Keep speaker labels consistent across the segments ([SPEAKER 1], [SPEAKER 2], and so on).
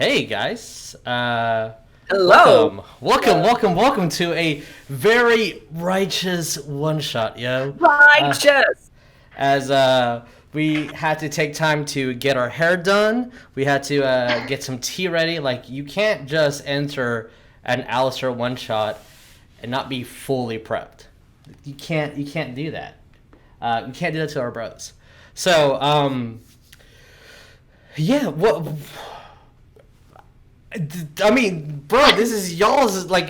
[SPEAKER 1] Hey guys,
[SPEAKER 2] Hello.
[SPEAKER 1] welcome to a very righteous one-shot, yo.
[SPEAKER 2] Righteous.
[SPEAKER 1] As we had to take time to get our hair done, we had to get some tea ready. Like, you can't just enter an Alistair one-shot and not be fully prepped. You can't do that. You can't do that to our bros. So, yeah, what... I mean, bro, this is y'all's, like,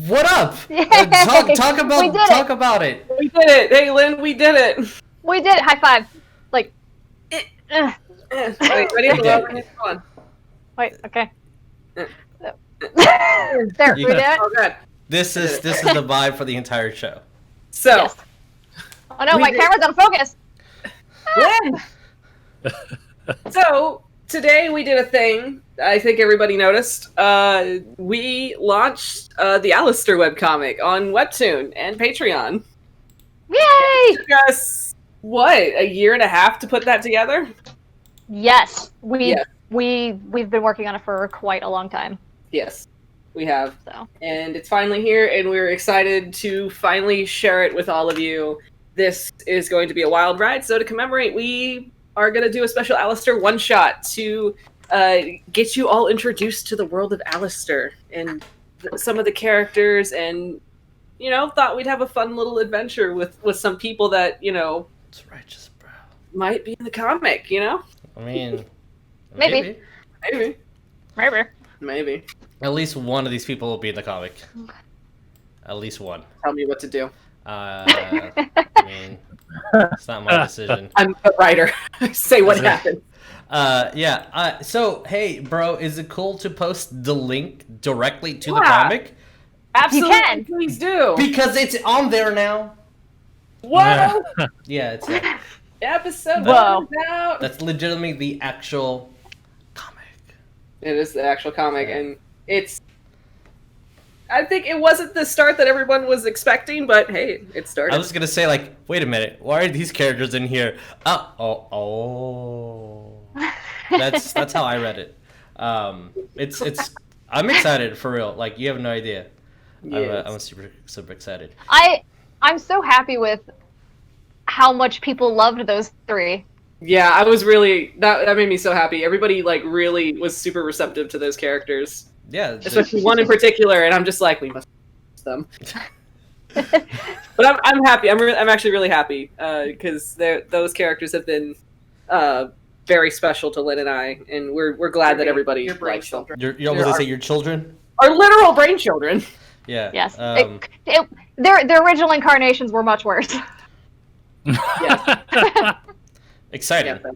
[SPEAKER 1] what up? Talk about it.
[SPEAKER 2] We did it. Hey, Lynn, we did it.
[SPEAKER 3] We did it. High five. Like.
[SPEAKER 2] Wait, ready? Hold
[SPEAKER 3] Wait. Okay.
[SPEAKER 2] Uh.
[SPEAKER 3] There.
[SPEAKER 1] You
[SPEAKER 3] We
[SPEAKER 1] got-
[SPEAKER 3] did it.
[SPEAKER 2] Oh, God.
[SPEAKER 1] This is the vibe for the entire show.
[SPEAKER 2] So,
[SPEAKER 3] Yes. Oh no,
[SPEAKER 2] We
[SPEAKER 3] my
[SPEAKER 2] did-
[SPEAKER 3] camera's out of focus.
[SPEAKER 2] Lynn. So today we did a thing. I think everybody noticed. We launched the Alistair webcomic on Webtoon and Patreon.
[SPEAKER 3] Yay!
[SPEAKER 2] It took us what, a year and a half to put that together?
[SPEAKER 3] Yes.
[SPEAKER 2] Yeah.
[SPEAKER 3] We've been working on it for quite a long time.
[SPEAKER 2] Yes, we have.
[SPEAKER 3] So.
[SPEAKER 2] And it's finally here, and we're excited to finally share it with all of you. This is going to be a wild ride, so to commemorate, we are going to do a special Alistair one-shot to get you all introduced to the world of Alistair and some of the characters, and, thought we'd have a fun little adventure with some people that,
[SPEAKER 1] It's righteous, bro.
[SPEAKER 2] might be in the comic,
[SPEAKER 1] I mean,
[SPEAKER 3] Maybe.
[SPEAKER 2] Maybe.
[SPEAKER 1] At least one of these people will be in the comic. At least one.
[SPEAKER 2] Tell me what to do.
[SPEAKER 1] I mean, it's not my decision.
[SPEAKER 2] I'm the writer. Say what
[SPEAKER 1] That's
[SPEAKER 2] happened.
[SPEAKER 1] Yeah. So, hey, bro, is it cool to post the link directly to the
[SPEAKER 2] Yeah.
[SPEAKER 1] comic?
[SPEAKER 2] Absolutely,
[SPEAKER 3] can.
[SPEAKER 2] please do.
[SPEAKER 1] Because it's on there now.
[SPEAKER 2] Whoa!
[SPEAKER 1] Yeah, it's
[SPEAKER 2] Episode
[SPEAKER 3] Whoa.
[SPEAKER 2] 1 is out.
[SPEAKER 1] that's legitimately the actual comic.
[SPEAKER 2] It is the actual comic, and it's. I think it wasn't the start that everyone was expecting, but hey, it started.
[SPEAKER 1] I was gonna say, like, wait a minute, why are these characters in here? Oh. That's how I read it. It's. I'm excited for real. Like, you have no idea.
[SPEAKER 2] Yes.
[SPEAKER 1] I'm super excited.
[SPEAKER 3] I'm so happy with how much people loved those three.
[SPEAKER 2] Yeah, I was really that made me so happy. Everybody really was super receptive to those characters,
[SPEAKER 1] Yeah,
[SPEAKER 2] especially one in particular. And I'm just like, we must them. But I'm happy. I'm actually really happy because those characters have been very special to Lynn and I, and we're glad that everybody likes them.
[SPEAKER 1] You're almost gonna say your children?
[SPEAKER 2] Our literal brain children.
[SPEAKER 1] Yeah.
[SPEAKER 3] Yes. Their original incarnations were much worse.
[SPEAKER 2] Yes.
[SPEAKER 1] Exciting.
[SPEAKER 2] Yeah.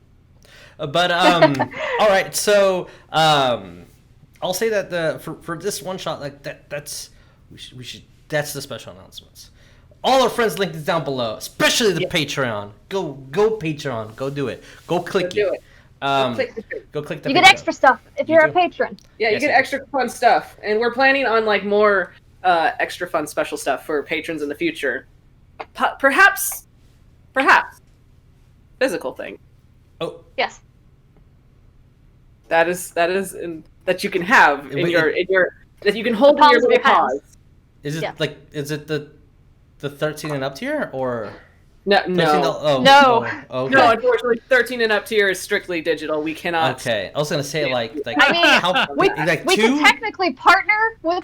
[SPEAKER 1] But all right. So I'll say that for this one shot, like that's the special announcements. All our friends link is down below, especially the Patreon. Go Patreon. Go do it. Go click
[SPEAKER 2] do
[SPEAKER 1] it. Go click the.
[SPEAKER 3] You get
[SPEAKER 1] Patreon.
[SPEAKER 3] extra stuff if you're a patron.
[SPEAKER 2] Yeah, you
[SPEAKER 1] Yes,
[SPEAKER 2] get
[SPEAKER 1] I do.
[SPEAKER 2] extra fun stuff, and we're planning on like more extra fun special stuff for patrons in the future. Perhaps, physical thing.
[SPEAKER 1] Oh,
[SPEAKER 3] Yes.
[SPEAKER 2] That that you can have in
[SPEAKER 1] Wait,
[SPEAKER 2] your that you can hold in
[SPEAKER 3] palms
[SPEAKER 2] your
[SPEAKER 3] of
[SPEAKER 2] little
[SPEAKER 3] your hands.
[SPEAKER 2] paws.
[SPEAKER 1] is it
[SPEAKER 3] Yeah.
[SPEAKER 1] is it the 13 and up tier or?
[SPEAKER 2] No,
[SPEAKER 1] 13
[SPEAKER 2] no,
[SPEAKER 1] oh,
[SPEAKER 3] No.
[SPEAKER 1] Oh, okay.
[SPEAKER 2] no. Unfortunately, 13 and up tier is strictly digital. We cannot.
[SPEAKER 1] Okay, I was gonna say like
[SPEAKER 3] I mean,
[SPEAKER 1] how
[SPEAKER 3] We
[SPEAKER 1] like
[SPEAKER 3] we
[SPEAKER 1] two.
[SPEAKER 3] could technically partner with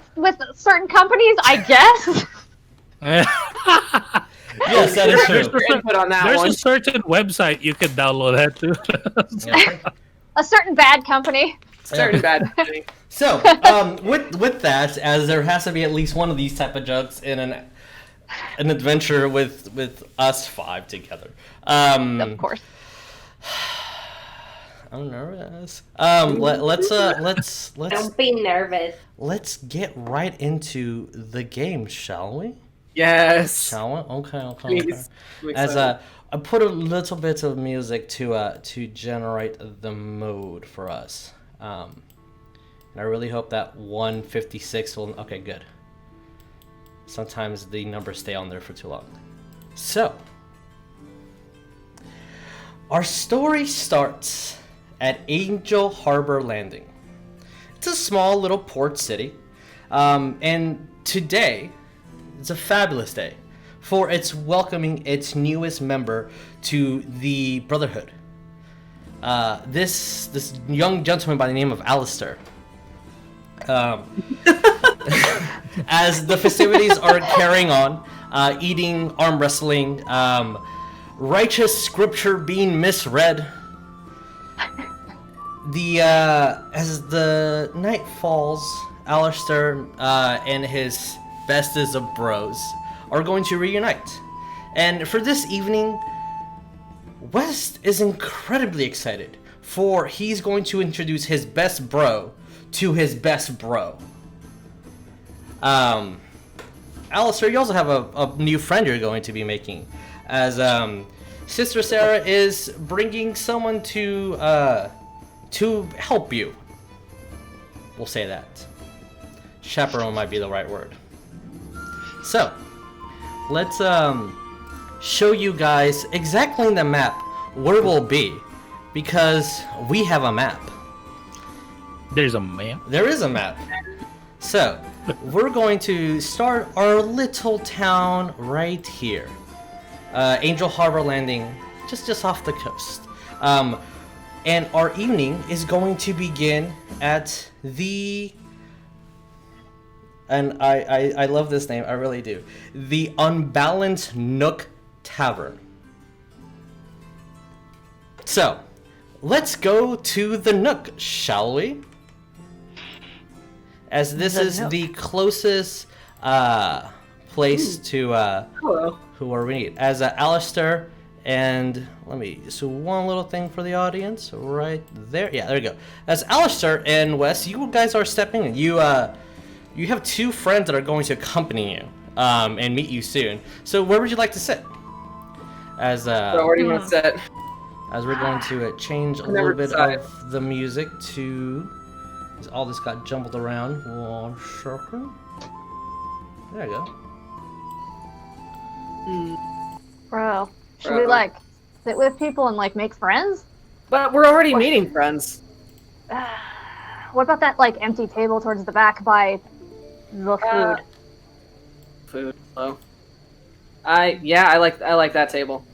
[SPEAKER 3] certain companies, I guess.
[SPEAKER 1] Yes, that is true.
[SPEAKER 2] Your input on that
[SPEAKER 4] There's
[SPEAKER 2] one.
[SPEAKER 4] a certain website you can download that to.
[SPEAKER 1] Yeah.
[SPEAKER 3] A certain bad company.
[SPEAKER 2] Certain bad.
[SPEAKER 1] So, with that, as there has to be at least one of these type of jokes in an adventure with us five together.
[SPEAKER 3] Of course.
[SPEAKER 1] I'm nervous. Let's
[SPEAKER 5] Don't be nervous.
[SPEAKER 1] let's get right into the game, shall we?
[SPEAKER 2] Yes.
[SPEAKER 1] Shall we? Okay.
[SPEAKER 2] Please. I'm
[SPEAKER 1] As
[SPEAKER 2] excited.
[SPEAKER 1] I put a little bit of music to generate the mood for us. And I really hope that 156 will. Okay, good. Sometimes the numbers stay on there for too long. So, our story starts at Angel Harbor Landing. It's a small little port city. And today, it's a fabulous day for it's welcoming its newest member to the Brotherhood. This young gentleman by the name of Alistair. As the festivities are carrying on, eating, arm wrestling, righteous scripture being misread. As the night falls, Alistair and his bestest of bros are going to reunite. And for this evening, West is incredibly excited, for he's going to introduce his best bro to his best bro. Alistair, you also have a new friend you're going to be making, as Sister Sarah is bringing someone to help you. We'll say that. Chaperone might be the right word. So, let's show you guys exactly in the map where we'll be, because we have a map.
[SPEAKER 4] There's a map.
[SPEAKER 1] There is a map. So, we're going to start our little town right here. Angel Harbor Landing, just off the coast. And our evening is going to begin at the... And I love this name, I really do. The Unbalanced Nook Tavern. So, let's go to the Nook, shall we? As this is the closest place to who are we need. As Alistair and so one little thing for the audience right there. Yeah, there you go. As Alistair and Wes, you guys are stepping in. You have two friends that are going to accompany you and meet you soon. So where would you like to sit? As
[SPEAKER 2] where do you want to sit?
[SPEAKER 1] As we're going to change a little bit of the music to... All this got jumbled around. 1 second. There you go.
[SPEAKER 3] Bro, should we like sit with people and like make friends?
[SPEAKER 2] But we're already meeting friends.
[SPEAKER 3] What about that like empty table towards the back by the food?
[SPEAKER 2] Food. Oh. I like that table.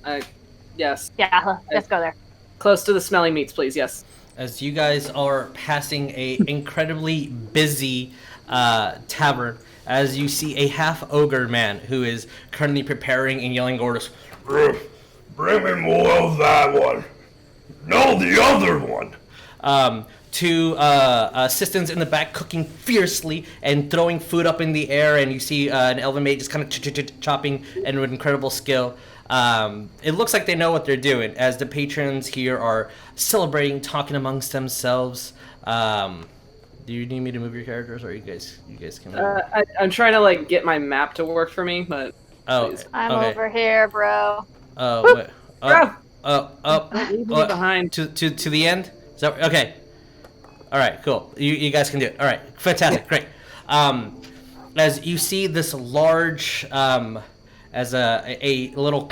[SPEAKER 2] Yes.
[SPEAKER 3] Yeah, let's go there.
[SPEAKER 2] Close to the smelly meats, please. Yes.
[SPEAKER 1] As you guys are passing a incredibly busy tavern, as you see a half-ogre man who is currently preparing and yelling orders.
[SPEAKER 6] Bring me more of that one. No, the other one.
[SPEAKER 1] To assistants in the back cooking fiercely and throwing food up in the air, and you see an elven maid just kind of chopping and with incredible skill. It looks like they know what they're doing, as the patrons here are celebrating, talking amongst themselves. Do you need me to move your characters, or you guys can move?
[SPEAKER 2] I'm trying to like get my map to work for me, but please.
[SPEAKER 3] I'm over here, bro.
[SPEAKER 1] Wait.
[SPEAKER 2] Behind
[SPEAKER 1] to the end. Is that okay? All right, cool. You guys can do it. All right, fantastic, great. As you see this large, as a little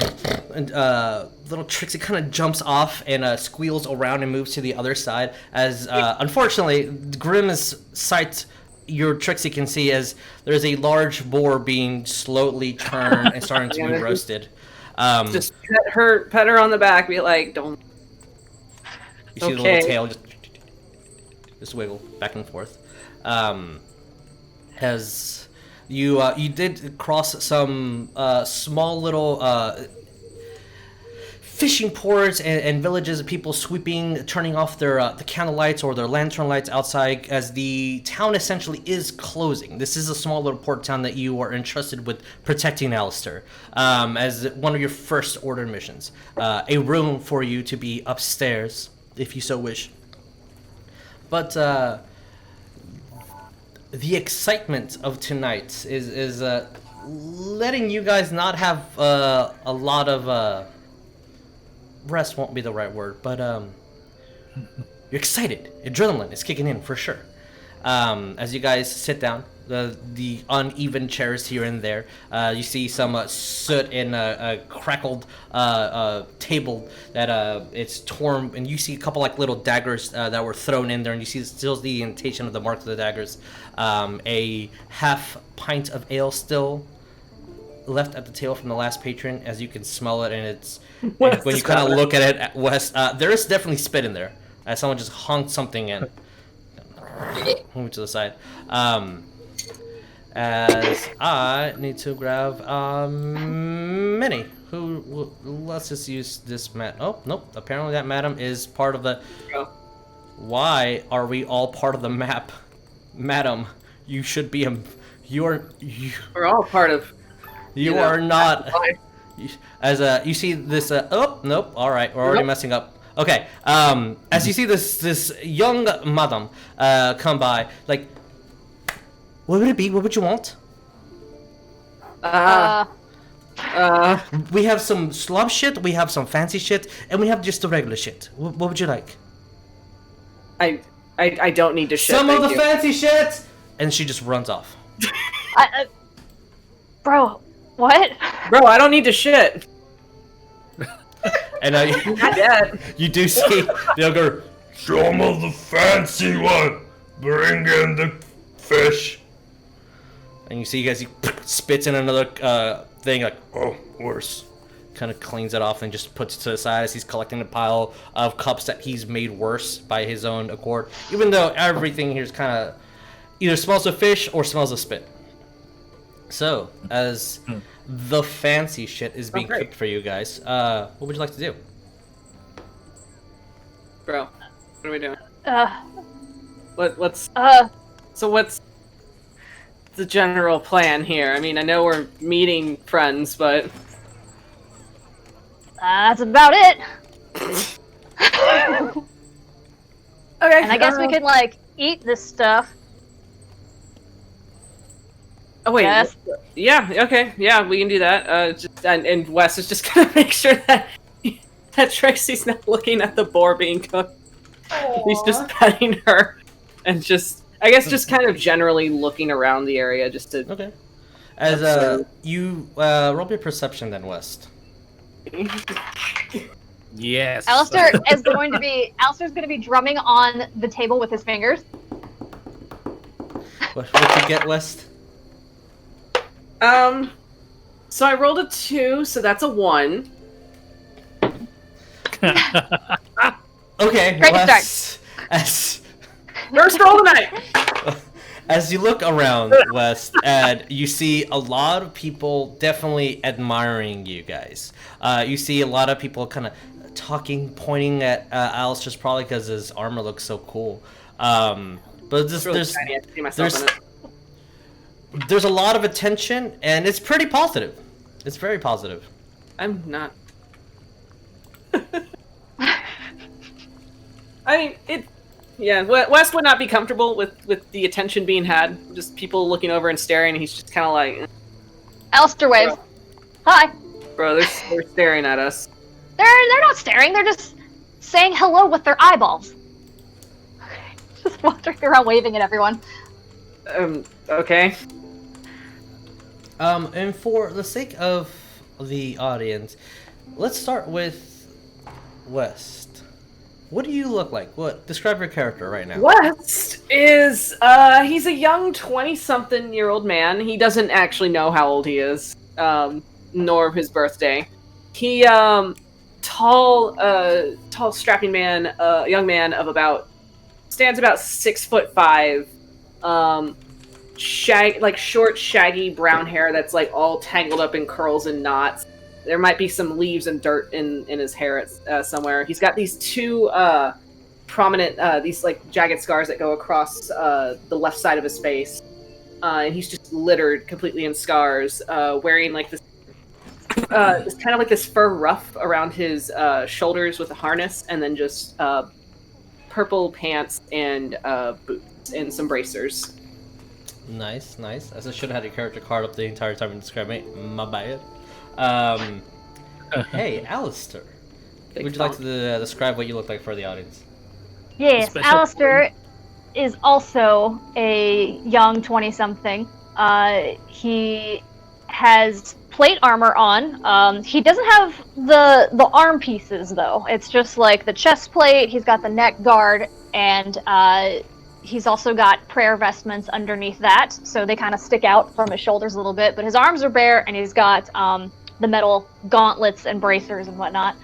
[SPEAKER 1] Trixie kind of jumps off and squeals around and moves to the other side. As unfortunately, grim as sight your Trixie can see, as there's a large boar being slowly turned and starting to be roasted.
[SPEAKER 2] Just pet her on the back, be like, don't.
[SPEAKER 1] You see the little tail just wiggle back and forth. As you did cross some small little fishing ports and villages of people sweeping, turning off their the candle lights or their lantern lights outside, as the town essentially is closing. This is a small little port town that you are entrusted with protecting, Alistair, as one of your first order missions. A room for you to be upstairs, if you so wish. But the excitement of tonight is letting you guys not have a lot of rest won't be the right word, but you're excited. Adrenaline is kicking in for sure. As you guys sit down, the uneven chairs here and there, you see some soot in a crackled table that it's torn, and you see a couple like little daggers that were thrown in there, and you see still the indentation of the marks of the daggers. A half pint of ale still left at the table from the last patron, as you can smell it, and it's when you kind of look at it, West, there is definitely spit in there. Someone just honked something in. Move to the side. As I need to grab Minnie, who let's just use this oh nope, apparently that madam is part of the Why are we all part of the map? Madam, you should be we're
[SPEAKER 2] all part of
[SPEAKER 1] you are not as you see this oh nope, all right, we're already messing up. Okay, as you see this young madam come by, like, what would it be? What would you want? We have some slop shit, we have some fancy shit, and we have just the regular shit. What would you like?
[SPEAKER 2] I don't need to shit.
[SPEAKER 1] Some of the fancy shit! And she just runs off.
[SPEAKER 3] Bro, what?
[SPEAKER 2] Bro, I don't need to shit.
[SPEAKER 1] And you do see the ogre.
[SPEAKER 6] Some of the fancy one. Bring in the fish.
[SPEAKER 1] And you see he spits in another thing, like, oh, worse. Kind of cleans it off and just puts it to the side as he's collecting a pile of cups that he's made worse by his own accord. Even though everything here is kind of either smells of fish or smells of spit. So, as the fancy shit is being cooked for you guys, what would you like to do?
[SPEAKER 2] Bro, what are we doing? So what's the general plan here? I mean, I know we're meeting friends, but
[SPEAKER 3] that's about it.
[SPEAKER 2] Okay.
[SPEAKER 3] And I guess we could like eat this stuff.
[SPEAKER 2] Oh wait.
[SPEAKER 3] Yes.
[SPEAKER 2] Yeah. Okay. Yeah, we can do that. And Wes is just gonna make sure that Trixie's not looking at the boar being cooked. Aww. He's just petting her, and just kind of generally looking around the area just to.
[SPEAKER 1] Okay. As you roll your perception then, West.
[SPEAKER 4] Yes.
[SPEAKER 3] Alistair's going to be drumming on the table with his fingers.
[SPEAKER 1] What you get, West?
[SPEAKER 2] So I rolled a 2, so that's a 1.
[SPEAKER 1] Okay,
[SPEAKER 3] Great
[SPEAKER 1] West.
[SPEAKER 2] First roll tonight.
[SPEAKER 1] As you look around, West, and you see a lot of people definitely admiring you guys. You see a lot of people kind of talking, pointing at Alistair's, probably because his armor looks so cool. But there's a lot of attention, and it's pretty positive. It's very positive.
[SPEAKER 2] I'm not. I mean, yeah, West would not be comfortable with the attention being had. Just people looking over and staring, and he's just kind of like...
[SPEAKER 3] Alistair waves. Hi.
[SPEAKER 2] Bro, they're staring at us.
[SPEAKER 3] They're not staring, they're just saying hello with their eyeballs. Just wandering around waving at everyone.
[SPEAKER 2] Okay.
[SPEAKER 1] And for the sake of the audience, let's start with West. What do you look like? Describe your character right now.
[SPEAKER 2] West is, he's a young 20-something-year-old man. He doesn't actually know how old he is, nor his birthday. He, tall, strapping man, young man of stands about 6'5", short, shaggy brown hair that's like all tangled up in curls and knots. There might be some leaves and dirt in his hair somewhere. He's got these two prominent, these like jagged scars that go across the left side of his face. And he's just littered completely in scars, wearing like this kind of like this fur ruff around his shoulders with a harness, and then just purple pants and boots and some bracers.
[SPEAKER 1] Nice. As I should have had your character card up the entire time and describe me. My bad. Hey, Alistair. Would you like to describe what you look like for the audience?
[SPEAKER 3] Yes, Alistair is also a young 20-something. He has plate armor on. He doesn't have the arm pieces though. It's just like the chest plate. He's got the neck guard, and he's also got prayer vestments underneath that, so they kind of stick out from his shoulders a little bit. But his arms are bare, and he's got the metal gauntlets and bracers and whatnot.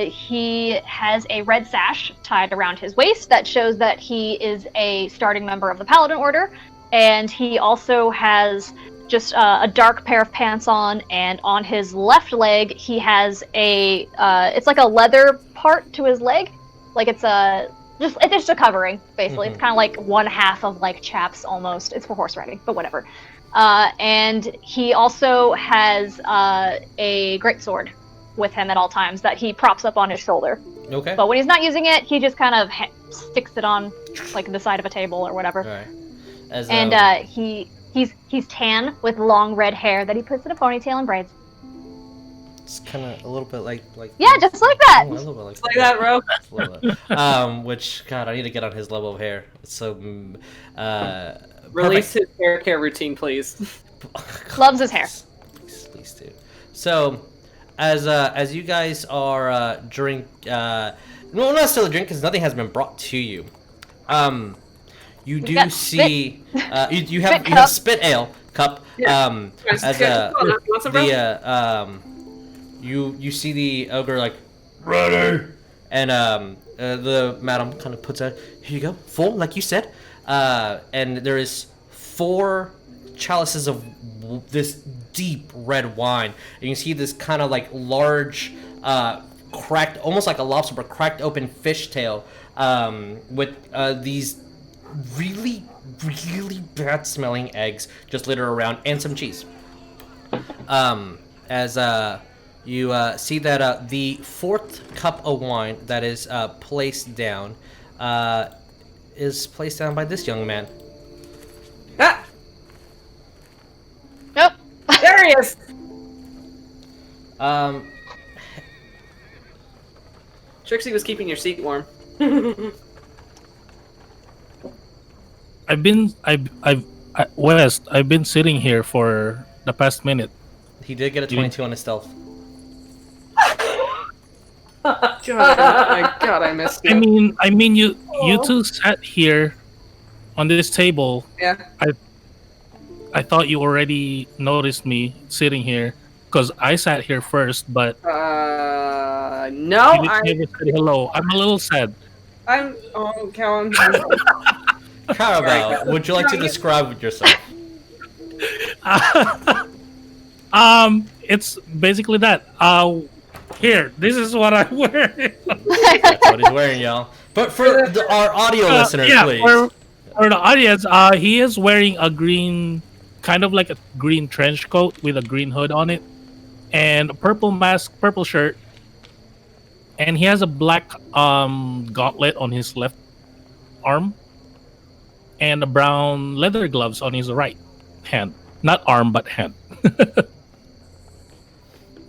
[SPEAKER 3] He has a red sash tied around his waist that shows that he is a starting member of the Paladin Order, and he also has just a dark pair of pants on, and on his left leg he has a it's like a leather part to his leg, like it's just a covering basically. It's kind of like one half of like chaps almost. It's for horse riding, but whatever. And he also has a greatsword with him at all times that he props up on his shoulder.
[SPEAKER 1] Okay.
[SPEAKER 3] But when he's not using it, he just kind of sticks it on like the side of a table or whatever.
[SPEAKER 1] All right.
[SPEAKER 3] And he's tan with long red hair that he puts in a ponytail and braids.
[SPEAKER 1] It's kind of a little bit like
[SPEAKER 3] yeah, just like that.
[SPEAKER 1] Oh, a little bit like
[SPEAKER 2] that, bro.
[SPEAKER 1] A little bit. Which God, I need to get on his level of hair. It's so
[SPEAKER 2] Release his hair care routine, please.
[SPEAKER 3] Loves his hair.
[SPEAKER 1] Please do. So, as you guys are drink, well, not still a drink because nothing has been brought to you. You do see you have spit ale cup.
[SPEAKER 2] Yeah.
[SPEAKER 1] You see the ogre like
[SPEAKER 6] Ready?
[SPEAKER 1] and the madam kind of puts out, here you go, full like you said, and there is 4 chalices of this deep red wine, and you see this kind of like large cracked, almost like a lobster but cracked open fishtail, with these really bad smelling eggs just littered around, and some cheese. As you see that the 4th cup of wine that is placed down by this young man.
[SPEAKER 2] Ah!
[SPEAKER 3] Nope.
[SPEAKER 2] There he is! Trixie was keeping your seat warm.
[SPEAKER 4] West, I've been sitting here for the past minute.
[SPEAKER 1] He did get a 22 on his stealth.
[SPEAKER 2] God, I missed you.
[SPEAKER 4] I mean, you two sat here on this table.
[SPEAKER 2] Yeah.
[SPEAKER 4] I thought you already noticed me sitting here because I sat here first, but
[SPEAKER 2] No,
[SPEAKER 4] you never said hello. I'm a little sad.
[SPEAKER 2] Callum.
[SPEAKER 1] Cowrabao, would you like to describe yourself?
[SPEAKER 4] It's basically that. Here, this is what I'm wearing.
[SPEAKER 1] That's what he's wearing, y'all. But for our audio listeners, please.
[SPEAKER 4] For the audience, he is wearing a green, kind of like a green trench coat with a green hood on it, and a purple mask, purple shirt, and he has a black gauntlet on his left arm, and a brown leather gloves on his right hand. Not arm, but hand.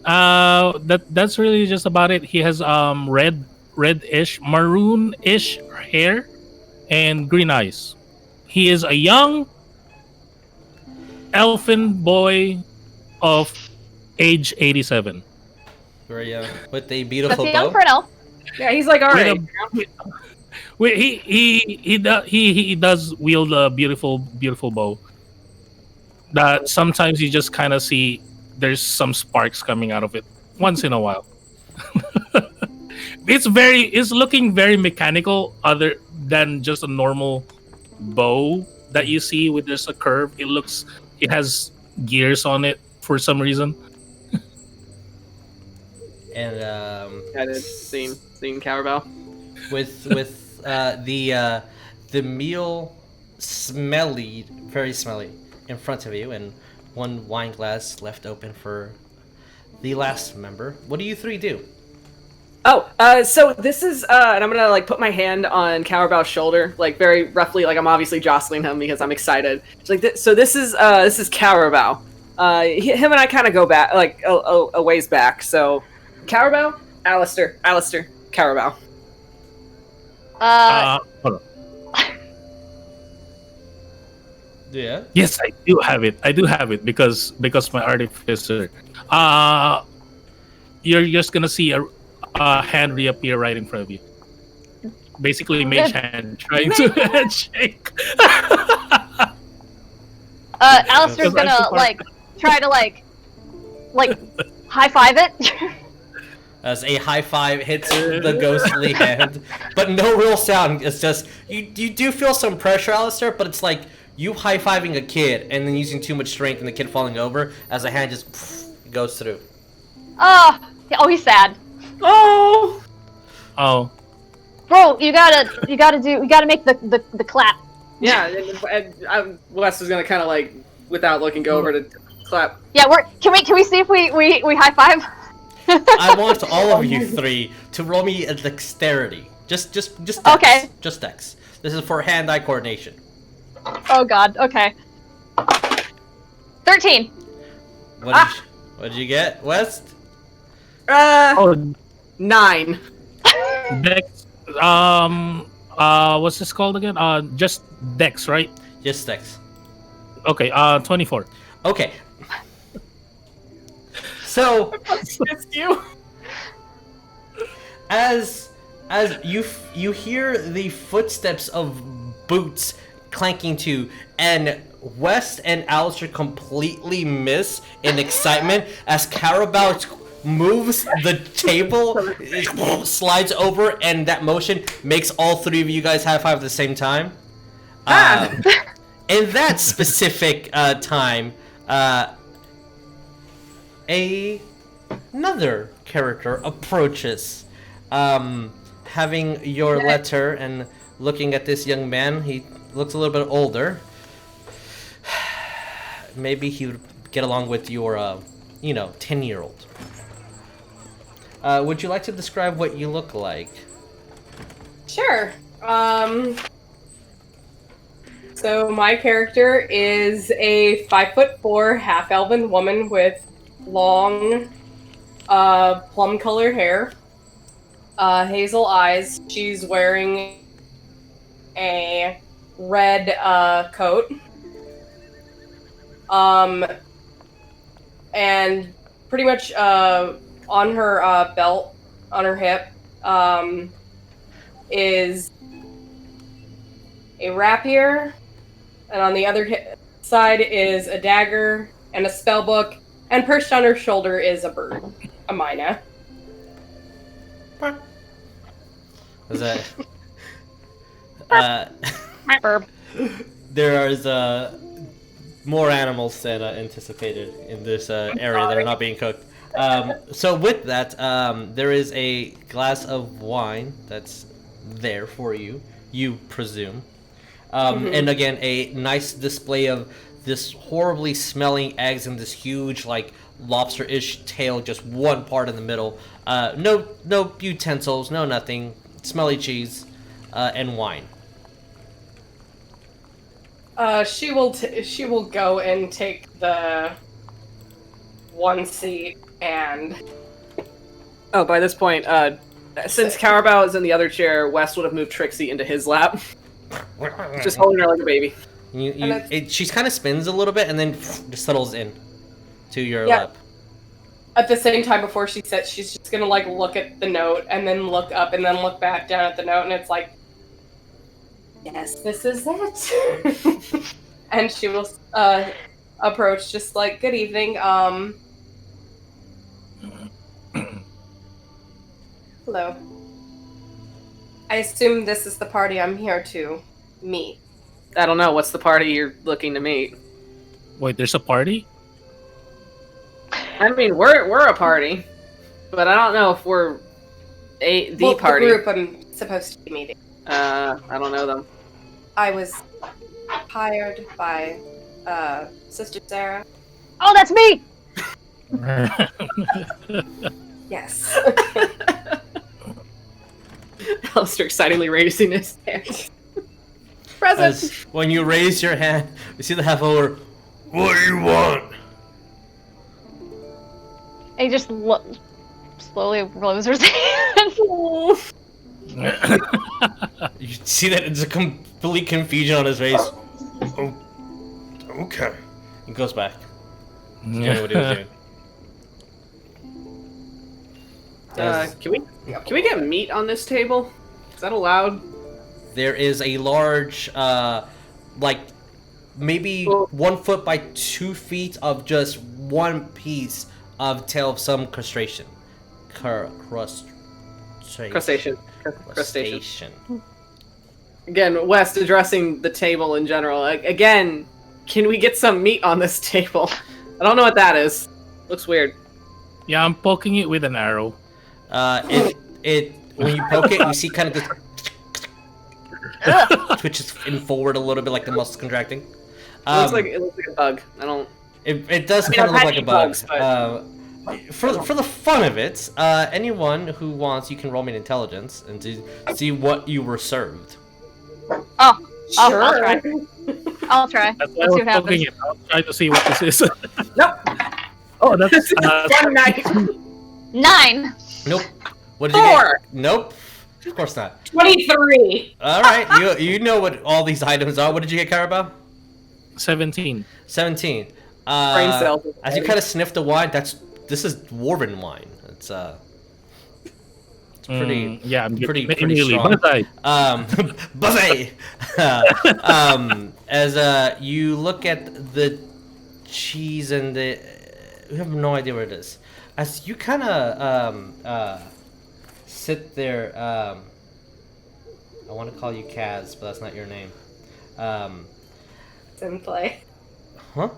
[SPEAKER 4] That's really just about it. He has red-ish, maroon-ish hair and green eyes. He is a young elfin boy of age 87.
[SPEAKER 1] Very young, with a beautiful
[SPEAKER 3] That's young
[SPEAKER 1] bow.
[SPEAKER 3] for an elf.
[SPEAKER 2] Yeah, he's like alright.
[SPEAKER 4] He does wield a beautiful bow that sometimes you just kind of see there's some sparks coming out of it once in a while. It's looking very mechanical, other than just a normal bow that you see with just a curve. It has gears on it for some reason.
[SPEAKER 1] And
[SPEAKER 2] That is seen Cowrabao.
[SPEAKER 1] with the meal very smelly in front of you, and one wine glass left open for the last member. What do you 3 do?
[SPEAKER 2] So this is, and I'm gonna like put my hand on Cowrabao's shoulder, like very roughly, like I'm obviously jostling him because I'm excited. It's like so this is Cowrabao. Him and I kind of go back, like a ways back. So Cowrabao, Alistair, Cowrabao.
[SPEAKER 4] Hold on.
[SPEAKER 1] Yeah.
[SPEAKER 4] Yes, I do have it. I do have it because my artificer. You're just gonna see a hand reappear right in front of you. Basically, mage hand trying to handshake.
[SPEAKER 3] Alistair's gonna try to high five it.
[SPEAKER 1] As a high five hits the ghostly hand, but no real sound. It's just you do feel some pressure, Alistair, but it's like you high fiving a kid and then using too much strength and the kid falling over as the hand just goes through.
[SPEAKER 3] Oh, he's sad.
[SPEAKER 2] Oh.
[SPEAKER 3] Bro, you gotta make the clap.
[SPEAKER 2] Yeah, and Wes was gonna kind of like, without looking, go over to clap.
[SPEAKER 3] Yeah, can we see if we high five?
[SPEAKER 1] I want all of you three to roll me a dexterity. Just dex.
[SPEAKER 3] Okay.
[SPEAKER 1] Just dex. This is for hand-eye coordination.
[SPEAKER 3] Oh god. Okay. 13.
[SPEAKER 1] What did you get, West?
[SPEAKER 2] 9.
[SPEAKER 4] Dex. What's this called again? Just Dex, right?
[SPEAKER 1] Just dex.
[SPEAKER 4] Okay. 24.
[SPEAKER 1] Okay. So,
[SPEAKER 2] It's you.
[SPEAKER 1] as you hear the footsteps of boots clanking to, and West and Alistair completely miss in excitement as Cowrabao moves the table, slides over, and that motion makes all three of you guys high five at the same time. In that specific time, another character approaches, having your letter and looking at this young man. He looks a little bit older. Maybe he would get along with your, 10-year-old. Would you like to describe what you look like?
[SPEAKER 5] Sure. So my character is a 5'4" half-elven woman with long, plum-colored hair, hazel eyes. She's wearing a red coat, and pretty much on her belt, on her hip, is a rapier, and on the other side is a dagger and a spell book, and perched on her shoulder is a bird, a mina.
[SPEAKER 1] Is that?
[SPEAKER 3] Burp.
[SPEAKER 1] There is more animals than anticipated in this area that are not being cooked. So with that, there is a glass of wine that's there for you, you presume. And again, a nice display of this horribly smelling eggs and this huge, like, lobster-ish tail, just one part in the middle. No utensils, no nothing. Smelly cheese, and wine.
[SPEAKER 5] She will go and take the one seat and.
[SPEAKER 2] Oh, by this point, since Cowrabao is in the other chair, Wes would have moved Trixie into his lap. Just holding her like a baby.
[SPEAKER 1] She kind of spins a little bit and then just settles in to your lap.
[SPEAKER 5] At the same time, before she sits, she's just gonna like look at the note and then look up and then look back down at the note, and it's like, yes, this is it. And she will approach, just like, good evening. Hello. I assume this is the party I'm here to meet.
[SPEAKER 2] I don't know. What's the party you're looking to meet?
[SPEAKER 4] Wait, there's a party?
[SPEAKER 2] I mean, we're a party, but I don't know if we're the party.
[SPEAKER 5] The group I'm supposed to be meeting.
[SPEAKER 2] I don't know them.
[SPEAKER 5] I was hired by Sister Sarah.
[SPEAKER 3] Oh, that's me.
[SPEAKER 5] Yes.
[SPEAKER 2] Alistair excitingly raising his hand.
[SPEAKER 5] Present.
[SPEAKER 1] As when you raise your hand, you see the half over.
[SPEAKER 6] What do you want?
[SPEAKER 3] He just slowly lowers his hand.
[SPEAKER 1] You see that it's a complete confusion on his face.
[SPEAKER 6] Okay.
[SPEAKER 1] He goes back. He's doing what he was doing.
[SPEAKER 2] Can we get meat on this table? Is that allowed?
[SPEAKER 1] There is a large, like, maybe 1 foot by 2 feet of just one piece of tail of some crustacean.
[SPEAKER 2] Crustacean.
[SPEAKER 1] Crustacean.
[SPEAKER 2] Again, West addressing the table in general. Again, can we get some meat on this table? I don't know what that is. Looks weird.
[SPEAKER 4] Yeah, I'm poking it with an arrow.
[SPEAKER 1] It when you poke it, you see kind of this twitches in forward a little bit, like the muscles contracting.
[SPEAKER 2] It looks like a bug. I don't.
[SPEAKER 1] It does kind of look like a bug. For the fun of it, anyone who wants, you can roll me an intelligence and to see what you were served.
[SPEAKER 3] Oh,
[SPEAKER 5] Sure.
[SPEAKER 3] I'll try. I'll try.
[SPEAKER 4] That's why
[SPEAKER 3] Let's
[SPEAKER 4] I
[SPEAKER 3] see
[SPEAKER 4] was
[SPEAKER 3] what
[SPEAKER 4] poking
[SPEAKER 3] happens.
[SPEAKER 4] it. I'll try to see what this is.
[SPEAKER 2] Nope.
[SPEAKER 4] Oh, that's
[SPEAKER 2] One night.
[SPEAKER 3] 9.
[SPEAKER 1] Nope. What did you
[SPEAKER 2] 4.
[SPEAKER 1] get? Nope. Of course not.
[SPEAKER 5] 23.
[SPEAKER 1] All right, you know what all these items are. What did you get, Cowrabao?
[SPEAKER 4] 17.
[SPEAKER 1] 17.
[SPEAKER 2] Brain cells.
[SPEAKER 1] As you kind of sniff the wine, this is dwarven wine. It's pretty.
[SPEAKER 4] Yeah, I'm
[SPEAKER 1] pretty
[SPEAKER 4] immediately.
[SPEAKER 1] strong.
[SPEAKER 4] Bonsai.
[SPEAKER 1] Buffet. As you look at the cheese and you have no idea what it is. As you kind of sit there, I want to call you Kaz, but that's not your name.
[SPEAKER 5] Kizenthlay.
[SPEAKER 1] Huh?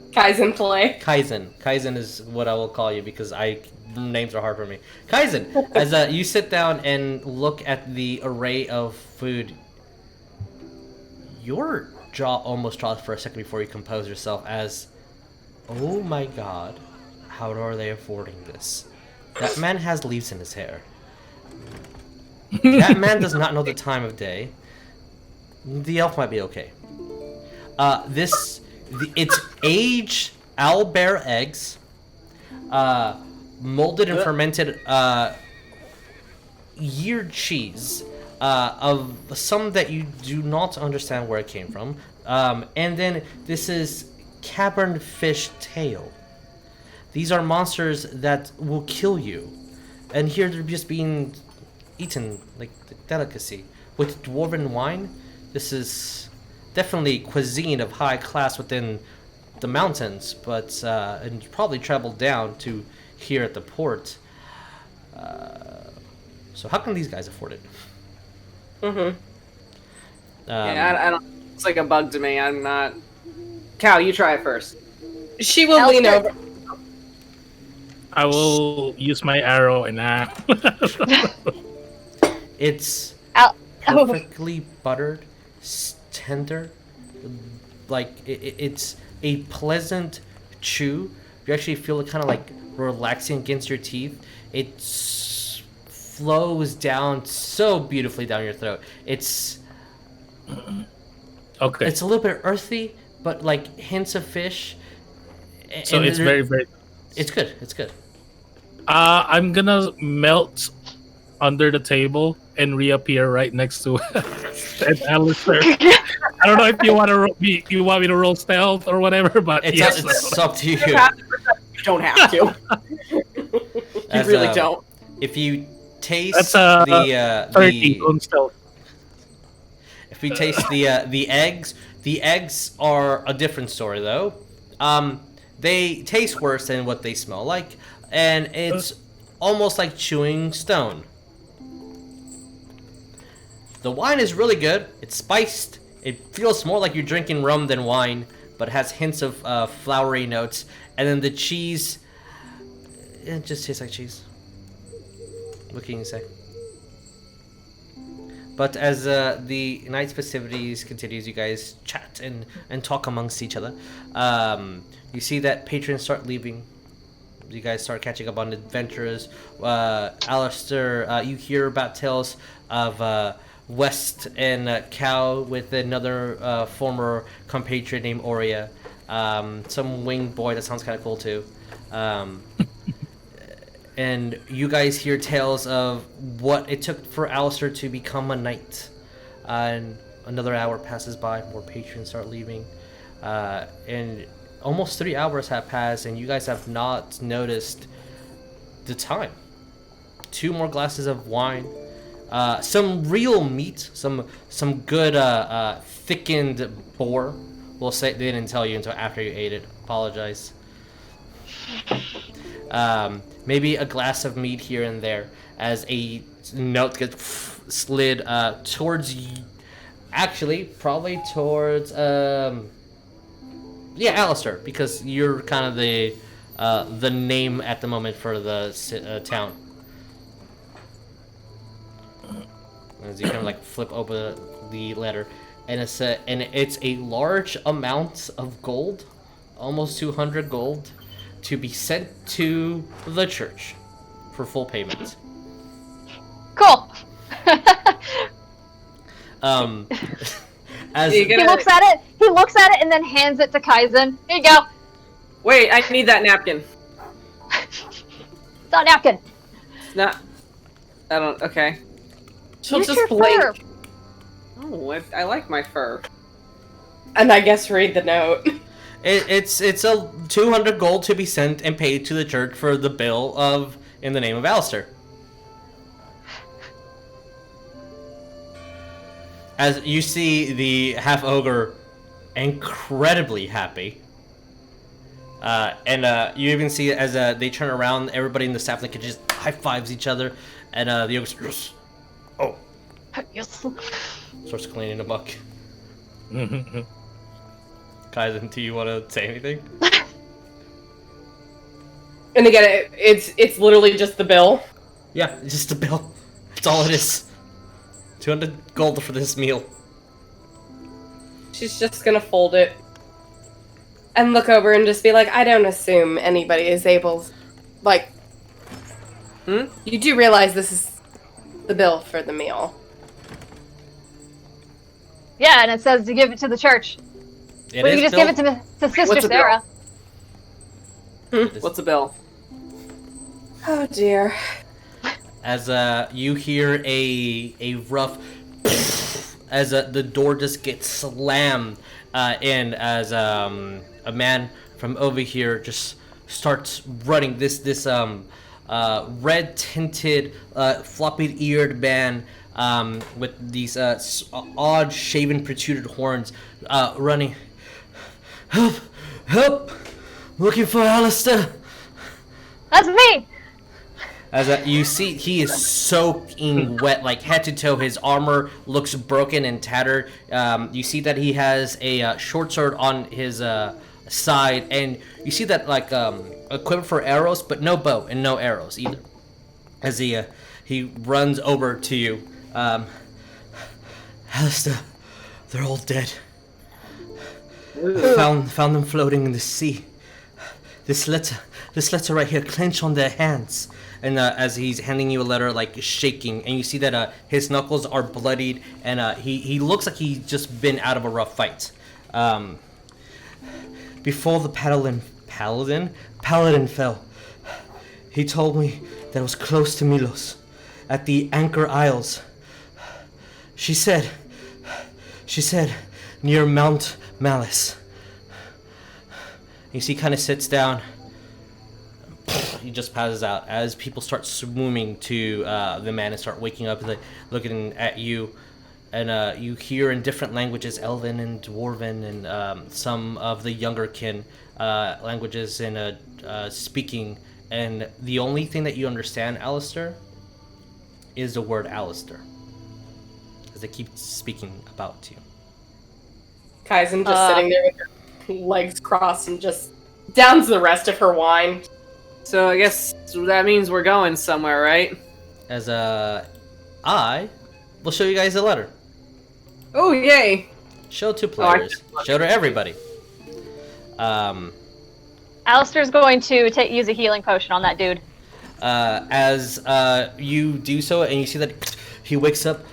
[SPEAKER 5] Kizenthlay.
[SPEAKER 1] Kaizen is what I will call you because names are hard for me. Kaizen, as you sit down and look at the array of food, your jaw almost drops for a second before you compose yourself as, oh my god, how are they affording this? That man has leaves in his hair. That man does not know the time of day. The elf might be okay. It's aged owlbear eggs, molded and fermented yeared cheese, of some that you do not understand where it came from, and then this is cavern fish tail. These are monsters that will kill you, and here they're just being eaten like a delicacy. With dwarven wine, this is definitely cuisine of high class within the mountains, but and probably traveled down to here at the port. So how can these guys afford it?
[SPEAKER 2] Yeah, I don't. It's like a bug to me. I'm not. Cow, you try it first.
[SPEAKER 5] She will lean over.
[SPEAKER 4] I will use my arrow and
[SPEAKER 1] It's
[SPEAKER 3] Ow.
[SPEAKER 1] perfectly buttered, tender, like it's a pleasant chew. You actually feel it kind of like relaxing against your teeth. It flows down so beautifully down your throat. It's
[SPEAKER 4] okay.
[SPEAKER 1] It's a little bit earthy, but like hints of fish.
[SPEAKER 4] So it's very, very.
[SPEAKER 1] It's good. It's good.
[SPEAKER 4] I'm gonna melt under the table and reappear right next to Alistair. I don't know if you want me to roll stealth or whatever, but
[SPEAKER 1] It's up to you.
[SPEAKER 2] You don't have to. You really don't.
[SPEAKER 1] If you taste
[SPEAKER 4] That's 30 on stealth.
[SPEAKER 1] If you taste the eggs are a different story though. They taste worse than what they smell like, and it's almost like chewing stone. The wine is really good. It's spiced. It feels more like you're drinking rum than wine, but has hints of flowery notes. And then the cheese, it just tastes like cheese. What can you say? But as the night's festivities continues, you guys chat and talk amongst each other. You see that patrons start leaving. You guys start catching up on adventurers. Alistair, you hear about tales of West and Cow with another former compatriot named Oria. Some winged boy that sounds kind of cool too. And you guys hear tales of what it took for Alistair to become a knight. And another hour passes by, more patrons start leaving. and almost 3 hours have passed, and you guys have not noticed the time. 2 more glasses of wine, some real meat, some good thickened boar. We'll say they didn't tell you until after you ate it. Apologize. Maybe a glass of meat here and there as a note gets slid towards you. Actually, probably towards Alistair, because you're kind of the name at the moment for the town. As you kind of like flip open the letter, and it's a large amount of gold, almost 200 gold, to be sent to the church for full payment.
[SPEAKER 3] Cool.
[SPEAKER 1] As
[SPEAKER 3] He looks at it and then hands it to Kaizen. Here you go.
[SPEAKER 2] Wait, I need that napkin.
[SPEAKER 3] It's not a napkin.
[SPEAKER 2] Not. I don't. Okay. She'll
[SPEAKER 3] Use
[SPEAKER 2] just
[SPEAKER 3] your
[SPEAKER 2] blink.
[SPEAKER 3] fur.
[SPEAKER 2] Oh, I like my fur.
[SPEAKER 5] And I guess read the note.
[SPEAKER 1] it's a 200 gold to be sent and paid to the church for the bill of in the name of Alistair. As you see the half ogre incredibly happy. And you even see as they turn around, everybody in the staff can just high fives each other, and the ogre says, "Oh,"
[SPEAKER 3] Yes.
[SPEAKER 1] starts cleaning the muck. Kaizen, do you want to say anything?
[SPEAKER 5] And again, it's literally just the bill.
[SPEAKER 1] Yeah, it's just a bill. That's all it is. 200 gold for this meal.
[SPEAKER 5] She's just gonna fold it and look over and just be like, I don't assume anybody is able, like, You do realize this is the bill for the meal.
[SPEAKER 3] Yeah, and it says to give it to the church. Well, you can just give it to Sister
[SPEAKER 2] What's a bill?
[SPEAKER 3] Sarah.
[SPEAKER 2] What's a bill?
[SPEAKER 5] Oh dear.
[SPEAKER 1] As you hear a rough as the door just gets slammed in as a man from over here just starts running. This red tinted floppy eared man with these odd shaven protruded horns running. Help! Looking for Alistair.
[SPEAKER 3] That's me.
[SPEAKER 1] As you see, he is soaking wet, like head to toe. His armor looks broken and tattered. You see that he has a short sword on his side, and you see that like equipped for arrows, but no bow and no arrows either. As he runs over to you, Alistair, they're all dead. Found them floating in the sea. This letter right here, clench on their hands. And as he's handing you a letter, like shaking, and you see that his knuckles are bloodied, and he looks like he's just been out of a rough fight. Before the Paladin fell, he told me that it was close to Milos, at the Anchor Isles. She said, near Mount Malice. You see, he kind of sits down. He just passes out as people start swarming to the man and start waking up, like, looking at you. And you hear in different languages, Elven and Dwarven, and some of the younger kin languages and speaking. And the only thing that you understand, Alistair, is the word Alistair, as they keep speaking about you.
[SPEAKER 5] Kaizen just sitting there with her legs crossed and just downs the rest of her wine.
[SPEAKER 2] So I guess that means we're going somewhere, right?
[SPEAKER 1] As I will show you guys the letter.
[SPEAKER 2] Oh, yay!
[SPEAKER 1] Show to players. Show to everybody.
[SPEAKER 3] Alistair's going to use a healing potion on that dude.
[SPEAKER 1] As you do so, and you see that he wakes up,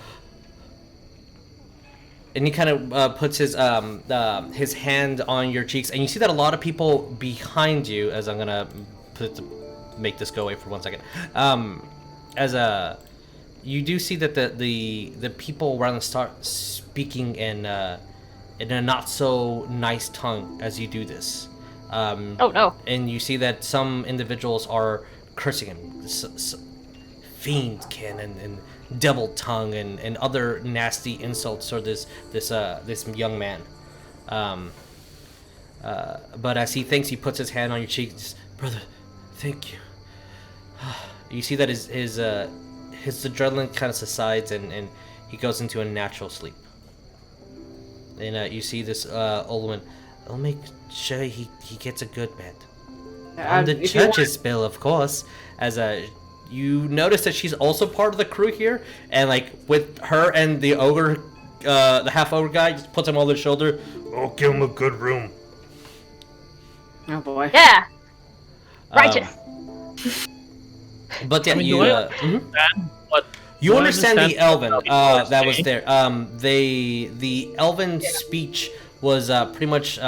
[SPEAKER 1] and he kind of puts his hand on your cheeks, and you see that a lot of people behind you. As I'm gonna make this go away for 1 second. You do see that the people around start speaking in in a not so nice tongue as you do this.
[SPEAKER 3] Oh no.
[SPEAKER 1] And you see that some individuals are cursing him. Fiendkin and devil tongue and other nasty insults for this young man. But as he thinks, he puts his hand on your cheek. Just, brother, thank you. You see that his adrenaline kind of subsides and he goes into a natural sleep. And you see this old woman. I'll make sure he gets a good bed. On the church's bill, of course. As you notice that she's also part of the crew here, and like with her and the ogre, the half ogre guy, just puts him on their shoulder.
[SPEAKER 6] Oh, give him a good room.
[SPEAKER 2] Oh boy.
[SPEAKER 3] Yeah. Righteous.
[SPEAKER 1] But yeah,
[SPEAKER 4] I mean,
[SPEAKER 1] you
[SPEAKER 4] But
[SPEAKER 1] you understand the elven
[SPEAKER 4] how
[SPEAKER 1] that was
[SPEAKER 4] saying?
[SPEAKER 1] there. The elven speech was pretty much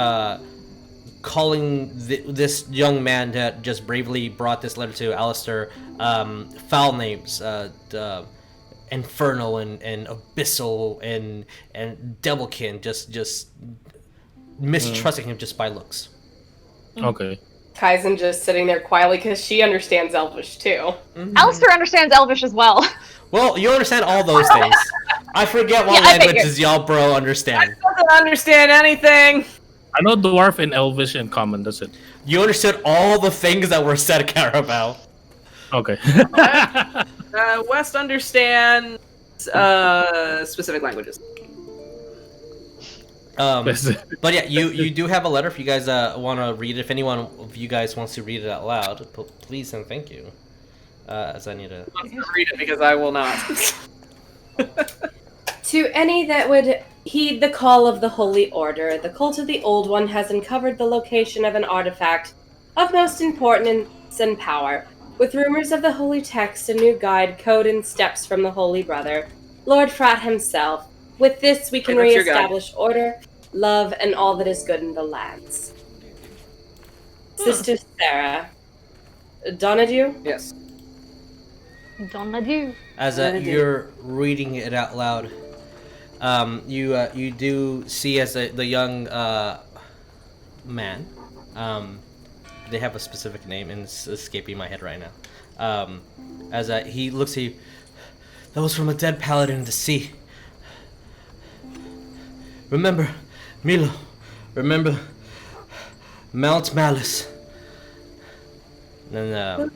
[SPEAKER 1] calling this young man that just bravely brought this letter to Alistair foul names, infernal and abyssal and devilkin, just mistrusting him just by looks.
[SPEAKER 4] Okay.
[SPEAKER 5] Kaizen just sitting there quietly because she understands Elvish too.
[SPEAKER 3] Alistair understands Elvish as well.
[SPEAKER 1] Well, you understand all those things. I forget what
[SPEAKER 3] Yeah, I
[SPEAKER 1] languages y'all bro understand.
[SPEAKER 2] I don't understand anything.
[SPEAKER 4] I know Dwarf and Elvish in common, that's it.
[SPEAKER 1] You understood all the things that were said at Cowrabao.
[SPEAKER 4] Okay.
[SPEAKER 2] West understands specific languages.
[SPEAKER 1] But yeah, you do have a letter if you guys want to read it. If anyone of you guys wants to read it out loud, please and thank you. As I need to
[SPEAKER 2] Read it because I will not.
[SPEAKER 5] To any that would heed the call of the Holy Order, the Cult of the Old One has uncovered the location of an artifact of most importance and power, with rumors of the holy text, a new guide, code, and steps from the Holy Brother, Lord Frat himself. With this, we can
[SPEAKER 2] Hey, that's your
[SPEAKER 5] re-establish order, love, and all that is good in the lands. Sister Sarah. Donahue?
[SPEAKER 2] Yes.
[SPEAKER 3] Donahue.
[SPEAKER 1] as you're reading it out loud. You do see as the young man. They have a specific name, and it's escaping my head right now. As he looks at you, that was from a dead paladin in the sea. Remember, Milo. Remember, Mount Malice. Then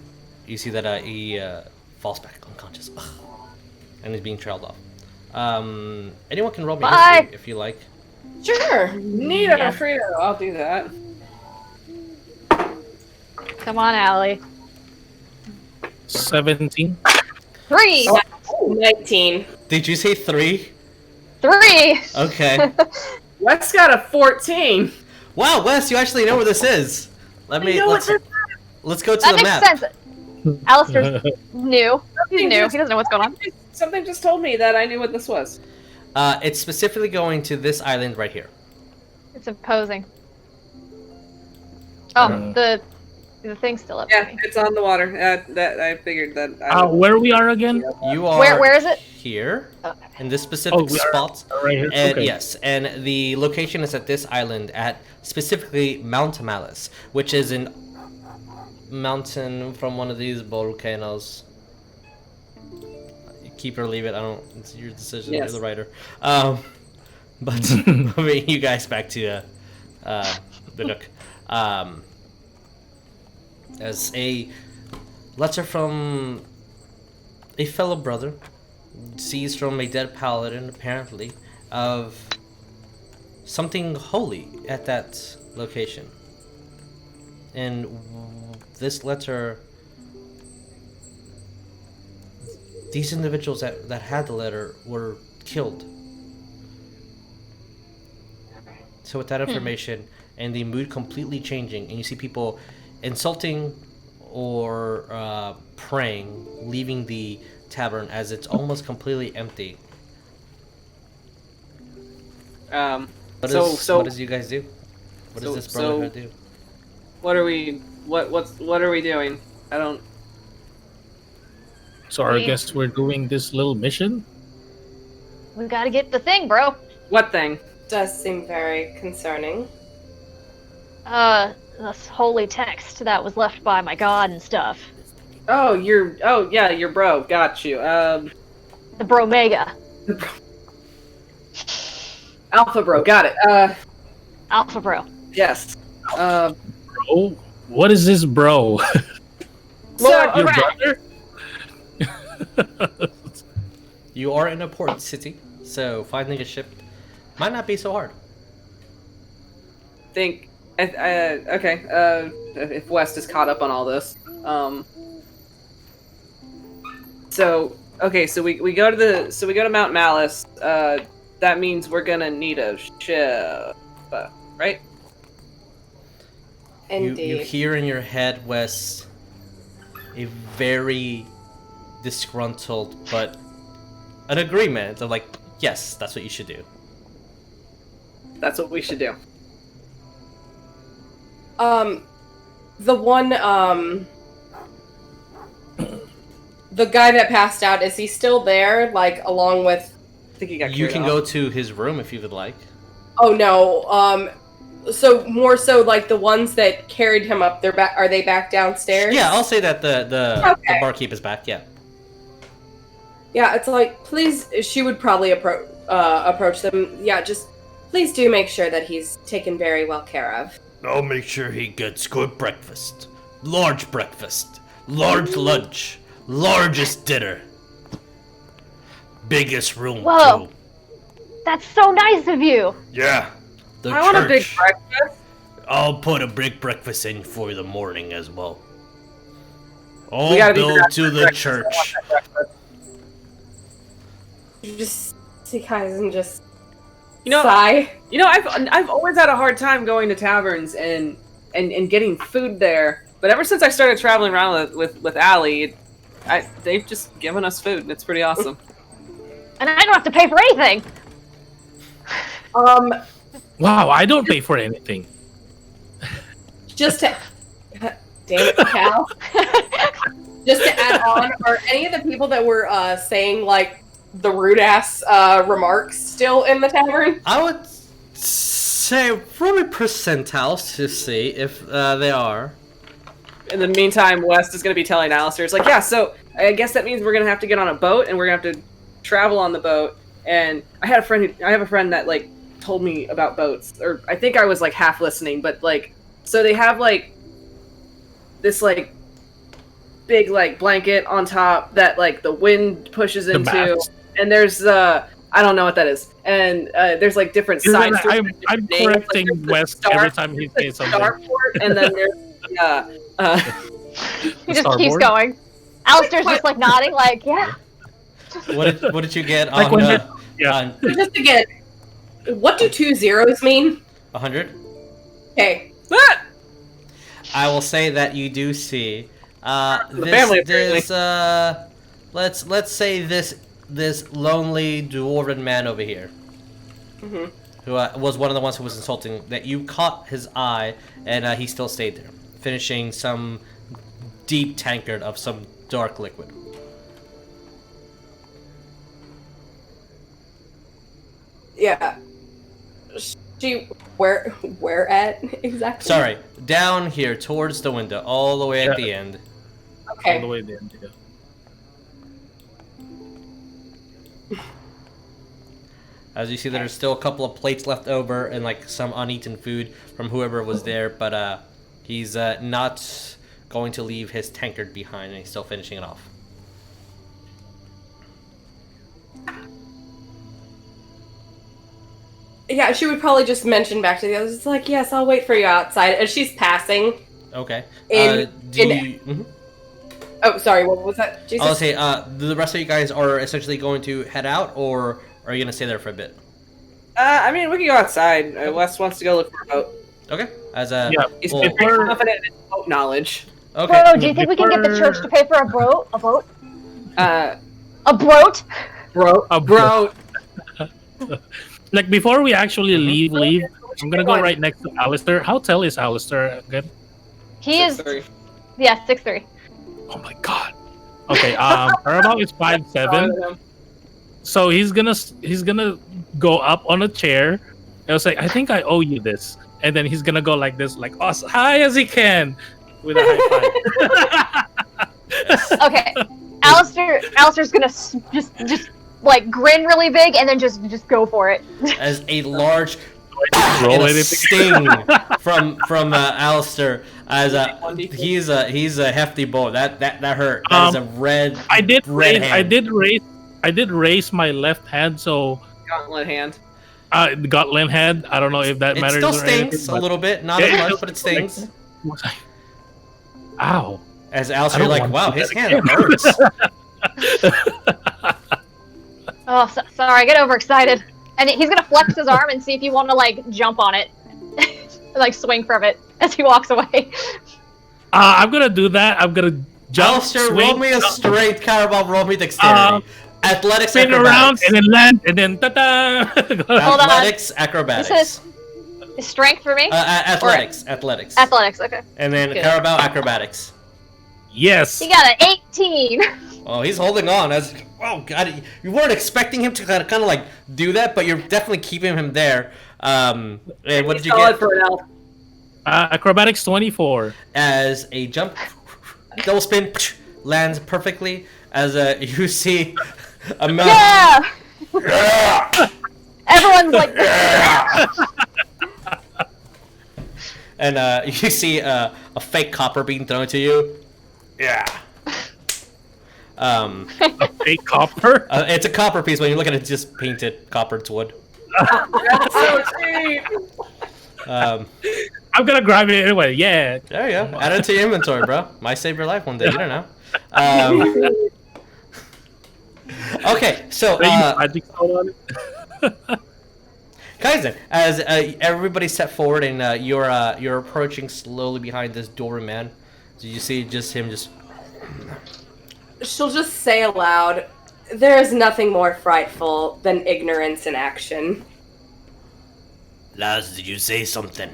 [SPEAKER 1] you see that he falls back unconscious, and is being trailed off. Anyone can roll me
[SPEAKER 3] Bye.
[SPEAKER 1] history if you like.
[SPEAKER 5] Sure.
[SPEAKER 2] Neat or Frito, I'll do that.
[SPEAKER 3] Come on, Allie.
[SPEAKER 4] 17.
[SPEAKER 3] 3.
[SPEAKER 5] 19.
[SPEAKER 1] Did you say 3?
[SPEAKER 3] 3.
[SPEAKER 1] Okay.
[SPEAKER 2] Wes got a 14.
[SPEAKER 1] Wow, Wes, you actually know where this is. Let's go to
[SPEAKER 3] That
[SPEAKER 1] the
[SPEAKER 3] makes
[SPEAKER 1] map.
[SPEAKER 3] sense. Alistair's new. He's new. He doesn't know what's going on.
[SPEAKER 2] Something just told me that I knew what this was.
[SPEAKER 1] It's specifically going to this island right here.
[SPEAKER 3] It's opposing. Oh, the thing's still up.
[SPEAKER 2] Yeah,
[SPEAKER 3] to me.
[SPEAKER 2] it's on the water. That I figured that.
[SPEAKER 4] Where we are again?
[SPEAKER 1] You are
[SPEAKER 3] Where is it?
[SPEAKER 1] here
[SPEAKER 3] Okay.
[SPEAKER 1] in this specific
[SPEAKER 4] we are
[SPEAKER 1] spot.
[SPEAKER 4] right here.
[SPEAKER 1] And
[SPEAKER 4] Okay.
[SPEAKER 1] yes, and the location is at this island at specifically Mount Malice, which is a mountain from one of these volcanoes. Keep or leave it. I don't. It's your decision.
[SPEAKER 2] Yes.
[SPEAKER 1] You're the writer. But moving you guys back to the nook. As a letter from a fellow brother seized from a dead paladin, apparently, of something holy at that location. And this letter, these individuals that had the letter were killed. So with that information and the mood completely changing, and you see people insulting or praying, leaving the tavern as it's almost completely empty. What does you guys do? What does this brotherhood do?
[SPEAKER 2] What are we? What are we doing? I don't.
[SPEAKER 4] So I guess we're doing this little mission?
[SPEAKER 3] We gotta get the thing, bro.
[SPEAKER 2] What thing?
[SPEAKER 5] does seem very concerning.
[SPEAKER 3] This holy text that was left by my god and stuff.
[SPEAKER 2] Oh, your bro. Got you.
[SPEAKER 3] The Bromega.
[SPEAKER 2] Alpha bro. Got it.
[SPEAKER 3] Alpha Bro.
[SPEAKER 2] Yes.
[SPEAKER 4] Bro? What is this, bro?
[SPEAKER 2] So,
[SPEAKER 4] Your
[SPEAKER 2] okay.
[SPEAKER 4] brother?
[SPEAKER 1] You are in a port city, so finding a ship might not be so hard.
[SPEAKER 2] Okay. If West is caught up on all this, so we go to Mount Malice. That means we're gonna need a ship, right?
[SPEAKER 5] Indeed.
[SPEAKER 1] You hear in your head, Wes, a very disgruntled but an agreement of like, yes, that's what you should do.
[SPEAKER 2] That's what we should do.
[SPEAKER 5] The one, the guy that passed out, is he still there, like, along with...
[SPEAKER 2] I think he got
[SPEAKER 1] You
[SPEAKER 2] carried
[SPEAKER 1] can
[SPEAKER 2] off.
[SPEAKER 1] go to his room if you would like.
[SPEAKER 5] Oh, no, so, more so, like, the ones that carried him up, are they back downstairs?
[SPEAKER 1] Yeah, I'll say that the barkeep is back, yeah.
[SPEAKER 5] Yeah, it's like, please, she would probably approach them. Yeah, just, please do make sure that he's taken very well care of.
[SPEAKER 6] I'll make sure he gets good breakfast. Large lunch. Largest dinner. Biggest room,
[SPEAKER 3] Whoa.
[SPEAKER 6] too.
[SPEAKER 3] That's so nice of you.
[SPEAKER 6] Yeah. The
[SPEAKER 2] I want a big
[SPEAKER 6] church.
[SPEAKER 2] breakfast.
[SPEAKER 6] I'll put a big breakfast in for the morning as well.
[SPEAKER 2] We
[SPEAKER 6] All
[SPEAKER 2] gotta be
[SPEAKER 6] built
[SPEAKER 2] dressed
[SPEAKER 6] to
[SPEAKER 2] for
[SPEAKER 6] the
[SPEAKER 2] breakfast. I want
[SPEAKER 6] church.
[SPEAKER 2] that breakfast.
[SPEAKER 5] You just see Kaizen just
[SPEAKER 2] You know,
[SPEAKER 5] sigh.
[SPEAKER 2] I've always had a hard time going to taverns and getting food there. But ever since I started traveling around with Allie, they've just given us food, and it's pretty awesome.
[SPEAKER 3] And I don't have to pay for anything.
[SPEAKER 4] Wow, I don't pay for anything.
[SPEAKER 5] Just to... Damn it, Cal. Just to add on, are any of the people that were saying, like, the rude-ass remarks still in the tavern?
[SPEAKER 1] I would say roll a percentiles to see if they are.
[SPEAKER 2] In the meantime, West is going to be telling Alistair, it's like, yeah, so I guess that means we're going to have to get on a boat, and we're going to have to travel on the boat. And I have a friend that, like, told me about boats, or I think I was, like, half listening, but, like, so they have, like, this, like, big, like, blanket on top that, like, the wind pushes into,
[SPEAKER 4] mast.
[SPEAKER 2] and there's, I don't know what that is, and there's, like, different sides to it.
[SPEAKER 4] I'm
[SPEAKER 2] Names,
[SPEAKER 4] correcting
[SPEAKER 2] like, there's the
[SPEAKER 4] West
[SPEAKER 2] star-
[SPEAKER 4] every time he says
[SPEAKER 2] the
[SPEAKER 4] something.
[SPEAKER 2] starport, and then there's,
[SPEAKER 3] He just keeps
[SPEAKER 4] Starboard?
[SPEAKER 3] going. Alistair's just like nodding, like, yeah.
[SPEAKER 1] What did you get
[SPEAKER 4] Like
[SPEAKER 1] on
[SPEAKER 4] when yeah.
[SPEAKER 1] on
[SPEAKER 5] Just to get... What do 2 zeros mean?
[SPEAKER 1] 100?
[SPEAKER 5] Okay.
[SPEAKER 2] Ah!
[SPEAKER 1] I will say that you do see
[SPEAKER 2] family,
[SPEAKER 1] this let's say this lonely dwarven man over here, who was one of the ones who was insulting, that you caught his eye, and he still stayed there, finishing some deep tankard of some dark liquid.
[SPEAKER 5] Yeah. She... Where at, exactly?
[SPEAKER 1] Sorry, down here towards the window, all the way at
[SPEAKER 4] Yeah.
[SPEAKER 1] the end.
[SPEAKER 4] All the
[SPEAKER 5] Okay.
[SPEAKER 4] way there. Yeah.
[SPEAKER 1] As you see, there's still a couple of plates left over and like some uneaten food from whoever was there, but he's not going to leave his tankard behind, and he's still finishing it off.
[SPEAKER 5] Yeah, she would probably just mention back to the others, it's like, yes, I'll wait for you outside. As she's passing.
[SPEAKER 1] Okay.
[SPEAKER 5] In-
[SPEAKER 1] Do
[SPEAKER 5] in-
[SPEAKER 1] you? Mhm.
[SPEAKER 5] Oh, sorry, what was that? Jesus?
[SPEAKER 1] I'll say, the rest of you guys are essentially going to head out, or are you gonna stay there for a bit?
[SPEAKER 2] I mean, we can go outside. Wes wants to go look for a boat.
[SPEAKER 1] Okay. As
[SPEAKER 4] Yeah.
[SPEAKER 2] He's
[SPEAKER 1] well,
[SPEAKER 2] very confident in his boat knowledge.
[SPEAKER 1] okay.
[SPEAKER 3] Bro, do you think we can get the church to pay for a boat? A boat?
[SPEAKER 2] Uh,
[SPEAKER 3] A boat?
[SPEAKER 2] bro,
[SPEAKER 4] A
[SPEAKER 2] bro.
[SPEAKER 4] Like before we actually leave, I'm gonna go right next to Alistair. How tall is Alistair again?
[SPEAKER 3] He is,
[SPEAKER 2] 6'3".
[SPEAKER 3] yeah, 6'3".
[SPEAKER 4] Oh my god. Okay, Cowrabao is 5'7", so he's gonna go up on a chair I was like, I think I owe you this. And then he's gonna go like this, like as high as he can, with a high five.
[SPEAKER 3] Okay, Alistair's gonna just like grin really big and then just go for it.
[SPEAKER 1] As a large
[SPEAKER 4] Roll
[SPEAKER 1] and a
[SPEAKER 4] anything.
[SPEAKER 1] sting from Alistair, as he's a hefty bow. That hurt. That is a red.
[SPEAKER 4] I did
[SPEAKER 1] red
[SPEAKER 4] raise,
[SPEAKER 1] hand.
[SPEAKER 4] I did raise my left hand, so
[SPEAKER 2] Gauntlet hand.
[SPEAKER 4] Gauntlet hand. I don't know if that
[SPEAKER 1] It
[SPEAKER 4] matters.
[SPEAKER 1] still
[SPEAKER 4] or anything,
[SPEAKER 1] stings a
[SPEAKER 4] but-
[SPEAKER 1] little bit, not
[SPEAKER 4] Yeah,
[SPEAKER 1] as
[SPEAKER 4] it
[SPEAKER 1] much,
[SPEAKER 4] does.
[SPEAKER 1] but it stings.
[SPEAKER 4] Ow.
[SPEAKER 1] As
[SPEAKER 4] I
[SPEAKER 1] Alistair,
[SPEAKER 4] don't
[SPEAKER 1] like,
[SPEAKER 4] want
[SPEAKER 1] wow,
[SPEAKER 4] to do
[SPEAKER 1] his
[SPEAKER 4] that
[SPEAKER 1] hand
[SPEAKER 4] again.
[SPEAKER 1] hurts.
[SPEAKER 3] Oh, sorry, I get overexcited. And he's gonna flex his arm and see if you want to like jump on it, like swing from it as he walks away.
[SPEAKER 4] I'm gonna do that. I'm gonna jump,
[SPEAKER 1] Alistair,
[SPEAKER 4] swing,
[SPEAKER 1] roll me a
[SPEAKER 4] jump,
[SPEAKER 1] straight Cowrabao, roll me dexterity. Athletics,
[SPEAKER 4] spin around,
[SPEAKER 1] acrobatics.
[SPEAKER 4] and then land, and then ta-da!
[SPEAKER 3] Hold on.
[SPEAKER 1] Athletics, acrobatics.
[SPEAKER 3] This is strength for me.
[SPEAKER 1] Athletics.
[SPEAKER 3] Athletics. Okay.
[SPEAKER 1] And then
[SPEAKER 3] Good.
[SPEAKER 1] Cowrabao, acrobatics.
[SPEAKER 4] Yes.
[SPEAKER 3] He got an 18.
[SPEAKER 1] Oh, he's holding on. As oh god, you weren't expecting him to kind of like do that, but you're definitely keeping him there. And what did you
[SPEAKER 2] Solid
[SPEAKER 1] get?
[SPEAKER 2] for an elf.
[SPEAKER 4] Acrobatics 24.
[SPEAKER 1] As a jump, double spin, lands perfectly. As you see a mouth.
[SPEAKER 3] Yeah.
[SPEAKER 6] Yeah!
[SPEAKER 3] Everyone's like,
[SPEAKER 1] And you see a fake copper being thrown to you. Yeah.
[SPEAKER 4] Fake copper.
[SPEAKER 1] It's a copper piece when you look at it, just painted copper. It's wood.
[SPEAKER 2] That's so cheap.
[SPEAKER 4] I'm gonna grab it anyway. Yeah.
[SPEAKER 1] There you go. Add it to your inventory, bro. Might save your life one day. You don't know. Okay, so
[SPEAKER 4] Magic sword on it.
[SPEAKER 1] Kaizen, as everybody step forward and you're approaching slowly behind this doorman, so you see just him just.
[SPEAKER 5] She'll just say aloud, there is nothing more frightful than ignorance in action.
[SPEAKER 1] Laz, did you say something?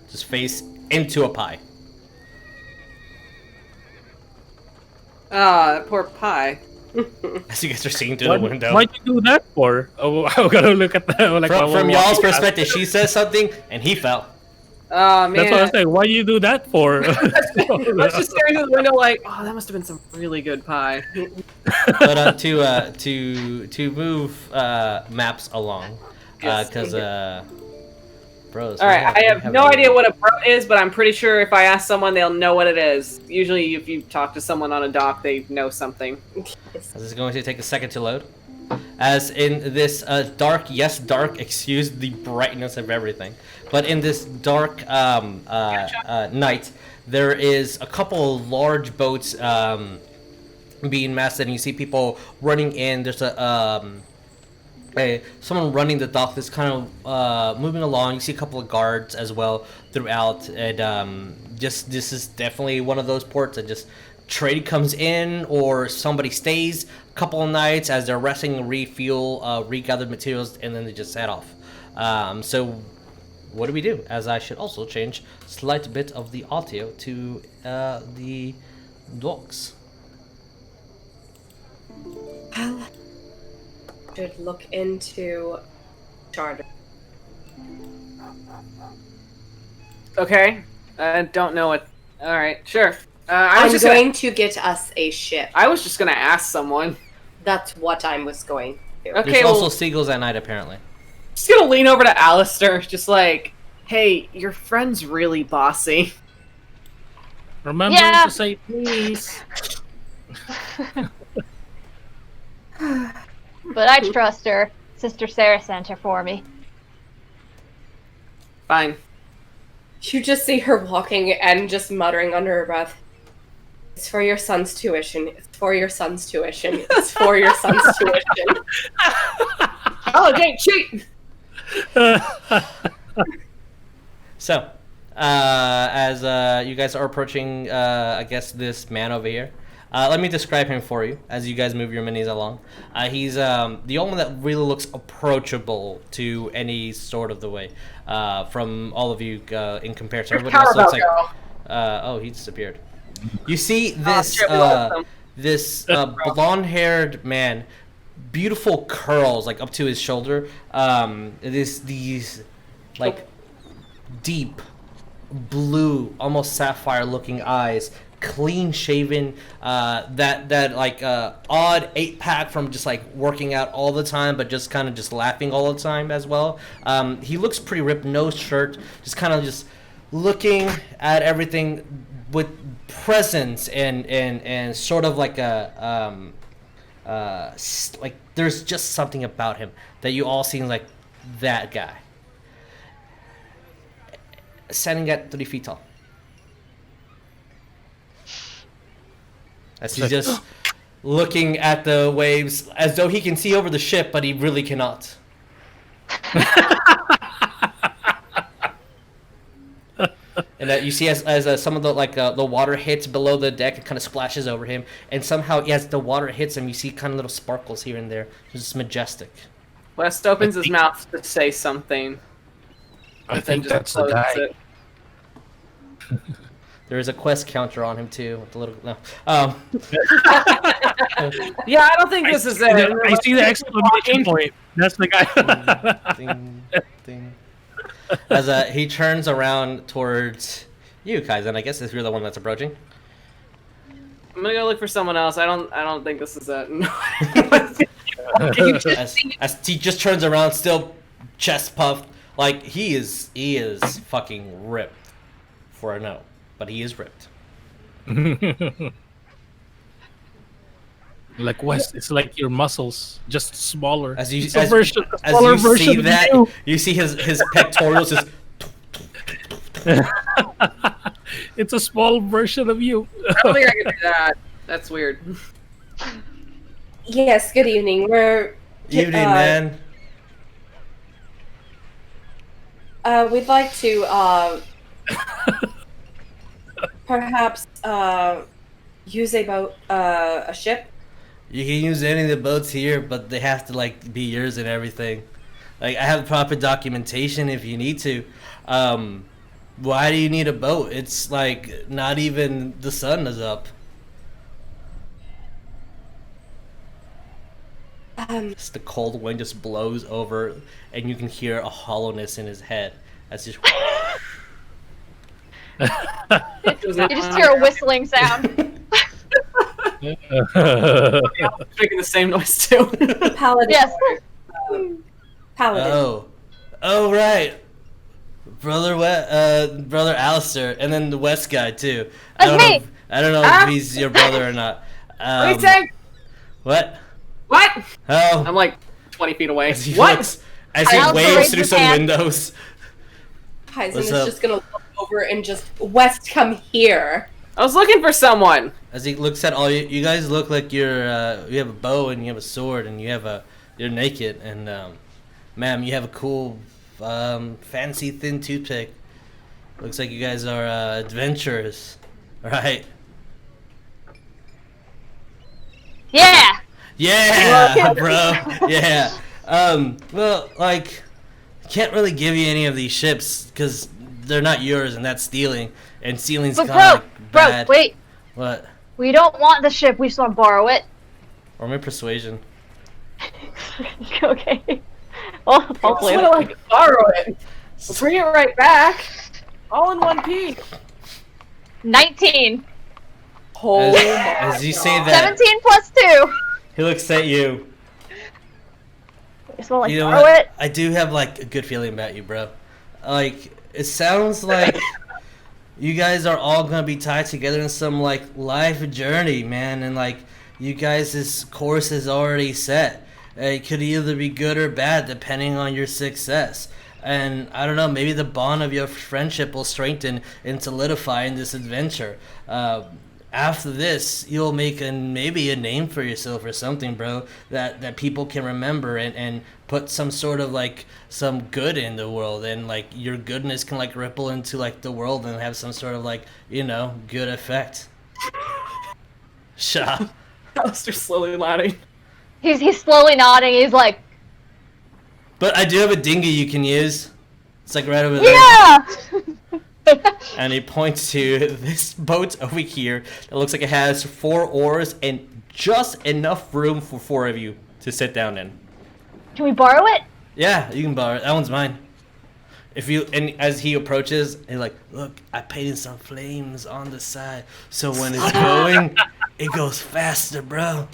[SPEAKER 1] Just face into a pie.
[SPEAKER 2] Ah, poor pie.
[SPEAKER 1] As you guys are seeing through the window.
[SPEAKER 4] Why'd you do that for? Oh, I'm gonna look at that. Like,
[SPEAKER 1] From y'all's perspective, she says something and he fell.
[SPEAKER 2] Oh man.
[SPEAKER 4] That's what I was saying. Why do you do that for?
[SPEAKER 2] I was just staring through the window like, oh, that must have been some really good pie.
[SPEAKER 1] But to move maps along, because bros.
[SPEAKER 2] All right, I have no idea what a bro is, but I'm pretty sure if I ask someone, they'll know what it is. Usually, if you talk to someone on a dock, they know something.
[SPEAKER 1] This is going to take a second to load. As in this dark, yes, dark, excuse the brightness of everything, but in this dark night, there is a couple large boats being masted, and you see people running in. There's someone running the dock that's kind of moving along. You see a couple of guards as well throughout, and just this is definitely one of those ports that just trade comes in or somebody stays a couple of nights as they're resting, refuel, regather materials, and then they just head off. So what do we do? As I should also change slight bit of the audio to the docks.
[SPEAKER 5] Should look into charter.
[SPEAKER 2] Okay, I don't know what. All right, sure. I
[SPEAKER 5] I'm
[SPEAKER 2] was just
[SPEAKER 5] going to get us a ship.
[SPEAKER 2] I was just gonna ask someone.
[SPEAKER 5] That's what I was going to do.
[SPEAKER 2] Okay,
[SPEAKER 1] There's also
[SPEAKER 2] well,
[SPEAKER 1] seagulls at night, apparently.
[SPEAKER 2] just gonna lean over to Alistair, just like, hey, your friend's really bossy.
[SPEAKER 4] Remember
[SPEAKER 3] Yeah.
[SPEAKER 4] to say please.
[SPEAKER 3] but I trust her. Sister Sarah sent her for me.
[SPEAKER 2] Fine.
[SPEAKER 5] You just see her walking and just muttering under her breath. It's for your son's tuition. It's for your son's tuition. It's for your son's tuition.
[SPEAKER 2] Oh, dang, cheat!
[SPEAKER 1] So, as you guys are approaching, I guess this man over here. Let me describe him for you as you guys move your minis along. He's the only one that really looks approachable to any sort of the way. From all of you in comparison, everybody else looks like. Oh, he disappeared. You see this
[SPEAKER 2] shit, we lost him.
[SPEAKER 1] this blonde-haired man beautiful curls like up to his shoulder. It is these like deep blue, almost sapphire looking eyes, clean shaven, that like odd 8-pack from just like working out all the time, but just kind of just laughing all the time as well. He looks pretty ripped, no shirt, just kind of just looking at everything with presence and sort of like a like there's just something about him that you all seem like that guy. Standing at 3 feet tall. As he's just looking at the waves as though he can see over the ship, but he really cannot. And that you see as some of the the water hits below the deck, it kind of splashes over him, and somehow as the water hits him, you see kind of little sparkles here and there. It's just majestic.
[SPEAKER 2] West opens his mouth to say something.
[SPEAKER 4] I think that's the guy.
[SPEAKER 1] There is a quest counter on him too. With a little no.
[SPEAKER 2] Yeah, I don't think this is it.
[SPEAKER 4] I see the exclamation point. That's the guy.
[SPEAKER 1] Ding, ding. As he turns around towards you, Kaizen. I guess if you're the one that's approaching.
[SPEAKER 2] I'm gonna go look for someone else. I don't think this is it.
[SPEAKER 1] As he just turns around, still chest puffed, like he is fucking ripped for a no, but he is ripped.
[SPEAKER 4] Like West, it's like your muscles, just smaller.
[SPEAKER 1] As you
[SPEAKER 4] see that,
[SPEAKER 1] you see his pectorals just.
[SPEAKER 4] It's a small version of you.
[SPEAKER 2] I don't think I can do that. That's weird.
[SPEAKER 5] Yes, good evening.
[SPEAKER 1] Evening, man.
[SPEAKER 5] We'd like to perhaps use a boat, a ship.
[SPEAKER 1] You can use any of the boats here, but they have to like be yours and everything. Like I have proper documentation if you need to. Why do you need a boat? It's like not even the sun is up. Just the cold wind just blows over, and you can hear a hollowness in his head. That's just.
[SPEAKER 3] You just hear a whistling sound.
[SPEAKER 2] Making the same noise too.
[SPEAKER 5] Paladin.
[SPEAKER 3] Yes.
[SPEAKER 5] Paladin.
[SPEAKER 1] Oh right, brother Alistair, and then the West guy too. I don't know if he's your brother or not.
[SPEAKER 2] What do you say?
[SPEAKER 1] What?
[SPEAKER 2] What?
[SPEAKER 1] Oh.
[SPEAKER 2] I'm like 20 feet away.
[SPEAKER 1] As he
[SPEAKER 2] What?
[SPEAKER 1] looks, as he waves through some windows.
[SPEAKER 5] Kaizen
[SPEAKER 1] What's
[SPEAKER 5] is
[SPEAKER 1] up?
[SPEAKER 5] just gonna look over and just, West, come here.
[SPEAKER 2] I was looking for someone.
[SPEAKER 1] As he looks at all you guys look like you have a bow and you have a sword and you're naked and ma'am, you have a cool fancy thin toothpick. Looks like you guys are adventurers, right?
[SPEAKER 3] Yeah.
[SPEAKER 1] Yeah, bro. Yeah. Well, like, can't really give you any of these ships because they're not yours, and that's stealing. And stealing's
[SPEAKER 3] But
[SPEAKER 1] kind of like bad.
[SPEAKER 3] wait.
[SPEAKER 1] What?
[SPEAKER 3] We don't want the ship. We just want to borrow it.
[SPEAKER 1] Or my persuasion.
[SPEAKER 3] Okay. Well,
[SPEAKER 2] I
[SPEAKER 3] hopefully.
[SPEAKER 2] just want to like borrow it. We'll bring it right back. All in one piece.
[SPEAKER 3] 19.
[SPEAKER 2] Oh
[SPEAKER 1] As you say that,
[SPEAKER 3] 17 plus 2.
[SPEAKER 1] he looks at you.
[SPEAKER 3] Just want to
[SPEAKER 1] You know
[SPEAKER 3] borrow
[SPEAKER 1] what?
[SPEAKER 3] it.
[SPEAKER 1] I do have like a good feeling about you, bro. Like, it sounds like you guys are all gonna be tied together in some like life journey, man, and like you guys' course is already set. It could either be good or bad depending on your success. And I don't know, maybe the bond of your friendship will strengthen and solidify in this adventure. After this, you'll make maybe a name for yourself or something, bro, that people can remember and put some sort of like some good in the world, and like your goodness can like ripple into like the world and have some sort of like, you know, good effect. Sha.
[SPEAKER 2] Alistair's slowly nodding.
[SPEAKER 3] He's slowly nodding. He's like,
[SPEAKER 1] But I do have a dinghy you can use. It's like right over there.
[SPEAKER 3] yeah.
[SPEAKER 1] And he points to this boat over here that looks like it has 4 oars and just enough room for 4 of you to sit down in.
[SPEAKER 3] Can we borrow it?
[SPEAKER 1] Yeah, you can borrow it. That one's mine. And as he approaches, he's like, look, I painted some flames on the side, so when it's going, it goes faster, bro.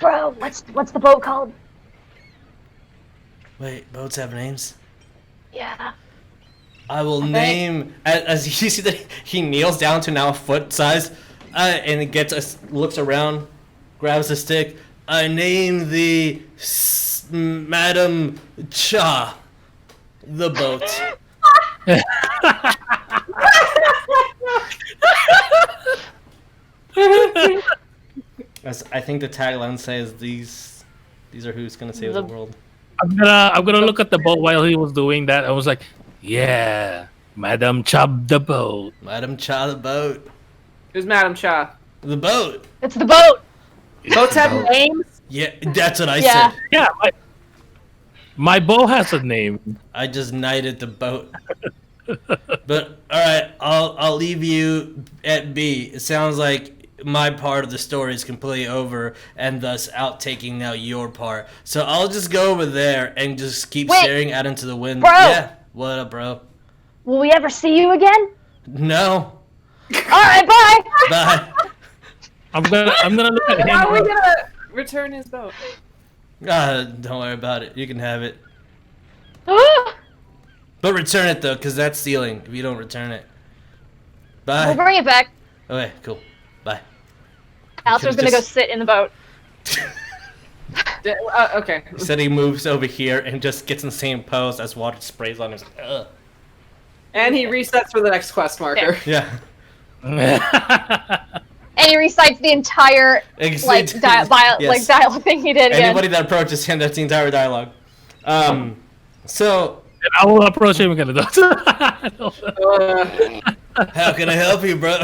[SPEAKER 3] Bro, what's the boat called?
[SPEAKER 1] Wait, boats have names?
[SPEAKER 3] Yeah.
[SPEAKER 1] I will name, as you see that he kneels down to now foot size, and he looks around, grabs a stick. I name the Madam Cha, the boat. As I think the tagline says, these are who's gonna save the world.
[SPEAKER 4] I'm gonna look at the boat while he was doing that. I was like, yeah, Madam Chub the boat.
[SPEAKER 1] Madam Cha, the boat.
[SPEAKER 2] Who's Madam Cha?
[SPEAKER 1] The boat.
[SPEAKER 3] It's the boat.
[SPEAKER 2] Boats have names?
[SPEAKER 1] Yeah, that's what I
[SPEAKER 3] Yeah.
[SPEAKER 1] said.
[SPEAKER 4] Yeah, my boat has a name.
[SPEAKER 1] I just knighted the boat. But all right, I'll leave you at B. It sounds like my part of the story is completely over, and thus outtaking now your part. So I'll just go over there and just keep staring out into the wind.
[SPEAKER 3] Bro.
[SPEAKER 1] Yeah. What up, bro?
[SPEAKER 3] Will we ever see you again?
[SPEAKER 1] No.
[SPEAKER 3] All right, bye.
[SPEAKER 1] Bye.
[SPEAKER 4] I'm gonna look at
[SPEAKER 2] How are we
[SPEAKER 4] him.
[SPEAKER 2] gonna return his boat?
[SPEAKER 1] Don't worry about it. You can have it. But return it though, because that's stealing if you don't return it. Bye.
[SPEAKER 3] We'll bring it back.
[SPEAKER 1] Okay, cool. Bye.
[SPEAKER 3] Alistair's gonna go sit in the boat.
[SPEAKER 2] Okay.
[SPEAKER 1] He said he moves over here and just gets in the same pose as water sprays on him. Ugh.
[SPEAKER 2] And he resets for the next quest marker.
[SPEAKER 1] Yeah.
[SPEAKER 3] And he recites the entire
[SPEAKER 1] Yes.
[SPEAKER 3] dialogue thing he did again.
[SPEAKER 1] Anybody that approaches him, that's the entire dialogue. So
[SPEAKER 4] And I will approach him again.
[SPEAKER 1] how can I help you, bro?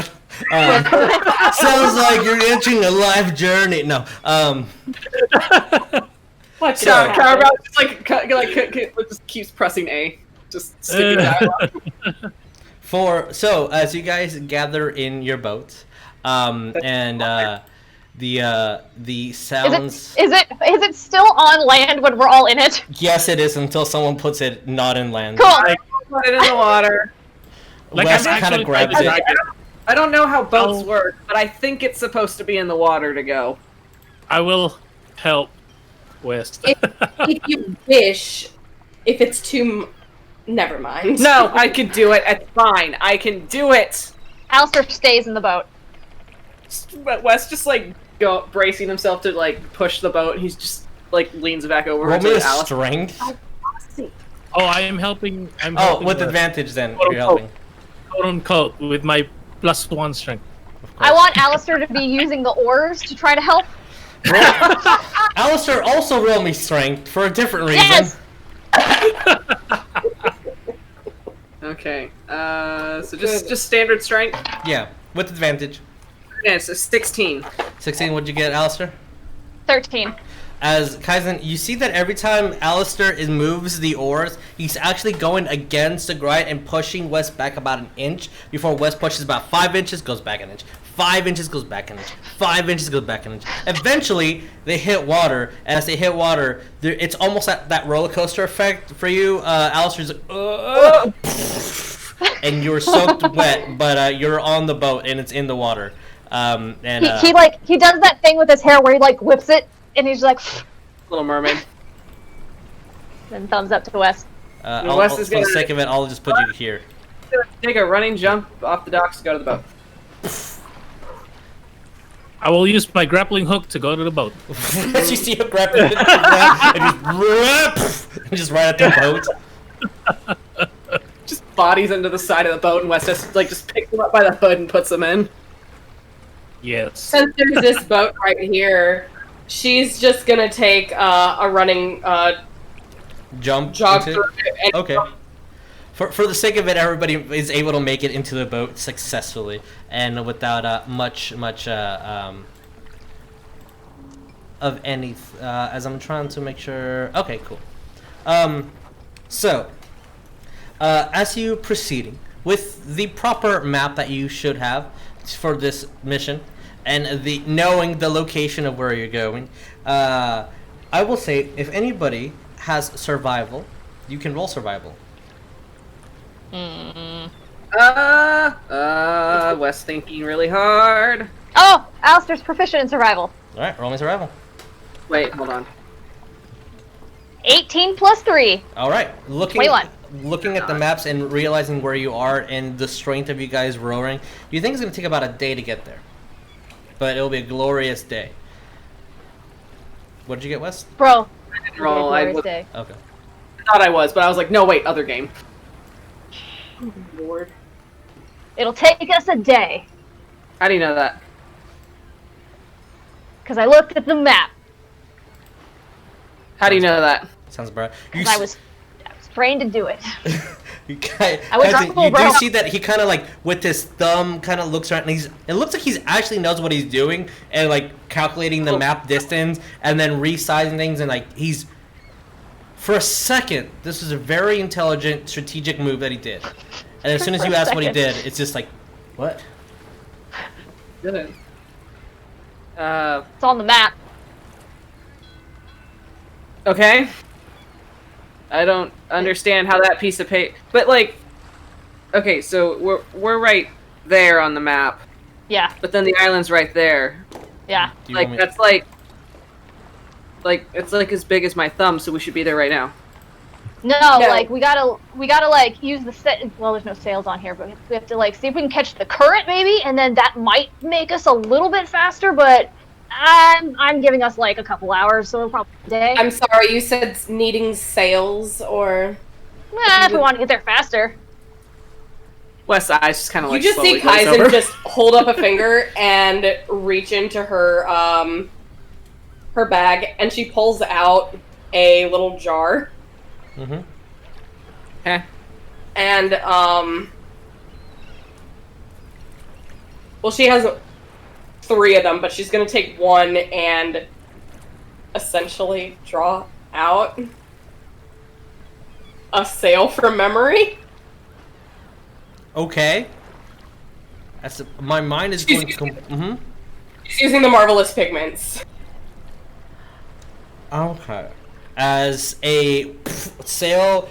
[SPEAKER 1] Sounds like you're entering a life journey. No.
[SPEAKER 5] What's
[SPEAKER 1] So-
[SPEAKER 2] Cowrabao just just keeps pressing A. Just skipping dialogue.
[SPEAKER 1] So as you guys gather in your boat, and the sounds.
[SPEAKER 3] Is it still on land when we're all in it?
[SPEAKER 1] Yes, it is until someone puts it not in land.
[SPEAKER 3] Cool.
[SPEAKER 2] Put it in the water.
[SPEAKER 1] Wes
[SPEAKER 4] I'm
[SPEAKER 1] kind of
[SPEAKER 4] actually
[SPEAKER 1] grabs
[SPEAKER 4] trying to
[SPEAKER 1] it.
[SPEAKER 4] drag
[SPEAKER 2] I don't know how boats
[SPEAKER 4] Oh.
[SPEAKER 2] work, but I think it's supposed to be in the water to go.
[SPEAKER 4] I will help West.
[SPEAKER 5] If you wish, if it's too... Never mind.
[SPEAKER 2] No, I can do it. It's fine. I can do it.
[SPEAKER 3] Alistair stays in the boat.
[SPEAKER 2] Wes just bracing himself to push the boat. He's just leans back over
[SPEAKER 1] Roll me
[SPEAKER 2] to
[SPEAKER 1] a
[SPEAKER 2] Alice.
[SPEAKER 1] strength.
[SPEAKER 4] Oh, I am helping. I'm
[SPEAKER 1] Oh,
[SPEAKER 4] helping
[SPEAKER 1] with
[SPEAKER 4] West,
[SPEAKER 1] advantage then.
[SPEAKER 4] Quote,
[SPEAKER 1] You're helping.
[SPEAKER 4] quote unquote, with my +1 strength.
[SPEAKER 1] Of course.
[SPEAKER 3] I want Alistair to be using the oars to try to help.
[SPEAKER 1] Alistair also roll me strength for a different reason.
[SPEAKER 3] Yes.
[SPEAKER 2] Okay. So just standard strength.
[SPEAKER 1] Yeah, with advantage.
[SPEAKER 2] Yeah, it's a 16.
[SPEAKER 1] 16, what'd you get, Alistair?
[SPEAKER 3] 13.
[SPEAKER 1] As Kaizen, you see that every time Alistair moves the oars, he's actually going against the grind and pushing Wes back about an inch before Wes pushes about 5 inches, goes back an inch. 5 inches, goes back an inch. 5 inches, goes back an inch. Eventually, they hit water, and as they hit water, it's almost that roller coaster effect for you. Alistair's like, and you're soaked wet, but you're on the boat and it's in the water.
[SPEAKER 3] He does that thing with his hair where he whips it and he's like
[SPEAKER 2] Little Mermaid.
[SPEAKER 3] then thumbs up to Wes.
[SPEAKER 2] Wes is
[SPEAKER 1] for the
[SPEAKER 2] gonna-
[SPEAKER 1] sake of it, I'll just put you here.
[SPEAKER 2] Take a running jump off the docks to go to the boat.
[SPEAKER 4] I will use my grappling hook to go to the boat.
[SPEAKER 1] As you see him grabbing it, and just right at the boat.
[SPEAKER 2] Just bodies into the side of the boat, and Wes just picks them up by the hood and puts them in.
[SPEAKER 4] Yes.
[SPEAKER 5] Since there's this boat right here, she's just gonna take a running
[SPEAKER 1] Jump.
[SPEAKER 5] jog
[SPEAKER 1] into-
[SPEAKER 5] through it. And
[SPEAKER 1] Okay. For the sake of it, everybody is able to make it into the boat successfully and without much of any. As I'm trying to make sure. Okay, cool. So, as you proceeding with the proper map that you should have for this mission, and knowing the location of where you're going, I will say, if anybody has survival, you can roll survival.
[SPEAKER 2] Wes thinking really hard.
[SPEAKER 3] Oh, Alistair's proficient in survival.
[SPEAKER 1] All right, roll me survival.
[SPEAKER 2] Wait, hold on.
[SPEAKER 3] 18 plus 3.
[SPEAKER 1] All right, looking
[SPEAKER 3] 21.
[SPEAKER 1] at the maps and realizing where you are and the strength of you guys rowing, you think it's going to take about a day to get there. But it'll be a glorious day. What did you get, Wes?
[SPEAKER 3] Bro.
[SPEAKER 2] I didn't roll. I
[SPEAKER 3] Day.
[SPEAKER 1] Okay.
[SPEAKER 2] thought I was, but I was like, no, wait, other game. Oh, Lord.
[SPEAKER 3] It'll take us a day.
[SPEAKER 2] How do you know that?
[SPEAKER 3] Because I looked at the map.
[SPEAKER 2] How do you know that?
[SPEAKER 1] Sounds bad.
[SPEAKER 3] Because I was trained to do it.
[SPEAKER 1] You do
[SPEAKER 3] bro.
[SPEAKER 1] see that he kind of like with his thumb kind of looks around and it looks like he's actually knows what he's doing and like calculating the map distance and then resizing things and like he's for a second this is a very intelligent strategic move that he did. And as soon as you ask what he did, it's just like what?
[SPEAKER 2] Good.
[SPEAKER 3] It's on the map.
[SPEAKER 2] Okay. I don't understand how that piece of paper, but like, okay, so we're right there on the map,
[SPEAKER 3] Yeah,
[SPEAKER 2] but then the island's right there.
[SPEAKER 3] yeah.
[SPEAKER 1] Do you
[SPEAKER 2] Like
[SPEAKER 1] want me-
[SPEAKER 2] that's like it's like as big as my thumb, so we should be there right now.
[SPEAKER 3] No,
[SPEAKER 5] No.
[SPEAKER 3] like we gotta like use the well, there's no sails on here, but we have to like see if we can catch the current maybe, and then that might make us a little bit faster. But I'm giving us like a couple hours, so probably a day.
[SPEAKER 5] I'm sorry, you said needing sails, or
[SPEAKER 3] If we want to get there faster.
[SPEAKER 2] Wes' eyes just kind of like
[SPEAKER 5] you just see
[SPEAKER 2] slowly glaze over.
[SPEAKER 5] Kaizen just hold up a finger and reach into her her bag, and she pulls out a little jar.
[SPEAKER 1] Mhm.
[SPEAKER 2] Okay.
[SPEAKER 5] And well, she has 3 of them, but she's gonna take one and essentially draw out a sail from memory.
[SPEAKER 1] Okay. My mind is going to. Mm-hmm.
[SPEAKER 5] She's using the marvelous pigments.
[SPEAKER 1] Okay. As a sail,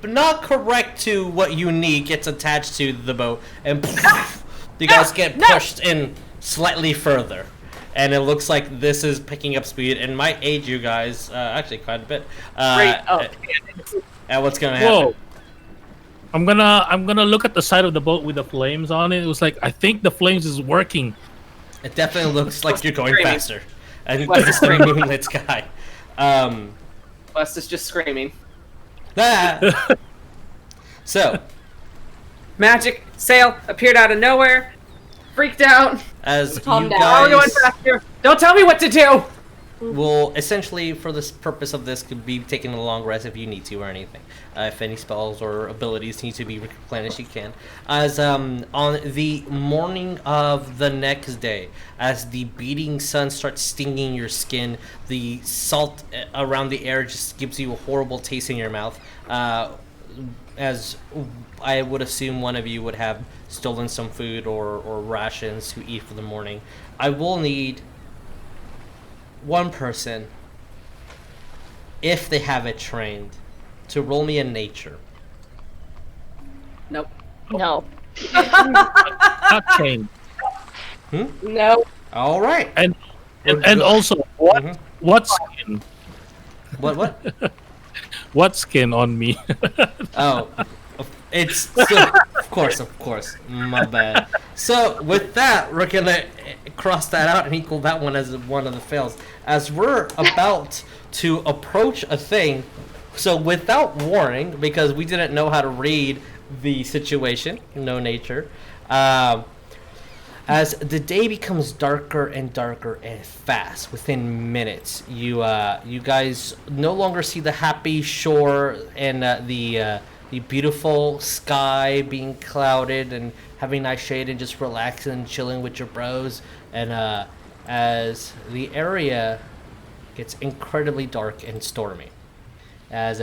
[SPEAKER 1] not correct to what you need, gets attached to the boat, and you guys get pushed in slightly further. And it looks like this is picking up speed and might aid you guys actually quite a bit. At what's gonna happen.
[SPEAKER 4] Whoa. I'm gonna look at the side of the boat with the flames on it. It was like I think the flames is working.
[SPEAKER 1] It definitely looks like you're going
[SPEAKER 2] Screaming.
[SPEAKER 1] faster. And
[SPEAKER 2] Wes is
[SPEAKER 1] it's the
[SPEAKER 2] screaming.
[SPEAKER 1] moonlit sky.
[SPEAKER 2] Wes is just screaming.
[SPEAKER 1] So,
[SPEAKER 2] Magic sail appeared out of nowhere. Freaked out.
[SPEAKER 1] as
[SPEAKER 5] Calm
[SPEAKER 1] you
[SPEAKER 5] down.
[SPEAKER 2] Oh, we're going
[SPEAKER 1] guys
[SPEAKER 2] faster. Don't tell me what to do.
[SPEAKER 1] will essentially, for this purpose of this, could be taking a long rest if you need to or anything. If any spells or abilities need to be replenished, you can. As on the morning of the next day, as the beating sun starts stinging your skin, the salt around the air just gives you a horrible taste in your mouth. As I would assume one of you would have stolen some food or rations to eat for the morning. I will need one person, if they have it trained, to roll me a nature.
[SPEAKER 2] Nope.
[SPEAKER 3] No.
[SPEAKER 4] Not chain.
[SPEAKER 5] No.
[SPEAKER 1] All right.
[SPEAKER 4] And
[SPEAKER 1] good.
[SPEAKER 4] also what
[SPEAKER 1] Mhm.
[SPEAKER 4] what skin?
[SPEAKER 1] What?
[SPEAKER 4] What skin on me?
[SPEAKER 1] Oh, it's of course. My bad. So with that, we're gonna cross that out and equal that one as one of the fails. As we're about to approach a thing, so without warning, because we didn't know how to read the situation, no nature. As the day becomes darker and darker and fast, within minutes, you guys no longer see the happy shore and the beautiful sky being clouded and having nice shade and just relaxing and chilling with your bros. And as the area gets incredibly dark and stormy, as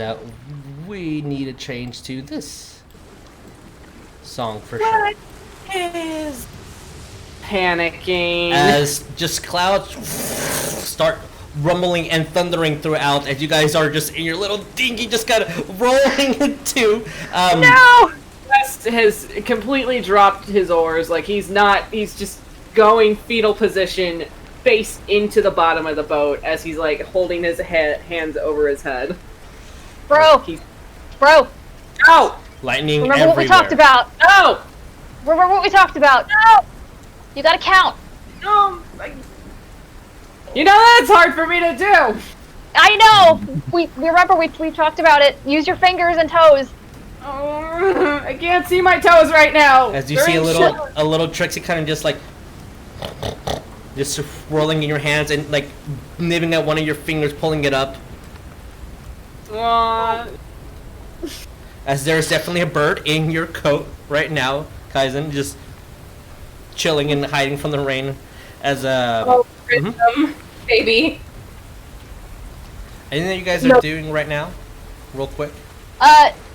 [SPEAKER 1] we need a change to this song for sure.
[SPEAKER 2] Is panicking.
[SPEAKER 1] As just clouds start rumbling and thundering throughout as you guys are just in your little dinghy, just kind of rolling into.
[SPEAKER 3] No!
[SPEAKER 2] West has completely dropped his oars. Like he's just going fetal position, face into the bottom of the boat as he's like holding his hands over his head.
[SPEAKER 3] Bro! Bro!
[SPEAKER 2] No!
[SPEAKER 1] Lightning
[SPEAKER 3] Remember
[SPEAKER 1] everywhere.
[SPEAKER 3] what we talked about!
[SPEAKER 2] No!
[SPEAKER 3] Remember what we talked about! No! You gotta count!
[SPEAKER 2] No! You know that's hard for me to do.
[SPEAKER 3] I know! We remember we talked about it. Use your fingers and toes.
[SPEAKER 2] Oh, I can't see my toes right now.
[SPEAKER 1] As you
[SPEAKER 2] They're
[SPEAKER 1] see
[SPEAKER 2] in
[SPEAKER 1] a little Trixie kind of just like just swirling in your hands and like nibbling at one of your fingers, pulling it up. As there's definitely a bird in your coat right now, Kaizen, just chilling and hiding from the rain. As
[SPEAKER 5] Baby.
[SPEAKER 1] anything that you guys are doing right now, real quick.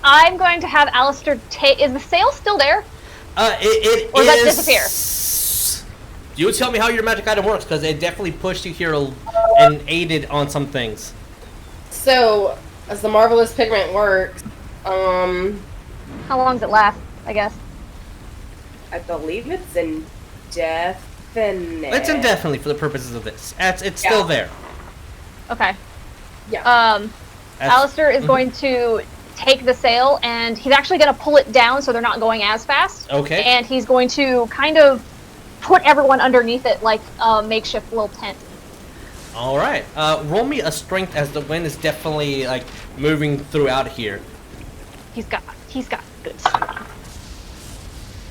[SPEAKER 3] I'm going to have Alistair take. Is the sail still there?
[SPEAKER 1] It
[SPEAKER 3] Or does that
[SPEAKER 1] is-
[SPEAKER 3] disappear?
[SPEAKER 1] You tell me how your magic item works, because it definitely pushed you here and aided on some things.
[SPEAKER 5] So, as the marvelous pigment works,
[SPEAKER 3] How long does it last? I guess.
[SPEAKER 5] I believe it's indefinite.
[SPEAKER 1] It's indefinitely for the purposes of this. It's still there.
[SPEAKER 3] Okay.
[SPEAKER 5] Yeah.
[SPEAKER 3] Alistair is going to take the sail, and he's actually going to pull it down so they're not going as fast.
[SPEAKER 1] Okay.
[SPEAKER 3] And he's going to kind of put everyone underneath it like a makeshift little tent.
[SPEAKER 1] All right. Roll me a strength as the wind is definitely like moving throughout here.
[SPEAKER 3] He's got good strength.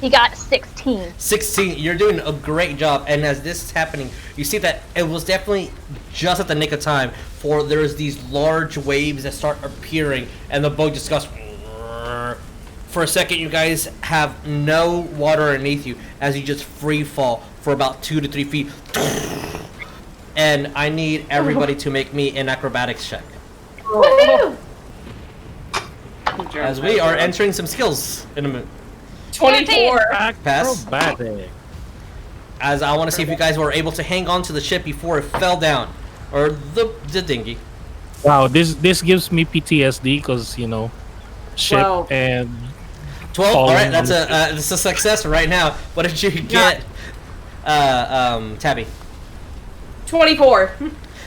[SPEAKER 3] He got 16.
[SPEAKER 1] 16. You're doing a great job. And as this is happening, you see that it was definitely just at the nick of time for there's these large waves that start appearing, and the boat just goes. For a second, you guys have no water underneath you as you just free fall for about 2 to 3 feet. And I need everybody to make me an acrobatics check.
[SPEAKER 5] Woohoo!
[SPEAKER 1] As we are entering some skills in a minute.
[SPEAKER 5] 24.
[SPEAKER 1] Pass.
[SPEAKER 4] Acrobatic.
[SPEAKER 1] As I want to see if you guys were able to hang on to the ship before it fell down. Or the dinghy.
[SPEAKER 4] Wow, this gives me PTSD because ship
[SPEAKER 2] 12.
[SPEAKER 4] and
[SPEAKER 1] 12?
[SPEAKER 4] Falling
[SPEAKER 1] Alright, that's a success right now. What did you get, Tabby?
[SPEAKER 5] 24.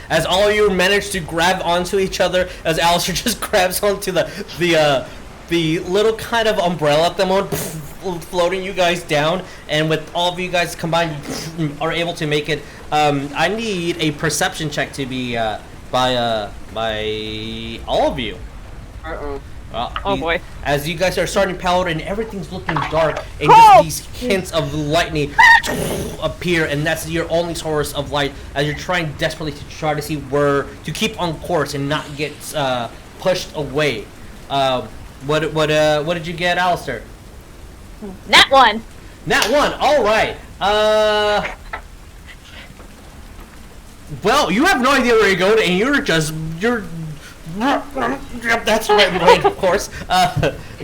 [SPEAKER 1] As all of you manage to grab onto each other, as Alistair just grabs onto the little kind of umbrella at the moment, floating you guys down, and with all of you guys combined, you are able to make it. I need a perception check to be by all of you.
[SPEAKER 2] Uh-oh.
[SPEAKER 3] Oh boy.
[SPEAKER 1] As you guys are starting Paladin, and everything's looking dark, and just these hints of lightning appear, and that's your only source of light as you're trying desperately to try to see where to keep on course and not get pushed away. What did you get, Alistair?
[SPEAKER 3] Nat 1.
[SPEAKER 1] Nat 1. All right. Well, you have no idea where you're going, and you're. Yep, that's right, of course.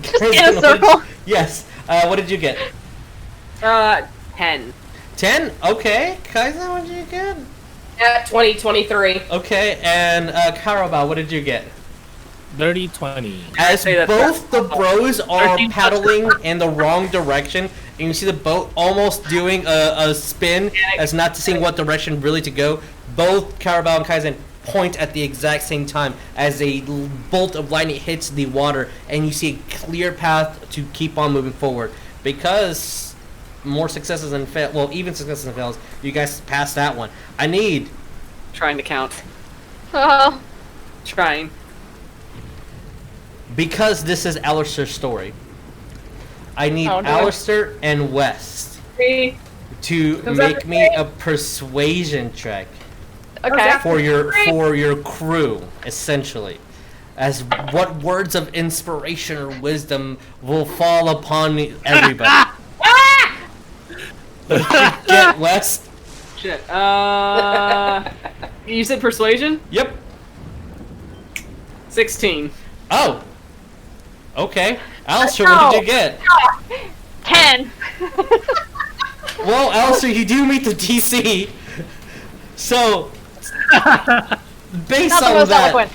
[SPEAKER 3] Just in a circle.
[SPEAKER 1] Yes. What did you get?
[SPEAKER 2] 10.
[SPEAKER 1] 10? Okay. Kaizen, what did you get?
[SPEAKER 5] At 23.
[SPEAKER 1] Okay, and Cowrabao, what did you get?
[SPEAKER 4] Dirty 20.
[SPEAKER 1] As
[SPEAKER 2] say that
[SPEAKER 1] both the bros are
[SPEAKER 4] 13
[SPEAKER 1] paddling in the wrong direction, and you see the boat almost doing a spin as not to see what direction really to go, both Cowrabao and Kaizen point at the exact same time as a bolt of lightning hits the water, and you see a clear path to keep on moving forward. Because more successes than fails, well, even successes and fails, you guys passed that one. I need...
[SPEAKER 2] Trying to count.
[SPEAKER 3] Oh.
[SPEAKER 2] Trying.
[SPEAKER 1] Because this is Alistair's story, I need
[SPEAKER 3] Oh, no.
[SPEAKER 1] Alistair and West
[SPEAKER 5] 3.
[SPEAKER 1] to
[SPEAKER 5] Comes out
[SPEAKER 1] make
[SPEAKER 5] to
[SPEAKER 1] me
[SPEAKER 5] 3.
[SPEAKER 1] a persuasion check
[SPEAKER 3] Okay.
[SPEAKER 1] for your crew, essentially. As what words of inspiration or wisdom will fall upon everybody. Get West.
[SPEAKER 2] Shit. You said persuasion?
[SPEAKER 1] Yep.
[SPEAKER 2] 16.
[SPEAKER 1] Oh. Okay. Alistair, what did you get?
[SPEAKER 3] 10.
[SPEAKER 1] Well, Alistair, you do meet the DC. So, based
[SPEAKER 3] Not the
[SPEAKER 1] on
[SPEAKER 3] most
[SPEAKER 1] that,
[SPEAKER 3] eloquent.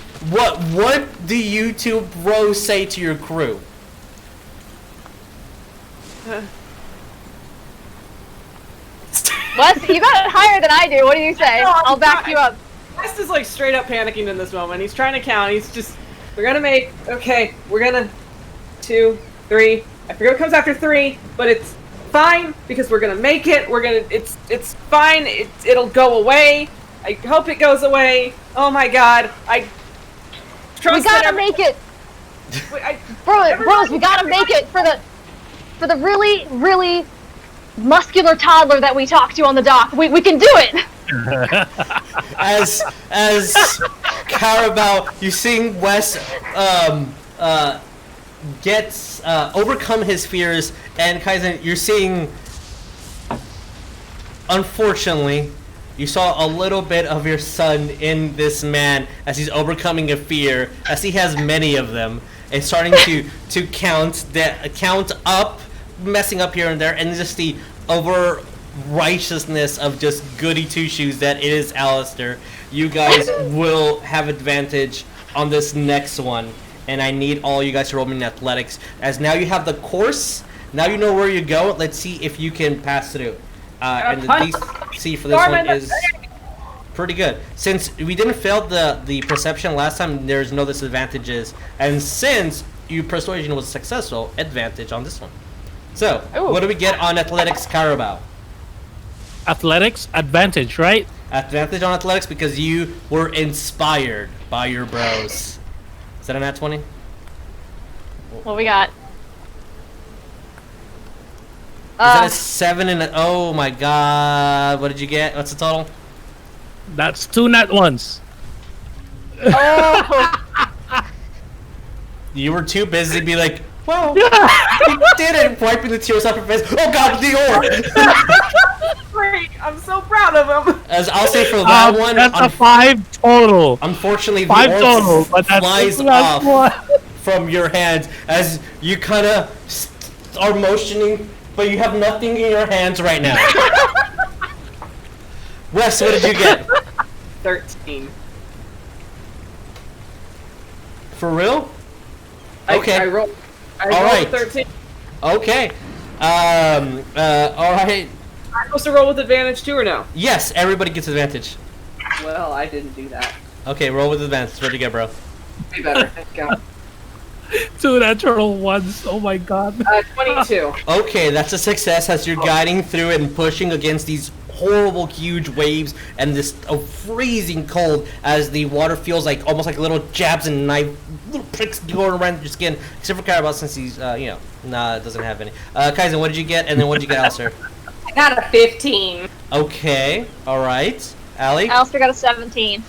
[SPEAKER 1] what do you two bros say to your crew?
[SPEAKER 3] Wes, you got it higher than I do. What do you say?
[SPEAKER 2] No, I'm
[SPEAKER 3] I'll back
[SPEAKER 2] fine.
[SPEAKER 3] you up.
[SPEAKER 2] West is like straight up panicking in this moment. He's trying to count. He's just, we're gonna make, okay, we're gonna, 2, 3. I forget what comes after 3, but it's fine because we're gonna make it. We're gonna, it's fine. It'll go away. I hope it goes away. Oh my god, I trust.
[SPEAKER 3] We gotta make it, bros. We gotta make it for the really, really muscular toddler that we talked to on the dock. We can do it.
[SPEAKER 1] As Cowrabao, you seeing Wes gets overcome his fears, and Kaizen, you're seeing, unfortunately, you saw a little bit of your son in this man as he's overcoming a fear, as he has many of them, and starting to count up, messing up here and there, and just the over righteousness of just goody two shoes that it is Alistair. You guys will have advantage on this next one, and I need all you guys to roll me in athletics, as now you have the course, now you know where you go. Let's see if you can pass through. And the DC for this one is pretty good. Since we didn't fail the perception last time, there's no disadvantages, and since your persuasion was successful, advantage on this one. So, what do we get on athletics, Cowrabao?
[SPEAKER 4] Athletics advantage, right?
[SPEAKER 1] Advantage on athletics because you were inspired by your bros. Is that a nat 20?
[SPEAKER 3] What we got?
[SPEAKER 1] Is that a 7 and a... Oh my god. What did you get? What's the total?
[SPEAKER 4] That's 2 nat 1s.
[SPEAKER 3] Oh,
[SPEAKER 1] You were too busy to be like, well, he did it, wiping the tears off your face. Oh god, the orb!
[SPEAKER 2] Great, I'm so proud of him.
[SPEAKER 1] As I'll say for that one,
[SPEAKER 4] That's a 5 total.
[SPEAKER 1] unfortunately, the
[SPEAKER 4] 5
[SPEAKER 1] orb
[SPEAKER 4] total, but that's
[SPEAKER 1] flies
[SPEAKER 4] that's
[SPEAKER 1] off
[SPEAKER 4] one.
[SPEAKER 1] from your hands as you kind of are motioning, but you have nothing in your hands right now. Wes, what did you get?
[SPEAKER 2] 13.
[SPEAKER 1] For real? Okay.
[SPEAKER 2] I rolled
[SPEAKER 1] Alright.
[SPEAKER 2] 13.
[SPEAKER 1] Okay. All right.
[SPEAKER 2] I'm supposed to roll with advantage too, or no?
[SPEAKER 1] Yes, everybody gets advantage.
[SPEAKER 2] Well, I didn't do that.
[SPEAKER 1] Okay, roll with advantage. What'd you get, bro?
[SPEAKER 2] Be better. Thank God.
[SPEAKER 4] 2 natural 1s. Oh my god.
[SPEAKER 2] 22.
[SPEAKER 1] Okay, that's a success as you're guiding through it and pushing against these horrible huge waves and this freezing cold as the water feels like almost like little jabs and knife little pricks going around your skin, except for Cowrabao since he's doesn't have any. Kaizen, what did you get? And then what did you get, Alistair?
[SPEAKER 5] I got a 15.
[SPEAKER 1] Okay, alright. Allie?
[SPEAKER 3] Alistair got a 17.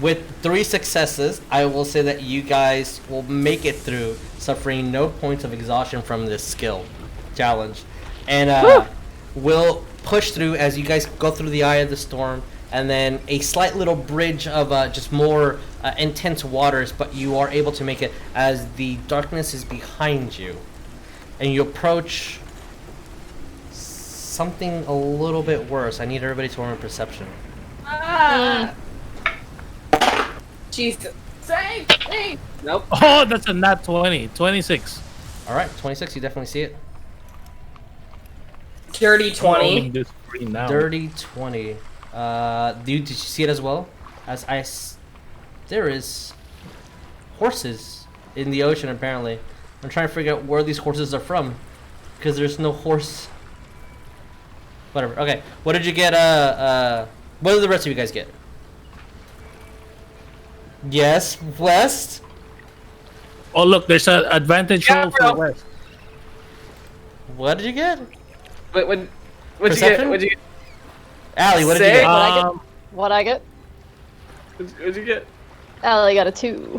[SPEAKER 1] With 3 successes, I will say that you guys will make it through, suffering no points of exhaustion from this skill challenge. And we'll push through as you guys go through the eye of the storm, and then a slight little bridge of just more intense waters, but you are able to make it as the darkness is behind you. And you approach something a little bit worse. I need everybody to roll in perception.
[SPEAKER 5] Jesus. Save me!
[SPEAKER 2] Nope.
[SPEAKER 4] Oh, that's a nat 20. 26.
[SPEAKER 1] Alright, 26, you definitely see it.
[SPEAKER 5] Dirty 20.
[SPEAKER 4] Rolling this screen now.
[SPEAKER 1] Dirty 20. Did you see it as well? There is horses in the ocean apparently. I'm trying to figure out where these horses are from, because there's no horse. Whatever. Okay. What did you get? What did the rest of you guys get? Yes, West.
[SPEAKER 4] Oh, look, there's an advantage roll
[SPEAKER 2] bro.
[SPEAKER 4] for West.
[SPEAKER 1] What did you get?
[SPEAKER 2] What'd you
[SPEAKER 1] Perception?
[SPEAKER 2] get? What'd you get?
[SPEAKER 1] Allie, what did you
[SPEAKER 2] Say-
[SPEAKER 1] get?
[SPEAKER 3] What'd I get?
[SPEAKER 2] What'd you get?
[SPEAKER 3] I got a 2.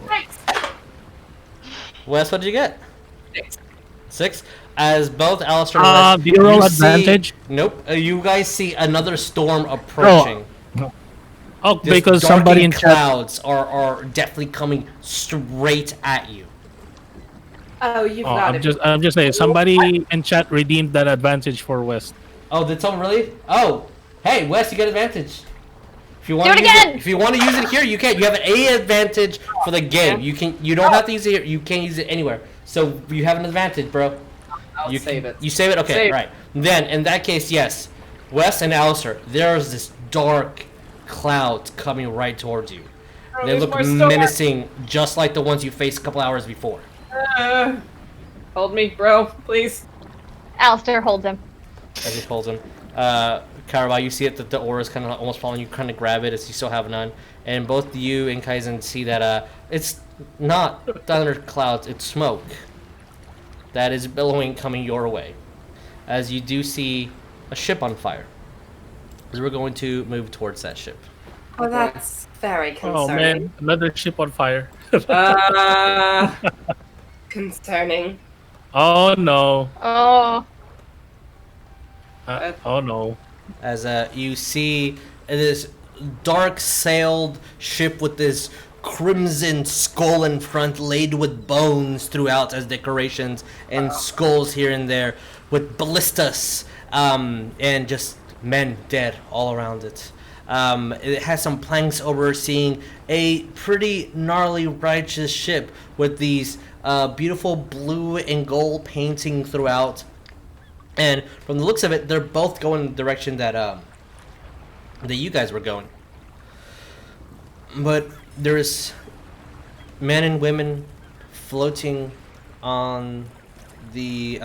[SPEAKER 5] Thanks.
[SPEAKER 1] Wes, what did you get? 6. As both Alistair and Wes,
[SPEAKER 4] do you roll
[SPEAKER 1] see-
[SPEAKER 4] advantage?
[SPEAKER 1] Nope. You guys see another storm approaching.
[SPEAKER 4] Oh,
[SPEAKER 1] This
[SPEAKER 4] because somebody in
[SPEAKER 1] darkening
[SPEAKER 4] chat.
[SPEAKER 1] clouds are definitely coming straight at you.
[SPEAKER 5] Oh, you've
[SPEAKER 4] Oh,
[SPEAKER 5] got
[SPEAKER 4] I'm
[SPEAKER 5] it.
[SPEAKER 4] just saying, somebody in chat redeemed that advantage for West.
[SPEAKER 1] Oh, did someone really? Oh, Hey, Wes, you get advantage. If you want
[SPEAKER 3] Do it
[SPEAKER 1] to use
[SPEAKER 3] again!
[SPEAKER 1] it, if you want to use it here, you can. You have an A advantage for the game. You can. You don't have to use it here. You can't use it anywhere. So you have an advantage, bro.
[SPEAKER 2] I'll
[SPEAKER 1] You
[SPEAKER 2] save it.
[SPEAKER 1] You save it. Okay,
[SPEAKER 2] Save.
[SPEAKER 1] right. Then in that case, yes, Wes and Alistair, there's this dark cloud coming right towards you.
[SPEAKER 2] Oh,
[SPEAKER 1] They
[SPEAKER 2] there's
[SPEAKER 1] look
[SPEAKER 2] more storm.
[SPEAKER 1] menacing, just like the ones you faced a couple hours before.
[SPEAKER 2] Hold me, bro, please.
[SPEAKER 3] Alistair holds him.
[SPEAKER 1] As he holds him. Cowrabao, you see it that the aura is kind of almost falling. You kind of grab it as you still have none, and both you and Kaizen see that it's not thunder clouds, it's smoke that is billowing coming your way. As you do see a ship on fire. As we're going to move towards that ship.
[SPEAKER 5] Oh, that's very concerning.
[SPEAKER 4] Oh man, another ship on fire.
[SPEAKER 5] Concerning.
[SPEAKER 4] Oh no.
[SPEAKER 3] Oh.
[SPEAKER 4] Oh no.
[SPEAKER 1] As you see this dark-sailed ship with this crimson skull in front laid with bones throughout as decorations and skulls here and there with ballistas and just men dead all around it. It has some planks overseeing a pretty gnarly righteous ship with these beautiful blue and gold painting throughout. And from the looks of it, they're both going in the direction that that you guys were going. But there's men and women floating on the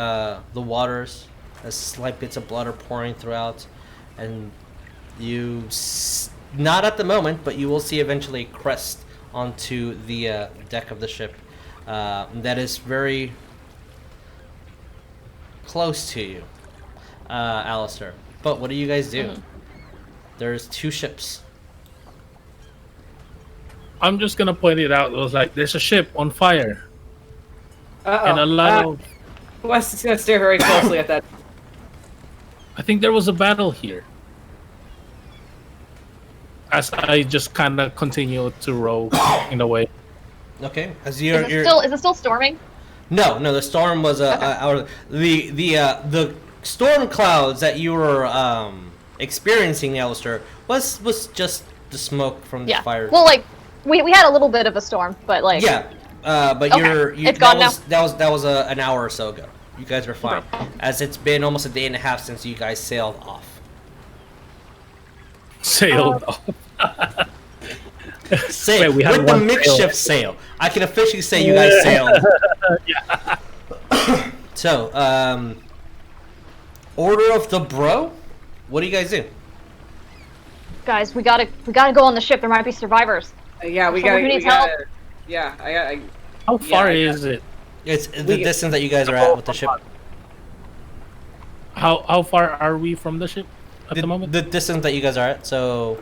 [SPEAKER 1] waters as slight bits of blood are pouring throughout, and not at the moment, but you will see eventually a crest onto the deck of the ship that is very close to you, Alistair. But what do you guys do? There's two ships.
[SPEAKER 4] I'm just gonna point it out. It was like there's a ship on fire,
[SPEAKER 2] Uh-oh.
[SPEAKER 4] and a lot of.
[SPEAKER 2] Wes is gonna stare very closely at that.
[SPEAKER 4] I think there was a battle here. As I just kind of continue to row in a way.
[SPEAKER 1] Okay, as
[SPEAKER 3] Is
[SPEAKER 1] you're
[SPEAKER 3] it still storming?
[SPEAKER 1] No, the storm was out. The storm clouds that you were experiencing, Alistair, was just the smoke from the
[SPEAKER 3] Yeah.
[SPEAKER 1] fire.
[SPEAKER 3] Well, like we had a little bit of a storm, but like
[SPEAKER 1] Yeah, but
[SPEAKER 3] Okay. It's
[SPEAKER 1] that
[SPEAKER 3] gone
[SPEAKER 1] was that was an hour or so ago. You guys are fine, as it's been almost a day and a half since you guys sailed off.
[SPEAKER 4] Sailed off.
[SPEAKER 1] Sail
[SPEAKER 4] Wait, we had
[SPEAKER 1] with the
[SPEAKER 4] one
[SPEAKER 1] makeshift sail. I can officially say you guys sailed. So, Order of the Bro. What do you guys do?
[SPEAKER 3] guys, we gotta go on the ship. There might be survivors.
[SPEAKER 2] Yeah, we
[SPEAKER 3] Someone
[SPEAKER 2] gotta.
[SPEAKER 3] who needs
[SPEAKER 2] we gotta yeah, I
[SPEAKER 4] How far
[SPEAKER 2] I
[SPEAKER 4] is it?
[SPEAKER 1] It's the distance that you guys are at with the ship.
[SPEAKER 4] How far are we from the ship at the moment?
[SPEAKER 1] The distance that you guys are at, so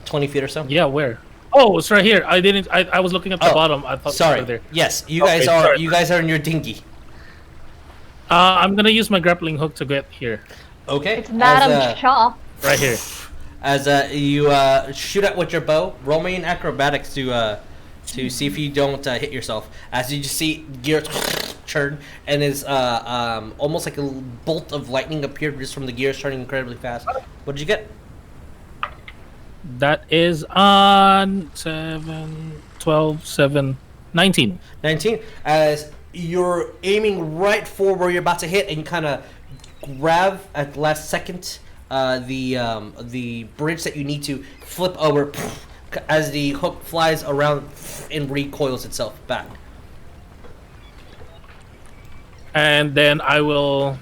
[SPEAKER 1] 20 feet or so.
[SPEAKER 4] Yeah, where? Oh, it's right here. I was looking at the bottom. I thought
[SPEAKER 1] Sorry.
[SPEAKER 4] it was there.
[SPEAKER 1] Yes, you
[SPEAKER 4] Okay,
[SPEAKER 1] guys are.
[SPEAKER 4] sorry.
[SPEAKER 1] You guys are in your dinghy.
[SPEAKER 4] I'm gonna use my grappling hook to get here.
[SPEAKER 1] Okay.
[SPEAKER 3] It's Madam
[SPEAKER 1] as,
[SPEAKER 3] Shaw.
[SPEAKER 4] Right here.
[SPEAKER 1] As you shoot out with your bow, roll me in acrobatics to see if you don't hit yourself. As you just see gears churn, and is almost like a bolt of lightning appeared just from the gears turning incredibly fast. What did you get?
[SPEAKER 4] That is on 7, 12, 7, 19.
[SPEAKER 1] 19. As you're aiming right for where you're about to hit, and you kind of grab at the last second the bridge that you need to flip over as the hook flies around and recoils itself back.
[SPEAKER 4] And then I will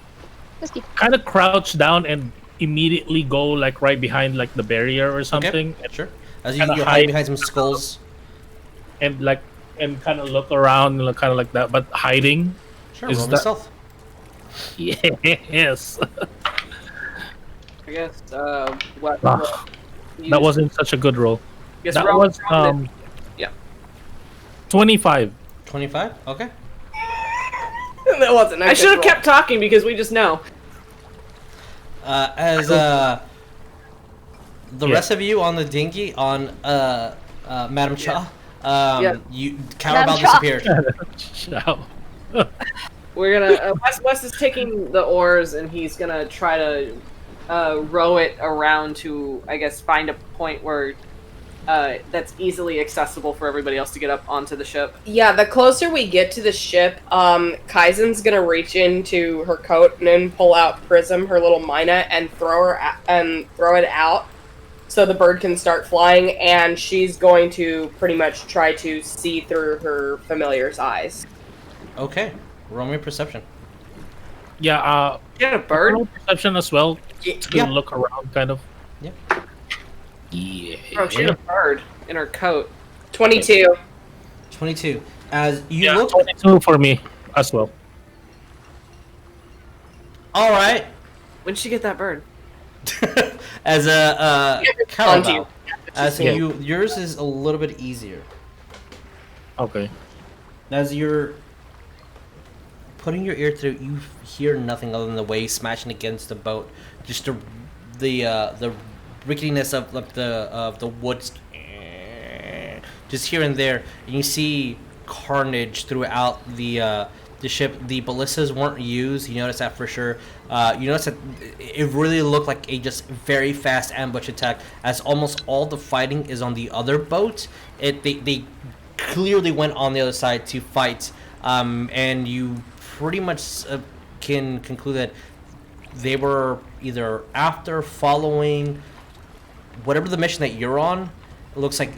[SPEAKER 3] Whiskey.
[SPEAKER 4] kind of crouch down and immediately go like right behind like the barrier or something.
[SPEAKER 1] Okay, sure. As
[SPEAKER 4] Kinda
[SPEAKER 1] you're
[SPEAKER 4] hide.
[SPEAKER 1] hiding behind some skulls.
[SPEAKER 4] And kind of look around and kind of like that, but hiding.
[SPEAKER 1] Sure,
[SPEAKER 4] Is
[SPEAKER 1] roll me
[SPEAKER 4] that-
[SPEAKER 1] stealth.
[SPEAKER 4] Yes.
[SPEAKER 2] I guess. What?
[SPEAKER 4] Ah, that wasn't such a good roll.
[SPEAKER 2] Guess
[SPEAKER 4] That
[SPEAKER 2] round-
[SPEAKER 4] was
[SPEAKER 2] round it. Yeah.
[SPEAKER 4] 25.
[SPEAKER 1] 25? Okay.
[SPEAKER 2] That wasn't. I should have kept talking because we just know.
[SPEAKER 1] As the rest of you on the dinghy on Madam Cha,
[SPEAKER 2] Yeah.
[SPEAKER 1] Cowrabao
[SPEAKER 3] Madam Cha.
[SPEAKER 1] disappeared.
[SPEAKER 4] Ciao.
[SPEAKER 2] We're gonna. Wes is taking the oars and he's gonna try to row it around to, I guess, find a point where that's easily accessible for everybody else to get up onto the ship.
[SPEAKER 5] Yeah, the closer we get to the ship, Kaizen's gonna reach into her coat and then pull out Prism, her little Mina, and throw it out so the bird can start flying. And she's going to pretty much try to see through her familiar's eyes.
[SPEAKER 1] Okay, roll me perception.
[SPEAKER 4] Yeah,
[SPEAKER 2] Get a bird?
[SPEAKER 4] roll perception as well to
[SPEAKER 1] Yeah.
[SPEAKER 4] look around, kind of.
[SPEAKER 1] Yeah.
[SPEAKER 4] Yeah.
[SPEAKER 2] Oh, she had a bird in her coat.
[SPEAKER 5] 22.
[SPEAKER 1] 22. As you
[SPEAKER 4] Yeah,
[SPEAKER 1] look,
[SPEAKER 4] 22 for me as well.
[SPEAKER 1] all right.
[SPEAKER 2] When did she get that bird?
[SPEAKER 1] As a
[SPEAKER 5] Onto you.
[SPEAKER 1] Cowrabao, as
[SPEAKER 4] Yeah.
[SPEAKER 1] yours is a little bit easier.
[SPEAKER 4] Okay.
[SPEAKER 1] As you're putting your ear through, you hear nothing other than the waves smashing against the boat. Just the ricketiness of the woods, just here and there. And you see carnage throughout the ship. The ballistas weren't used. You notice that for sure. You notice that it really looked like a just very fast ambush attack, as almost all the fighting is on the other boat. They clearly went on the other side to fight, and you pretty much can conclude that they were either after, following, whatever the mission that you're on. It looks like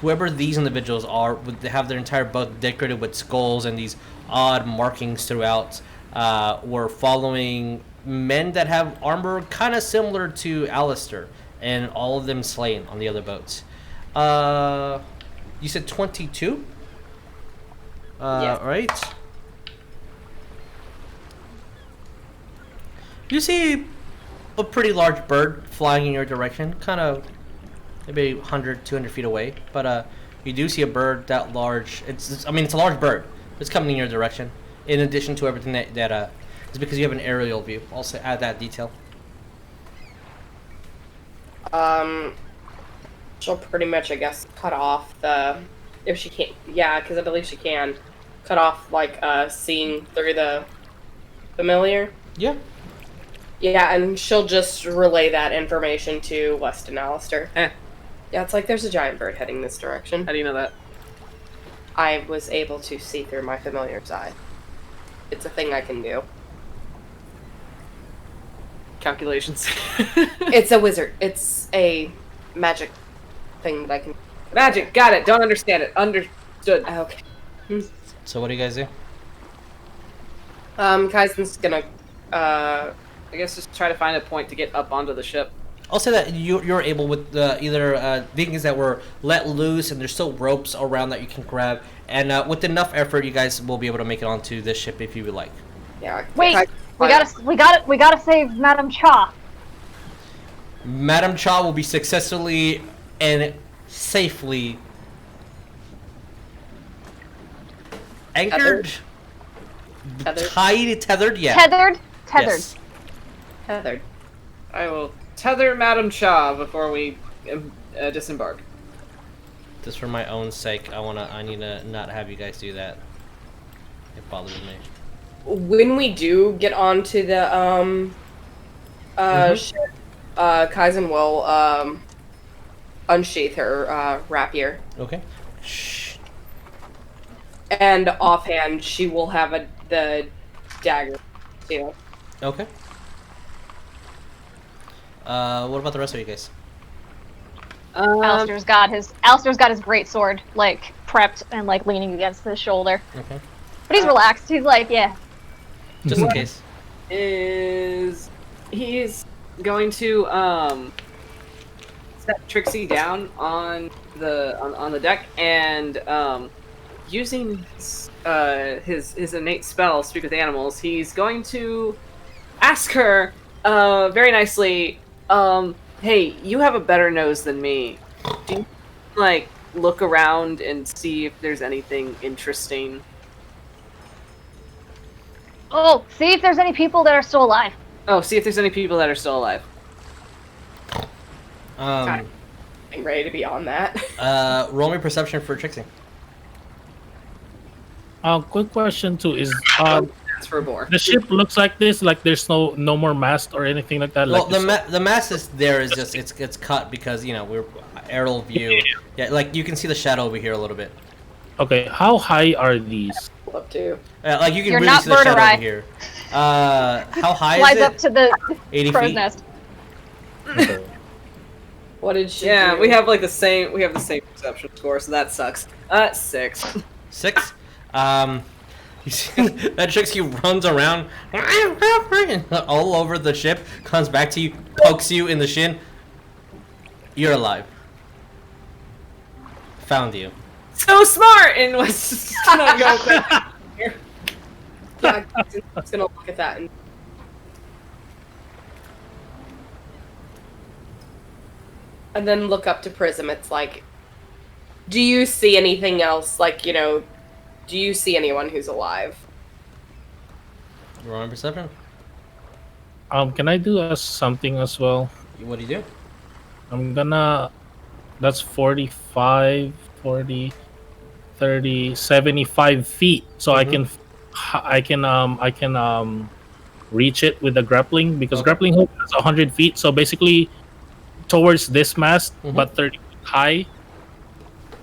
[SPEAKER 1] whoever these individuals are would have their entire boat decorated with skulls and these odd markings throughout. Were following men that have armor kind of similar to Alistair, and all of them slain on the other boats. You said 22?
[SPEAKER 5] Yes.
[SPEAKER 1] Right? You see a pretty large bird flying in your direction, kind of maybe 100, 200 feet away. But you do see a bird that large. It's a large bird. It's coming in your direction. In addition to everything that is because you have an aerial view. I'll add that detail.
[SPEAKER 5] She'll pretty much, I guess, cut off the, if she can't, yeah, because I believe she can, cut off, like, seeing through the familiar.
[SPEAKER 1] Yeah.
[SPEAKER 5] Yeah, and she'll just relay that information to Weston Alistair.
[SPEAKER 2] Eh.
[SPEAKER 5] Yeah, it's like there's a giant bird heading this direction.
[SPEAKER 2] How do you know that?
[SPEAKER 5] I was able to see through my familiar's eye. It's a thing I can do.
[SPEAKER 2] Calculations.
[SPEAKER 5] It's a wizard. It's a magic thing that I can...
[SPEAKER 2] Magic. Got it. Don't understand it. Understood.
[SPEAKER 5] Okay.
[SPEAKER 1] So what do you guys do?
[SPEAKER 5] Kaizen's gonna,
[SPEAKER 2] I guess just try to find a point to get up onto the ship.
[SPEAKER 1] I'll say that you're able with either things that were let loose and there's still ropes around that you can grab, and with enough effort, you guys will be able to make it onto this ship if you would like.
[SPEAKER 5] Yeah.
[SPEAKER 3] Wait, we gotta save Madame Cha.
[SPEAKER 1] Madame Cha will be successfully and safely anchored, tethered, yeah.
[SPEAKER 3] Tethered.
[SPEAKER 1] Yes.
[SPEAKER 5] Tethered.
[SPEAKER 2] I will tether Madame Cha before we disembark.
[SPEAKER 1] Just for my own sake, I need to not have you guys do that. It bothers me.
[SPEAKER 5] When we do get onto the ship, Kaizen will unsheath her rapier,
[SPEAKER 1] Okay. Shh.
[SPEAKER 5] and offhand she will have the dagger too.
[SPEAKER 1] Okay. What about the rest of you guys?
[SPEAKER 3] Alistair's got his great sword like prepped and like leaning against his shoulder.
[SPEAKER 1] Okay.
[SPEAKER 3] But he's relaxed. He's like, yeah.
[SPEAKER 1] Just in case.
[SPEAKER 2] He's going to set Trixie down on the deck and using his innate spell, Speak with Animals, he's going to ask her very nicely, hey, you have a better nose than me. Do you, like, look around and see if there's anything interesting?
[SPEAKER 3] Oh, see if there's any people that are still alive.
[SPEAKER 2] Oh, see if there's any people that are still alive.
[SPEAKER 5] I'm ready to be on that.
[SPEAKER 1] Roll me perception for Trixie.
[SPEAKER 4] Quick question too is
[SPEAKER 2] That's for a boar.
[SPEAKER 4] The ship looks like this. Like there's no more mast or anything like that.
[SPEAKER 1] Well,
[SPEAKER 4] Like
[SPEAKER 1] the mast is there is just it's cut because we're aerial view. Yeah, like you can see the shadow over here a little bit.
[SPEAKER 4] okay, how high are these?
[SPEAKER 5] Up to.
[SPEAKER 1] Like you can
[SPEAKER 3] You're
[SPEAKER 1] really
[SPEAKER 3] not
[SPEAKER 1] see the shadow
[SPEAKER 3] vertebrae.
[SPEAKER 1] over here. How high
[SPEAKER 3] Flies
[SPEAKER 1] is it?
[SPEAKER 3] up to the
[SPEAKER 1] 80
[SPEAKER 3] crow's
[SPEAKER 1] feet.
[SPEAKER 3] nest.
[SPEAKER 4] Okay.
[SPEAKER 5] What did she
[SPEAKER 2] Yeah,
[SPEAKER 5] do?
[SPEAKER 2] we have the same perception score, so that sucks. 6.
[SPEAKER 1] 6. You see that Trixie runs around all over the ship, comes back to you, pokes you in the shin. You're alive. Found you.
[SPEAKER 2] So smart, and was just gonna go here.
[SPEAKER 5] Yeah, I'm just gonna look at that and then look up to Prism. It's like, do you see anything else? Like, do you see anyone who's alive?
[SPEAKER 1] Roll on perception.
[SPEAKER 4] Can I do something as well?
[SPEAKER 1] What do you do?
[SPEAKER 4] I'm gonna. That's 45, 40, 30, 75 feet. So I can reach it with the grappling because
[SPEAKER 1] Okay.
[SPEAKER 4] grappling hook is 100 feet. So basically, towards this mast, but 30 feet high.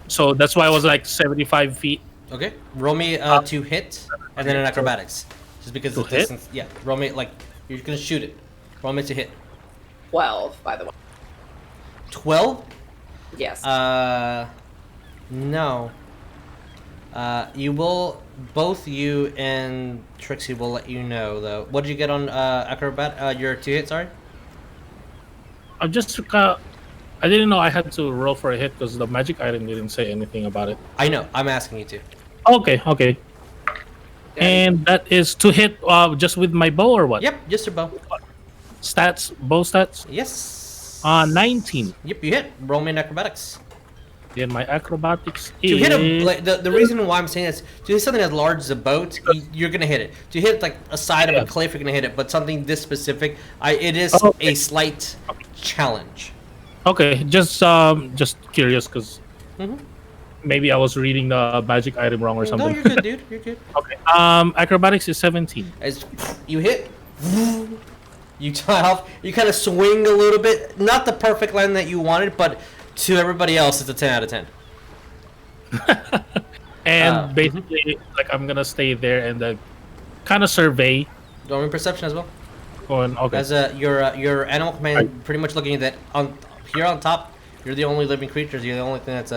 [SPEAKER 4] So that's why I was like 75 feet.
[SPEAKER 1] Okay. Roll me to hit, and then an acrobatics. Just because
[SPEAKER 4] To
[SPEAKER 1] the
[SPEAKER 4] hit?
[SPEAKER 1] distance. Yeah. Roll me like you're gonna shoot it. Roll me to hit.
[SPEAKER 5] 12, by the way.
[SPEAKER 1] 12.
[SPEAKER 5] Yes.
[SPEAKER 1] No. You will, both you and Trixie will let you know though. What did you get on acrobat? Your 2 hit, sorry.
[SPEAKER 4] I didn't know I had to roll for a hit because the magic item didn't say anything about it.
[SPEAKER 1] I know. I'm asking you to.
[SPEAKER 4] Okay. And that is to hit just with my bow or what?
[SPEAKER 1] Yep, just your bow.
[SPEAKER 4] Stats, bow stats.
[SPEAKER 1] Yes.
[SPEAKER 4] 19.
[SPEAKER 1] Yep, you hit. Roll me in acrobatics.
[SPEAKER 4] Then my acrobatics
[SPEAKER 1] To hit a
[SPEAKER 4] is
[SPEAKER 1] like, the reason why I'm saying this, to hit something as large as a boat, you're gonna hit it. To hit like a side of a cliff, you're gonna hit it. But something this specific, it is
[SPEAKER 4] Okay.
[SPEAKER 1] a slight challenge.
[SPEAKER 4] okay. Just curious because
[SPEAKER 1] Mhm.
[SPEAKER 4] maybe I was reading the magic item wrong or
[SPEAKER 1] No,
[SPEAKER 4] something.
[SPEAKER 1] you're good, dude. You're good.
[SPEAKER 4] Okay. Acrobatics is 17.
[SPEAKER 1] As you hit, you tie off. You kind of swing a little bit. Not the perfect line that you wanted, but to everybody else, it's a 10 out of 10.
[SPEAKER 4] And basically, like I'm gonna stay there and kind of survey.
[SPEAKER 1] Roll me perception as well.
[SPEAKER 4] Going okay.
[SPEAKER 1] As your animal command, pretty much looking at that on here on top. You're the only living creatures. You're the only thing that's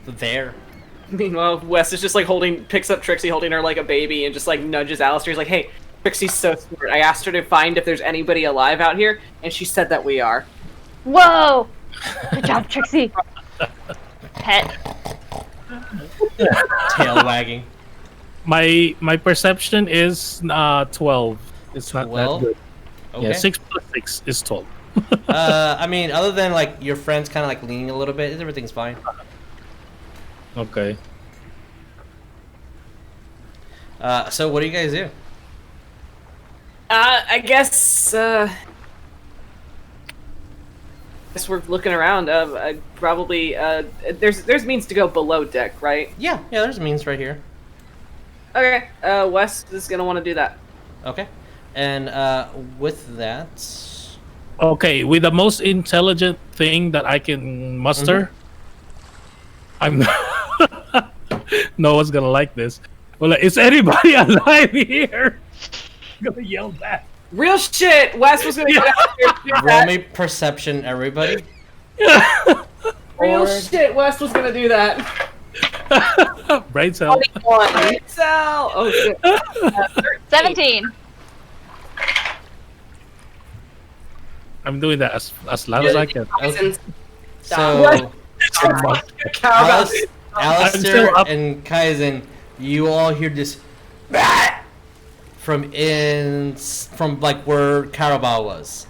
[SPEAKER 1] there.
[SPEAKER 2] Meanwhile, Wes is just picks up Trixie holding her like a baby and just nudges Alistair. He's like, "Hey, Trixie's so smart. I asked her to find if there's anybody alive out here, and she said that we are."
[SPEAKER 3] Whoa! Good job, Trixie. Pet.
[SPEAKER 1] Tail wagging.
[SPEAKER 4] My perception is 12. It's not
[SPEAKER 1] 12?
[SPEAKER 4] that good.
[SPEAKER 1] Okay.
[SPEAKER 4] Yeah, 6 plus 6 is 12.
[SPEAKER 1] I mean, other than your friends kind of leaning a little bit, everything's fine.
[SPEAKER 4] Okay.
[SPEAKER 1] So what do you guys do?
[SPEAKER 2] I guess we're looking around. Probably there's means to go below deck, right?
[SPEAKER 1] Yeah, there's means right here.
[SPEAKER 2] Okay. Wes is gonna want to do that.
[SPEAKER 1] Okay, and with that,
[SPEAKER 4] Okay, with the most intelligent thing that I can muster, I'm no one's gonna like this. Well, is anybody alive here? I'm gonna yell back.
[SPEAKER 2] Real shit. Wes was gonna get out here and do
[SPEAKER 1] roll
[SPEAKER 2] that.
[SPEAKER 1] me perception, everybody.
[SPEAKER 2] Real shit. Wes was gonna do that.
[SPEAKER 4] Brain cell.
[SPEAKER 2] 21. Excel. Oh shit.
[SPEAKER 3] 17.
[SPEAKER 4] I'm doing that as loud as I can.
[SPEAKER 1] So,
[SPEAKER 2] Cowrabao.
[SPEAKER 1] Alistair
[SPEAKER 4] still up.
[SPEAKER 1] and Kaizen, you all hear this from where Cowrabao was.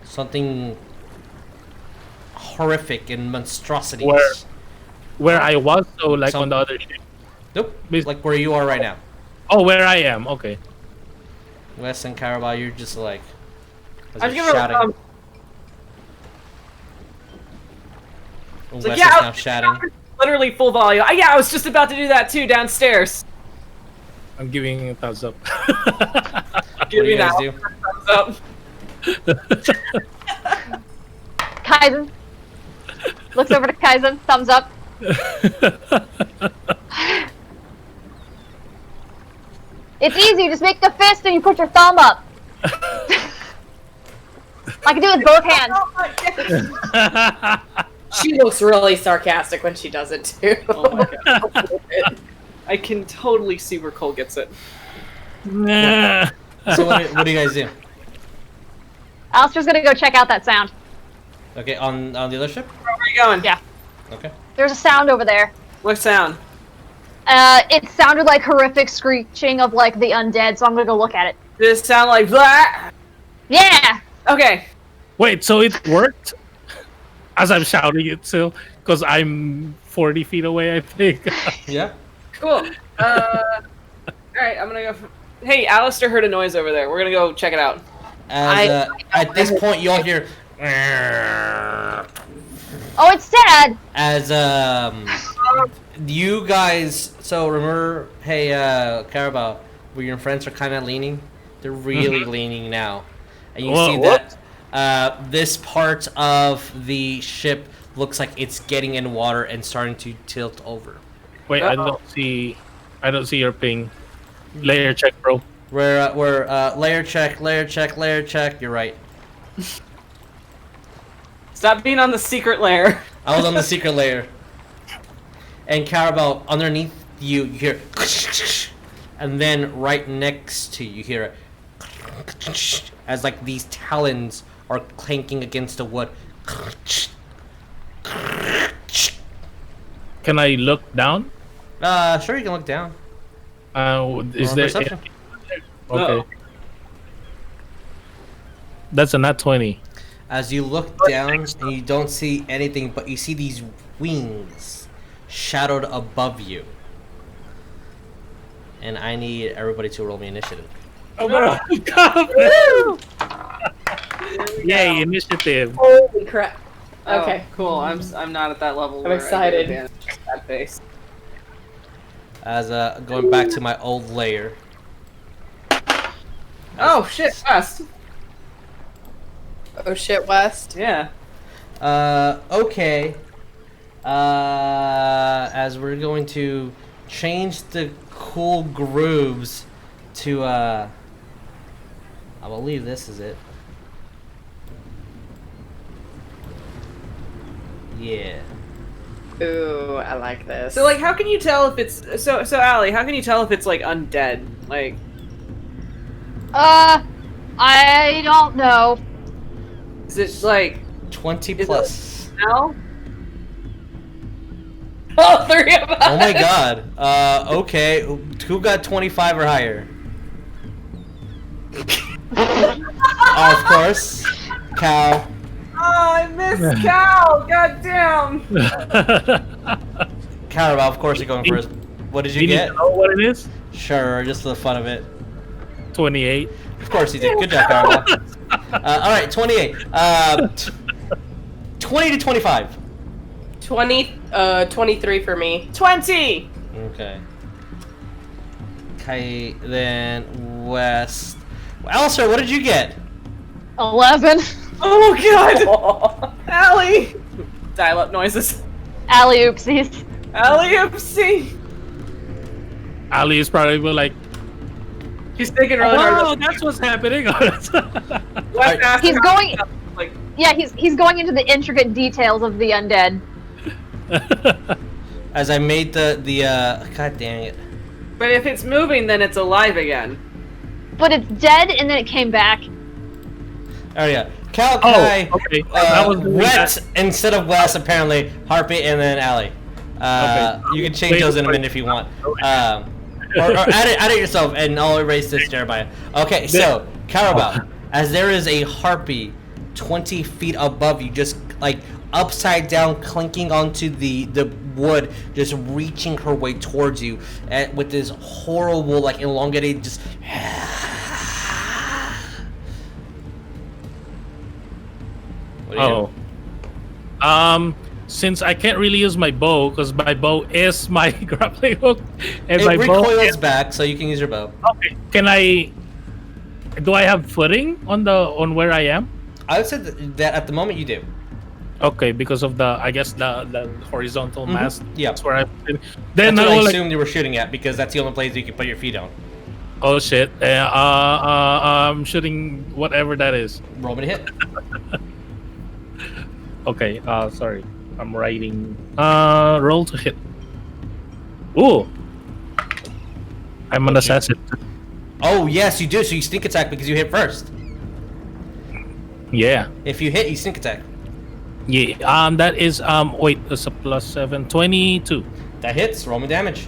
[SPEAKER 1] Something horrific and monstrosities.
[SPEAKER 4] Where I was, so like on the other ship.
[SPEAKER 1] Nope. Like where you are right now.
[SPEAKER 4] Oh, where I am. Okay.
[SPEAKER 1] Wes and Cowrabao, you're just as
[SPEAKER 2] I'm
[SPEAKER 1] you're
[SPEAKER 2] gonna
[SPEAKER 1] shouting. Wes
[SPEAKER 2] like,
[SPEAKER 1] is
[SPEAKER 2] yeah,
[SPEAKER 1] now shouting.
[SPEAKER 2] literally full volume. Yeah, I was just about to do that too downstairs.
[SPEAKER 4] I'm giving a thumbs up.
[SPEAKER 1] What do you guys do?
[SPEAKER 2] Thumbs up.
[SPEAKER 3] Kaizen looks over to Kaizen, thumbs up. It's easy, you just make the fist and you put your thumb up. I can do it with both hands.
[SPEAKER 5] She looks really sarcastic when she does it too.
[SPEAKER 2] Oh my god. I can totally see where Cole gets it.
[SPEAKER 4] Nah.
[SPEAKER 1] So what do you guys do?
[SPEAKER 3] Alistair's gonna go check out that sound.
[SPEAKER 1] Okay, on the other ship?
[SPEAKER 2] Where are you going?
[SPEAKER 3] Yeah.
[SPEAKER 1] Okay.
[SPEAKER 3] There's a sound over there.
[SPEAKER 2] What sound?
[SPEAKER 3] It sounded like horrific screeching of like the undead, so I'm gonna go look at it.
[SPEAKER 2] Does it sound like that?
[SPEAKER 3] Yeah!
[SPEAKER 2] Okay.
[SPEAKER 4] Wait, so it worked? As I'm shouting it still, because I'm 40 feet away, I think.
[SPEAKER 1] Yeah.
[SPEAKER 2] Cool. Alright, I'm gonna go. Hey, Alistair heard a noise over there. We're gonna go check it out.
[SPEAKER 1] As at this point, you all hear
[SPEAKER 3] Oh, it's sad!
[SPEAKER 1] as you guys. So remember, hey, Cowrabao, where your friends are kind of leaning. They're really leaning now, and you see that this part of the ship looks like it's getting in water and starting to tilt over.
[SPEAKER 4] Wait, I don't see your ping. Layer check, bro.
[SPEAKER 1] We're layer check. You're right.
[SPEAKER 2] Stop being on the secret layer.
[SPEAKER 1] I was on the secret layer. And Cowrabao, underneath you hear, and then right next to you hear it, as like these talons are clanking against the wood.
[SPEAKER 4] Can I look down?
[SPEAKER 1] Sure, you can look down.
[SPEAKER 4] Is
[SPEAKER 1] Roll
[SPEAKER 4] there?
[SPEAKER 1] perception.
[SPEAKER 4] Okay.
[SPEAKER 2] No.
[SPEAKER 4] That's a nat 20.
[SPEAKER 1] As you look down and you don't see anything, but you see these wings shadowed above you. And I need everybody to roll me initiative.
[SPEAKER 4] Oh my god! Yay, initiative.
[SPEAKER 5] Holy crap. Okay.
[SPEAKER 2] Oh, cool. I'm not at that level.
[SPEAKER 5] I'm
[SPEAKER 2] where I get
[SPEAKER 5] excited.
[SPEAKER 2] advantage at that face.
[SPEAKER 1] As going back to my old layer.
[SPEAKER 2] Oh shit, West.
[SPEAKER 5] Oh shit, West.
[SPEAKER 2] Yeah.
[SPEAKER 1] Okay. As we're going to change the cool grooves to, I believe this is it. Yeah.
[SPEAKER 5] Ooh, I like this.
[SPEAKER 2] So like, how can you tell if it's so Allie? How can you tell if it's like undead? Like,
[SPEAKER 3] I don't know.
[SPEAKER 2] is it like
[SPEAKER 1] 20
[SPEAKER 2] Is
[SPEAKER 1] plus.
[SPEAKER 2] now?
[SPEAKER 5] all three of us.
[SPEAKER 1] Oh my god. Okay. Who got 25 or higher? Of course. Cow.
[SPEAKER 2] Oh, I missed Cal. God damn.
[SPEAKER 1] Cowrabao, of course you're going first. What did you
[SPEAKER 4] You need
[SPEAKER 1] get?
[SPEAKER 4] to know what it is?
[SPEAKER 1] Sure, just for the fun of it.
[SPEAKER 4] 28.
[SPEAKER 1] Of course you did. Good job, Cowrabao. Alright, 28. 20 to 25.
[SPEAKER 5] 23 for me.
[SPEAKER 2] 20.
[SPEAKER 1] Okay. Okay, then West. Alistair, what did you get?
[SPEAKER 3] 11.
[SPEAKER 2] Oh god. Allie. Dial up noises.
[SPEAKER 3] Alley oopsies.
[SPEAKER 2] Allie, oopsie.
[SPEAKER 4] Ali is probably like,
[SPEAKER 2] He's thinking really hard.
[SPEAKER 4] oh, that's what's happening.
[SPEAKER 2] West asked
[SPEAKER 3] He's
[SPEAKER 2] him
[SPEAKER 3] going-
[SPEAKER 2] like,
[SPEAKER 3] Yeah, he's going into the intricate details of the undead.
[SPEAKER 1] As I made the god dang it.
[SPEAKER 2] but if it's moving, then it's alive again.
[SPEAKER 3] But it's dead and then it came back.
[SPEAKER 1] Oh yeah. Cal,
[SPEAKER 4] Oh,
[SPEAKER 1] Kai,
[SPEAKER 4] okay. That was
[SPEAKER 1] Wet instead of West apparently, Harpy, and then Allie. You can change those in a minute if you want. Or add it yourself, and I'll erase this, Jeremiah. Okay, so Cowrabao, as there is a harpy 20 feet above you, just like upside down, clinking onto the wood, just reaching her way towards you, with this horrible, like elongated, just. What do you do?
[SPEAKER 4] since I can't really use my bow because my bow is my grappling hook, and
[SPEAKER 1] It
[SPEAKER 4] my bow.
[SPEAKER 1] recoils back, so you can use your bow.
[SPEAKER 4] Okay, can I? Do I have footing on where I am?
[SPEAKER 1] I would say that at the moment you do.
[SPEAKER 4] Okay, because of I guess the horizontal mast.
[SPEAKER 1] Yeah.
[SPEAKER 4] That's where I'm. Then
[SPEAKER 1] That's
[SPEAKER 4] I
[SPEAKER 1] what I
[SPEAKER 4] will
[SPEAKER 1] assumed you were shooting at because that's the only place you can put your feet on.
[SPEAKER 4] Oh shit! I'm shooting whatever that is.
[SPEAKER 1] Roll me to hit.
[SPEAKER 4] Okay. Sorry. I'm writing. Roll to hit. Ooh. I'm an assassin.
[SPEAKER 1] Oh yes, you do. So you sneak attack because you hit first.
[SPEAKER 4] Yeah.
[SPEAKER 1] If you hit, you sneak attack.
[SPEAKER 4] Yeah. That is wait. It's a +7. 22.
[SPEAKER 1] That hits. Roll me damage.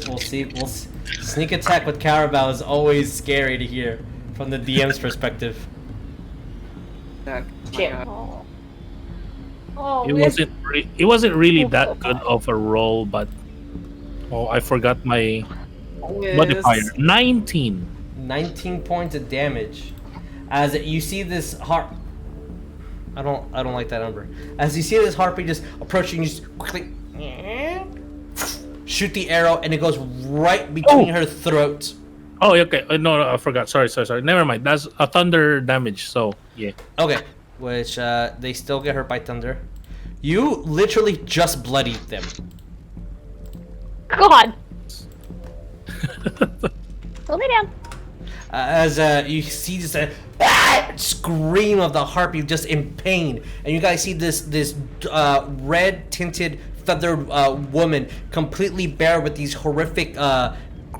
[SPEAKER 1] We'll see. Sneak attack with Cowrabao is always scary to hear from the DM's perspective.
[SPEAKER 2] Can't.
[SPEAKER 3] Oh,
[SPEAKER 4] It wasn't really that good of a roll, but I forgot my modifier. 19.
[SPEAKER 1] 19 points of damage. As you see this harp, I don't like that number. As you see this harpy just approaching, you just quickly shoot the arrow, and it goes right between her throat.
[SPEAKER 4] Oh, okay. No, I forgot. Sorry. Never mind. That's a thunder damage. So yeah.
[SPEAKER 1] Okay, which they still get hurt by thunder. You literally just bloodied them.
[SPEAKER 3] God. Hold me down.
[SPEAKER 1] As you see this scream of the harpy just in pain, and you guys see this red tinted feathered woman completely bare with these horrific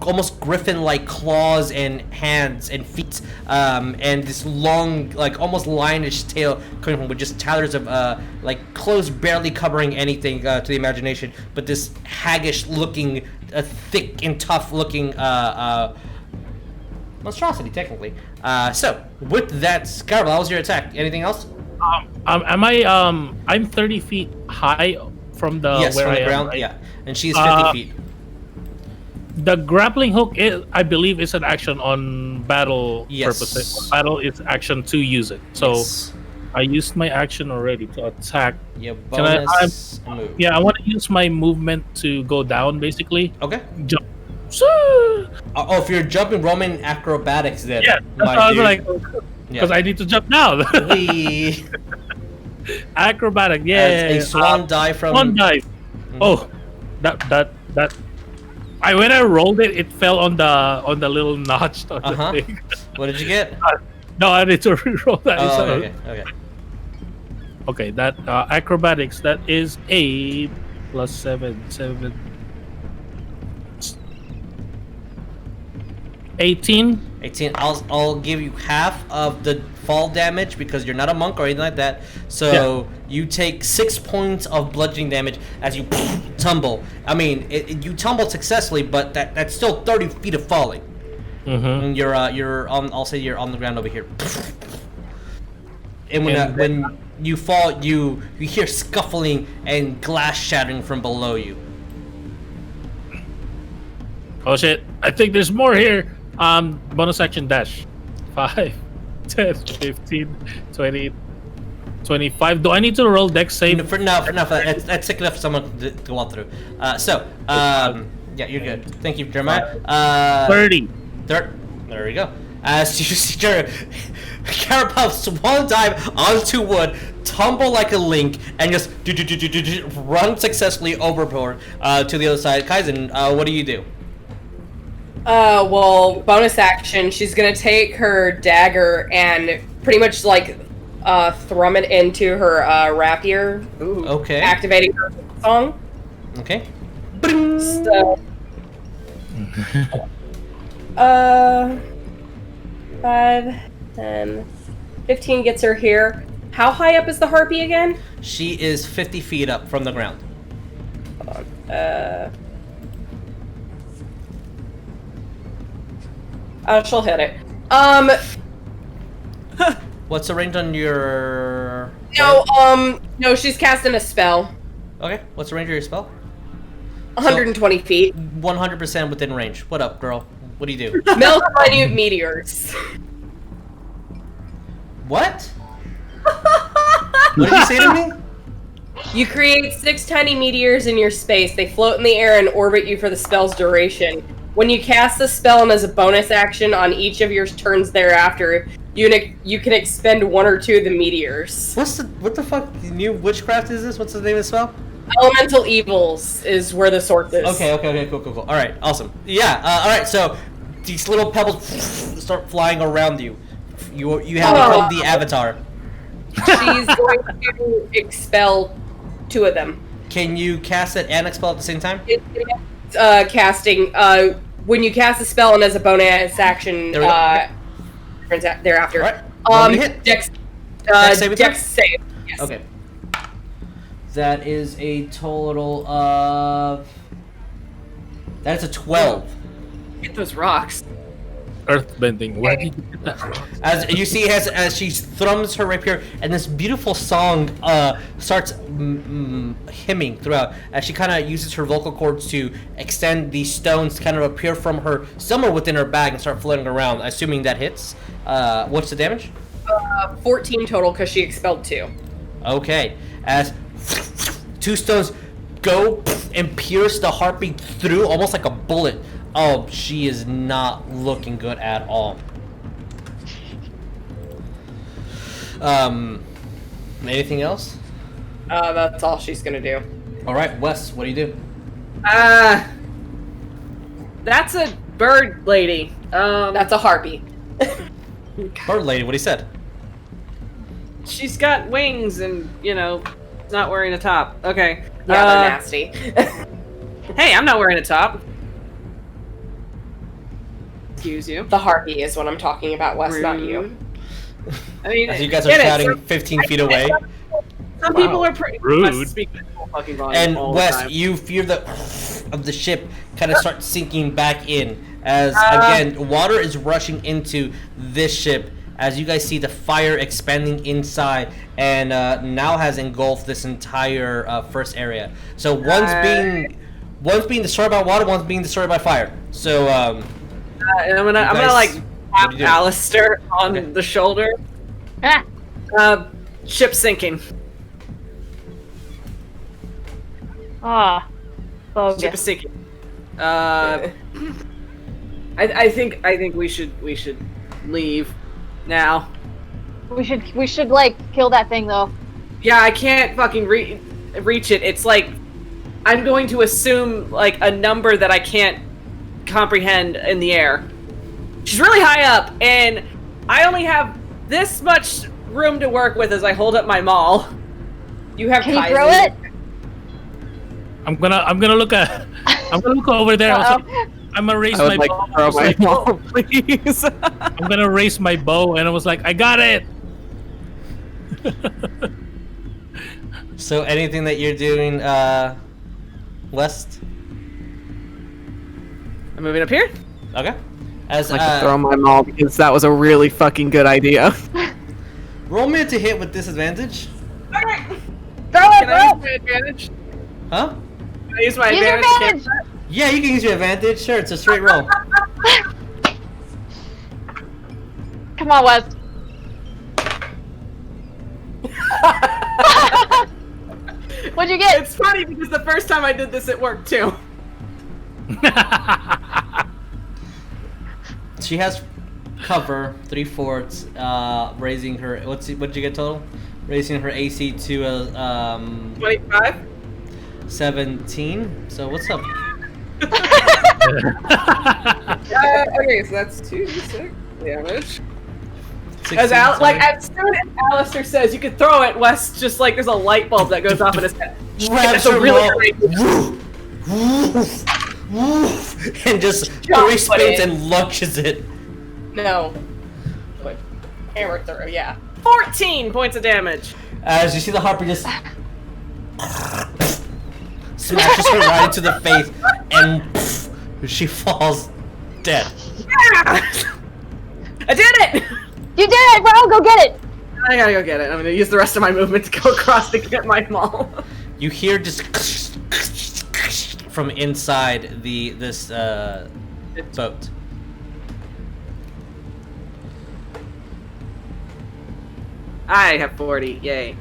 [SPEAKER 1] almost griffin-like claws and hands and feet, and this long, like almost lionish tail coming from with just tatters of like clothes barely covering anything to the imagination, but this haggish looking, thick and tough looking monstrosity, technically. So with that, Cowrabao, that was your attack. Anything else?
[SPEAKER 4] Am I I'm 30 feet high from the
[SPEAKER 1] Yes,
[SPEAKER 4] where
[SPEAKER 1] from
[SPEAKER 4] I
[SPEAKER 1] the
[SPEAKER 4] am,
[SPEAKER 1] ground.
[SPEAKER 4] right?
[SPEAKER 1] Yeah, and she's 50 feet.
[SPEAKER 4] The grappling hook is, I believe, is an action on battle
[SPEAKER 1] Yes.
[SPEAKER 4] purposes. Battle is action to use it. So
[SPEAKER 1] Yes.
[SPEAKER 4] I used my action already to attack.
[SPEAKER 1] Yeah,
[SPEAKER 4] Can I-
[SPEAKER 1] bonus move.
[SPEAKER 4] Yeah, I want to use my movement to go down, basically.
[SPEAKER 1] Okay.
[SPEAKER 4] Jump.
[SPEAKER 1] Oh, if you're jumping Roman acrobatics, then
[SPEAKER 4] Yeah, that's
[SPEAKER 1] my
[SPEAKER 4] what I was
[SPEAKER 1] dude.
[SPEAKER 4] like, because
[SPEAKER 1] Yeah.
[SPEAKER 4] I need to jump now.
[SPEAKER 1] Wee.
[SPEAKER 4] Acrobatic, yeah.
[SPEAKER 1] As a swan dive from.
[SPEAKER 4] Swan dive. Oh, that. When I rolled it, it fell on the little notch on
[SPEAKER 1] Uh-huh.
[SPEAKER 4] the thing.
[SPEAKER 1] What did you get?
[SPEAKER 4] No, I need to re-roll that.
[SPEAKER 1] Oh,
[SPEAKER 4] So-
[SPEAKER 1] okay.
[SPEAKER 4] Okay, that acrobatics, that is a +7, 18.
[SPEAKER 1] 18. I'll give you half of the fall damage because you're not a monk or anything like that. So you take 6 points of bludgeoning damage as you tumble. I mean, you tumbled successfully, but that's still 30 feet of falling.
[SPEAKER 4] Mm-hmm.
[SPEAKER 1] And you're on. I'll say you're on the ground over here. And when you fall, you hear scuffling and glass shattering from below you.
[SPEAKER 4] Oh shit! I think there's more here. Bonus action dash. 5, 10, 15, 20, 25. Do I need to roll dex save?
[SPEAKER 1] For now, that's sick enough for someone to go through. Yeah, you're good. Thank you, Jeremiah.
[SPEAKER 4] 30.
[SPEAKER 1] There we go. As you see Cowrabao swan dive onto wood, tumble like a link, and just run successfully overboard to the other side. Kaizen, what do you do?
[SPEAKER 5] Well, bonus action, she's gonna take her dagger and pretty much like thrum it into her rapier. Ooh,
[SPEAKER 1] Okay.
[SPEAKER 5] activating her song.
[SPEAKER 1] Okay.
[SPEAKER 5] So, 5, 10, 15 gets her here. How high up is the harpy again?
[SPEAKER 1] She is 50 feet up from the ground.
[SPEAKER 5] She'll hit it.
[SPEAKER 1] What's the range on your...
[SPEAKER 5] No, she's casting a spell.
[SPEAKER 1] Okay, what's the range of your spell?
[SPEAKER 5] 120 feet.
[SPEAKER 1] 100% within range. What up, girl? What do you do?
[SPEAKER 5] Melt minute meteors.
[SPEAKER 1] What? What did you say to me?
[SPEAKER 5] You create 6 tiny meteors in your space. They float in the air and orbit you for the spell's duration. When you cast the spell and as a bonus action on each of your turns thereafter, you can expend 1 or 2 of the meteors.
[SPEAKER 1] What the fuck new witchcraft is this? What's the name of the spell?
[SPEAKER 5] Elemental evils is where the source is.
[SPEAKER 1] Okay, cool. All right, awesome. Yeah, all right. So these little pebbles start flying around you. You have become the avatar.
[SPEAKER 5] She's going to expel 2 of them.
[SPEAKER 1] Can you cast it and expel at the same time?
[SPEAKER 5] Casting. When you cast a spell and as a bonus action, thereafter.
[SPEAKER 1] All right. Hit.
[SPEAKER 5] Dex save. Yes.
[SPEAKER 1] Okay. That is a total of. That's a 12.
[SPEAKER 2] Get those rocks.
[SPEAKER 4] Earthbending. Where did you get that?
[SPEAKER 1] As you see, as she thrums her rapier, and this beautiful song starts hymning throughout, as she kind of uses her vocal cords to extend these stones to kind of appear from her, somewhere within her bag, and start floating around. Assuming that hits. What's the damage?
[SPEAKER 5] 14 total because she expelled 2.
[SPEAKER 1] Okay, as 2 stones go and pierce the harpy through, almost like a bullet. Oh, she is not looking good at all. Anything else?
[SPEAKER 5] That's all she's gonna do.
[SPEAKER 1] All right, Wes, what do you do?
[SPEAKER 2] That's a bird lady.
[SPEAKER 5] That's a harpy.
[SPEAKER 1] Bird lady, what he said?
[SPEAKER 2] She's got wings and, not wearing a top. Okay.
[SPEAKER 5] Yeah, they're nasty.
[SPEAKER 2] Hey, I'm not wearing a top. Excuse you.
[SPEAKER 5] The harpy is what I'm talking about, Wes, not you.
[SPEAKER 2] I mean,
[SPEAKER 1] As you guys are shouting 15 feet away.
[SPEAKER 2] Some people are pretty
[SPEAKER 4] rude.
[SPEAKER 2] Speaking fucking volume
[SPEAKER 1] And
[SPEAKER 2] all
[SPEAKER 1] Wes,
[SPEAKER 2] the time.
[SPEAKER 1] you feel the of the ship kind of start sinking back in. As again, water is rushing into this ship. As you guys see the fire expanding inside, and now has engulfed this entire first area. So one's being destroyed by water, one's being destroyed by fire. So
[SPEAKER 2] and I'm gonna
[SPEAKER 1] what
[SPEAKER 2] tap
[SPEAKER 1] do you do?
[SPEAKER 2] Alistair on the shoulder.
[SPEAKER 3] Ah.
[SPEAKER 2] Ship sinking.
[SPEAKER 3] Ah.
[SPEAKER 2] Ship is
[SPEAKER 3] Bogus.
[SPEAKER 2] sinking. I think we should leave now.
[SPEAKER 3] We should like kill that thing though.
[SPEAKER 2] Yeah, I can't fucking reach it. It's like I'm going to assume like a number that I can't comprehend in the air. She's really high up, and I only have this much room to work with as I hold up my maul.
[SPEAKER 5] You have
[SPEAKER 3] Can you
[SPEAKER 5] Kaizen.
[SPEAKER 3] throw it?
[SPEAKER 4] I'm gonna look over there. I'm gonna raise my bow.
[SPEAKER 2] throw my maul, please.
[SPEAKER 4] I'm gonna raise my bow, and I was like, I got it.
[SPEAKER 1] So anything that you're doing, West?
[SPEAKER 2] I'm moving up here.
[SPEAKER 1] Okay. As
[SPEAKER 2] I'd like to throw my maul because that was a really fucking good idea.
[SPEAKER 1] roll me to hit with disadvantage.
[SPEAKER 3] Throw
[SPEAKER 2] Can I
[SPEAKER 3] it,
[SPEAKER 2] use my advantage?
[SPEAKER 1] Huh?
[SPEAKER 2] Can I use my
[SPEAKER 3] Use your
[SPEAKER 2] advantage?
[SPEAKER 3] advantage.
[SPEAKER 1] Yeah, you can use your advantage. Sure, it's a straight roll.
[SPEAKER 3] Come on, Wes. What'd you get?
[SPEAKER 2] It's funny because the first time I did this, it worked too.
[SPEAKER 1] She has cover 3/4, raising her. What did you get total? Raising her AC to
[SPEAKER 2] 25.
[SPEAKER 1] 17. So what's up?
[SPEAKER 2] Okay, so that's 2d6 damage.
[SPEAKER 1] 16,
[SPEAKER 2] As
[SPEAKER 1] sorry.
[SPEAKER 2] as soon as Alistair says you can throw it, Wes just like there's a light bulb that goes off in his head.
[SPEAKER 1] grabs
[SPEAKER 2] That's a
[SPEAKER 1] her
[SPEAKER 2] really
[SPEAKER 1] maul,
[SPEAKER 2] great
[SPEAKER 1] and just
[SPEAKER 5] Jump
[SPEAKER 1] 3
[SPEAKER 5] with
[SPEAKER 1] spins
[SPEAKER 5] it.
[SPEAKER 1] and lunges it.
[SPEAKER 5] No. What? Hammer through, yeah.
[SPEAKER 2] 14 points of damage.
[SPEAKER 1] As you see the harpy just smashes her right into the face, and she falls dead.
[SPEAKER 2] I did it!
[SPEAKER 3] You did it, bro! Go get it!
[SPEAKER 2] I gotta go get it. I'm gonna use the rest of my movement to go across to get my maul.
[SPEAKER 1] You hear just from inside this boat.
[SPEAKER 2] I have 40, yay.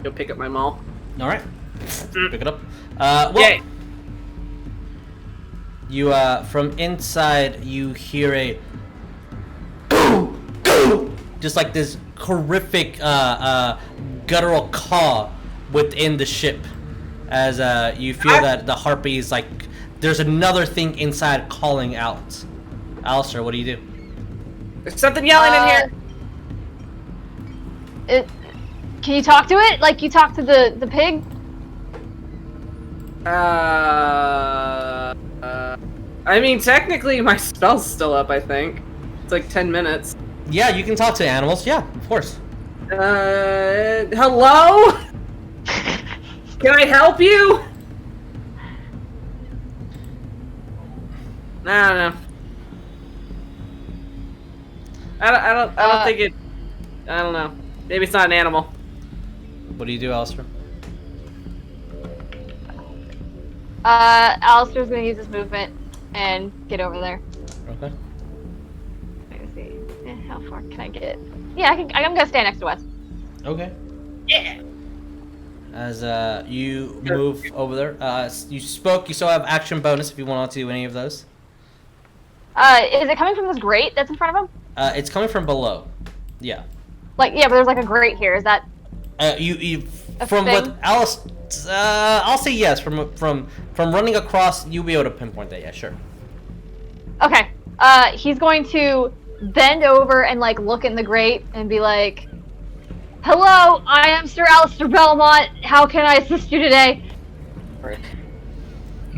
[SPEAKER 2] Go pick up my maul.
[SPEAKER 1] All right, pick it up. Well, you from inside you hear a just like this horrific guttural caw within the ship as you feel that the harpy is like there's another thing inside calling out. Alistair, what do you do?
[SPEAKER 2] There's something yelling in here.
[SPEAKER 3] Can you talk to it? Like you talk to the pig?
[SPEAKER 2] I mean, technically my spell's still up, I think. It's like 10 minutes.
[SPEAKER 1] Yeah, you can talk to animals. Yeah, of course.
[SPEAKER 2] Hello? Can I help you? I don't know. I don't think it. I don't know. Maybe it's not an animal.
[SPEAKER 1] What do you do, Alistair?
[SPEAKER 3] Alistair's gonna use his movement and get over there.
[SPEAKER 1] Okay.
[SPEAKER 3] Let me see. How far can I get? Yeah, I'm gonna stand next to Wes.
[SPEAKER 1] Okay.
[SPEAKER 2] Yeah.
[SPEAKER 1] As you move over there, you spoke. You still have action bonus if you want to do any of those.
[SPEAKER 3] Is it coming from this grate that's in front of him?
[SPEAKER 1] It's coming from below. Yeah.
[SPEAKER 3] Like, yeah, but there's like a grate here. Is that?
[SPEAKER 1] You
[SPEAKER 3] A
[SPEAKER 1] from
[SPEAKER 3] thing?
[SPEAKER 1] what Alice, I'll say yes. From running across, you'll be able to pinpoint that. Yeah, sure.
[SPEAKER 3] Okay. He's going to bend over and like look in the grate and be like, "Hello, I am Sir Alistair Belmonte. How can I assist you today?"